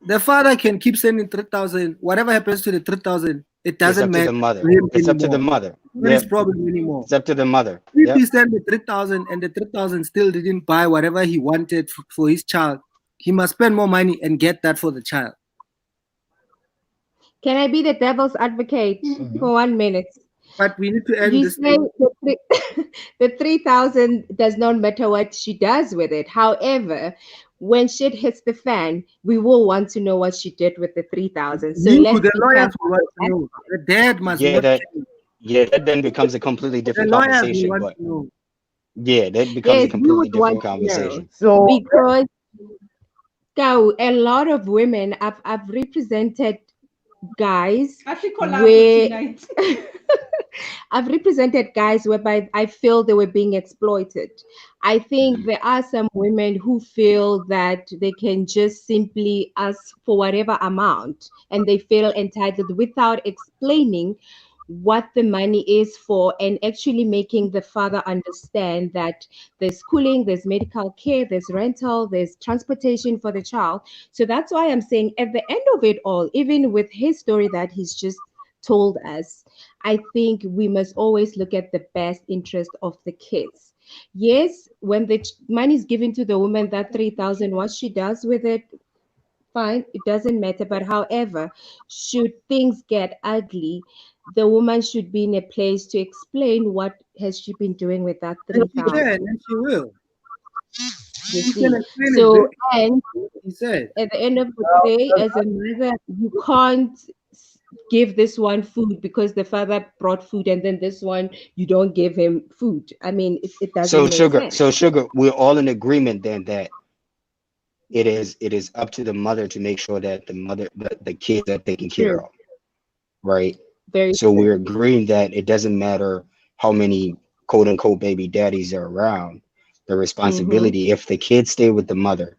the father can keep sending 3,000. Whatever happens to the 3,000, it doesn't matter. It's up to the mother. To him It's up to the anymore. mother. Not his problem anymore. It's up to the mother. If he sent the 3,000 and the 3,000 still didn't buy whatever he wanted for his child, he must spend more money and get that for the child. Can I be the devil's advocate for 1 minute? But we need to end You this. say the 3,000 does not matter what she does with it. However, when shit hits the fan, we will want to know what she did with the 3,000. So let's the be lawyers careful will want to know. The dad must not that then becomes a completely different the lawyers will conversation. want But to know. yeah, that becomes a completely different conversation. So because a lot of women I've represented guys where I've represented guys whereby I feel they were being exploited. I think there are some women who feel that they can just simply ask for whatever amount and they feel entitled without explaining what the money is for and actually making the father understand that there's schooling, there's medical care, there's rental, there's transportation for the child. So that's why I'm saying at the end of it all, even with his story that he's just told us, I think we must always look at the best interest of the kids. Yes, when the money is given to the woman, that 3,000, what she does with it, fine, it doesn't matter. But however, should things get ugly, the woman should be in a place to explain what has she been doing with that 3,000. And she will. You see, so and he said at the end of the day, as a mother, you can't give this one food because the father brought food, and then this one you don't give him food. I mean, it doesn't make sense. So sugar, we're all in agreement then that it is up to the mother to make sure that the kids are taken care of, right? So we're agreeing that it doesn't matter how many quote unquote baby daddies are around. The responsibility, if the kids stay with the mother,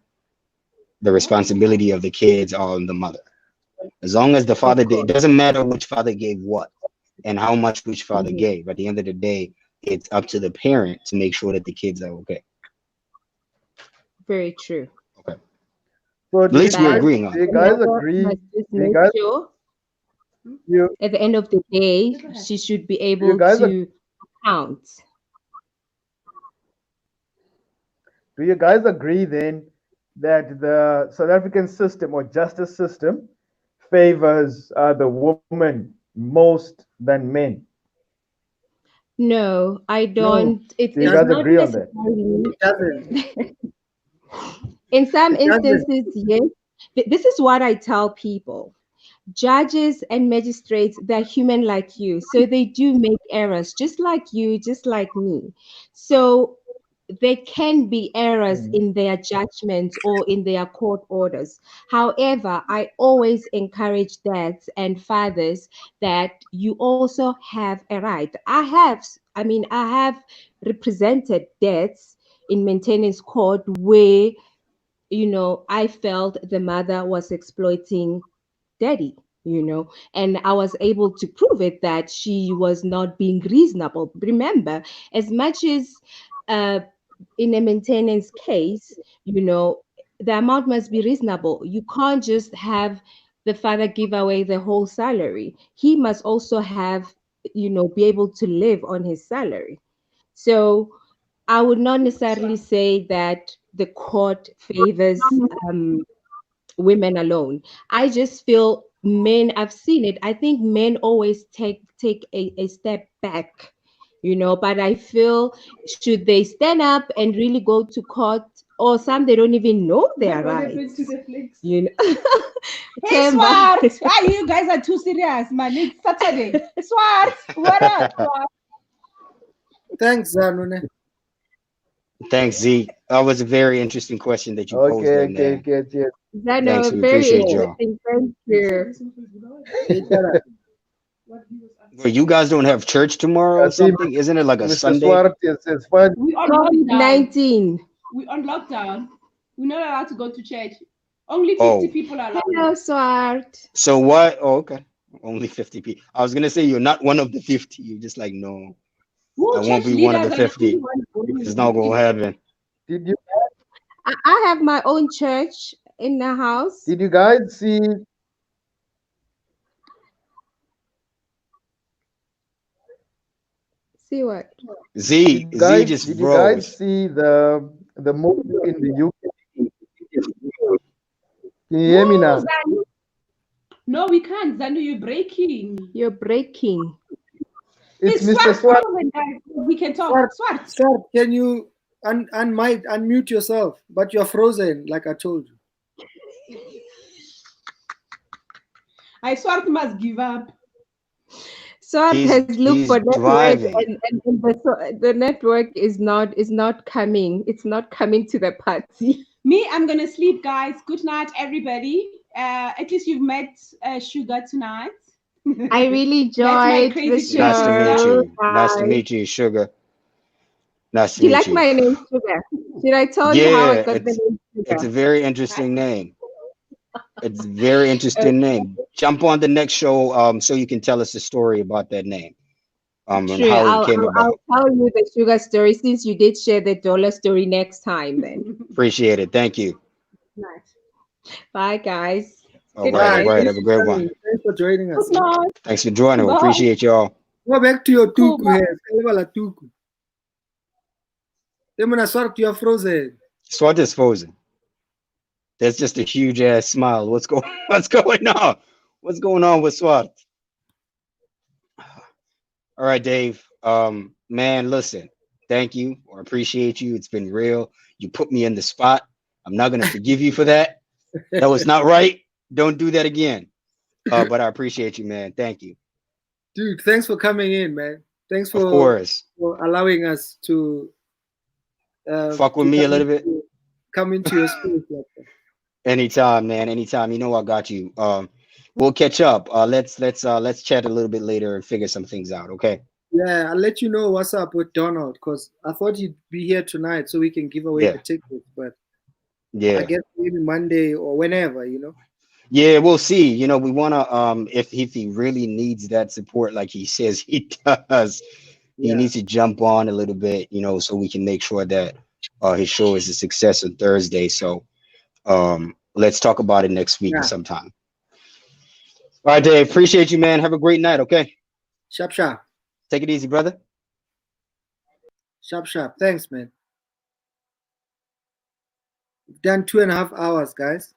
the responsibility of the kids are on the mother. As long as the father did, it doesn't matter which father gave what and how much which father gave. At the end of the day, it's up to the parent to make sure that the kids are okay. Very true. Okay. So at least we're agreeing on it. You guys agree? At the end of the day, she should be able to count. Do you guys agree then that the South African system or justice system favors the woman most than men? No, I No, don't. Do you It's guys not agree on that? necessarily. it doesn't. In some It doesn't. instances, yes. This is what I tell people. Judges and magistrates, they're human like you. So they do make errors, just like you, just like me. So there can be errors in their judgments or in their court orders. However, I always encourage dads and fathers that you also have a right. I have represented dads in maintenance court where, I felt the mother was exploiting daddy, and I was able to prove it that she was not being reasonable. Remember, as much as uh, in a maintenance case, the amount must be reasonable. You can't just have the father give away the whole salary. He must also have, be able to live on his salary. So I would not necessarily say that the court favors women alone. I just feel men, I've seen it. I think men always take a step back, but I feel should they stand up and really go to court, or some they don't even know their What happened rights. to the flicks? Themba. Hey, Swart! Why you guys are too serious, man? It's Saturday. Swart, what up, Swart? Thanks, Zanune. Thanks, Z. That was a very interesting question that you posed there, man. Yes. Thanks, we Very appreciate y'all. interesting. Thank you. Well, you guys don't have church tomorrow or See, something? Isn't it like a Mr. Sunday? Swart is fun. We on lockdown. COVID-19. We on lockdown. We're not allowed to go to church. Only 50 Oh. people are allowed. Hello, Swart. So what? Oh, okay. Only 50 people. I was gonna say you're not one of the 50. You're just like, no, Who I won't church be one of the leaders are 50. really It's not gonna happen. Did you I have my own church in the house. did you guys see See what? Z just did you guys froze. see the movie in the UK? Can you hear me now? Zanu. No, we can't. Zanu, you're breaking. You're breaking. It's Hey, Mr. Swart, Swart. come on, guys. We can talk. Swart. Sir, can you unmute yourself? But you're frozen, like I told you. I Swart must give up. Swart has looked he's for network, driving. and the network is not coming. It's not coming to the party. Me, I'm gonna sleep, guys. Good night, everybody. At least you've met Sugar tonight. I really That's my enjoyed the crazy show. Nice to meet you. Nice to Bye. meet you, Sugar. Nice to Do you meet like you. my name, Sugar? Did I tell you how I got the name it's a Sugar? very interesting name. It's a very interesting name. Jump on the next show so you can tell us the story about that name. And True. how it came about. I'll tell you the Sugar story since you did share the dollar story next time then. Appreciate it. Thank you. Bye, guys. All right. Have a great one. Thanks for joining us. Thanks for joining. We Bye. appreciate y'all. Go back to your Cool, tuku bye. here. Kalibala tuku. Demona Swart, you're frozen. Swart is frozen. That's just a huge ass smile. What's going on? What's going on with Swart? All right, Dave. Man, listen. Thank you. I appreciate you. It's been real. You put me in the spot. I'm not gonna forgive you for that. That was not right. Don't do that again. But I appreciate you, man. Thank you. Dude, thanks for coming in, man. Thanks Of for course. allowing us to Fuck with me a little bit. Come into your space like that. Anytime, man. Anytime. You know I got you. We'll catch up. Let's chat a little bit later and figure some things out. Okay. Yeah, I'll let you know what's up with Donald because I thought he'd be here tonight so we can give away the tickets, but yeah, I guess maybe Monday or whenever, Yeah, we'll see. We wanna if he really needs that support like he says he does, he needs to jump on a little bit, so we can make sure that his show is a success on Thursday. So let's talk about it next week sometime. All right, Dave. Appreciate you, man. Have a great night, okay? Sharp, sharp. Take it easy, brother. Sharp, sharp. Thanks, man. We've done 2.5 hours, guys.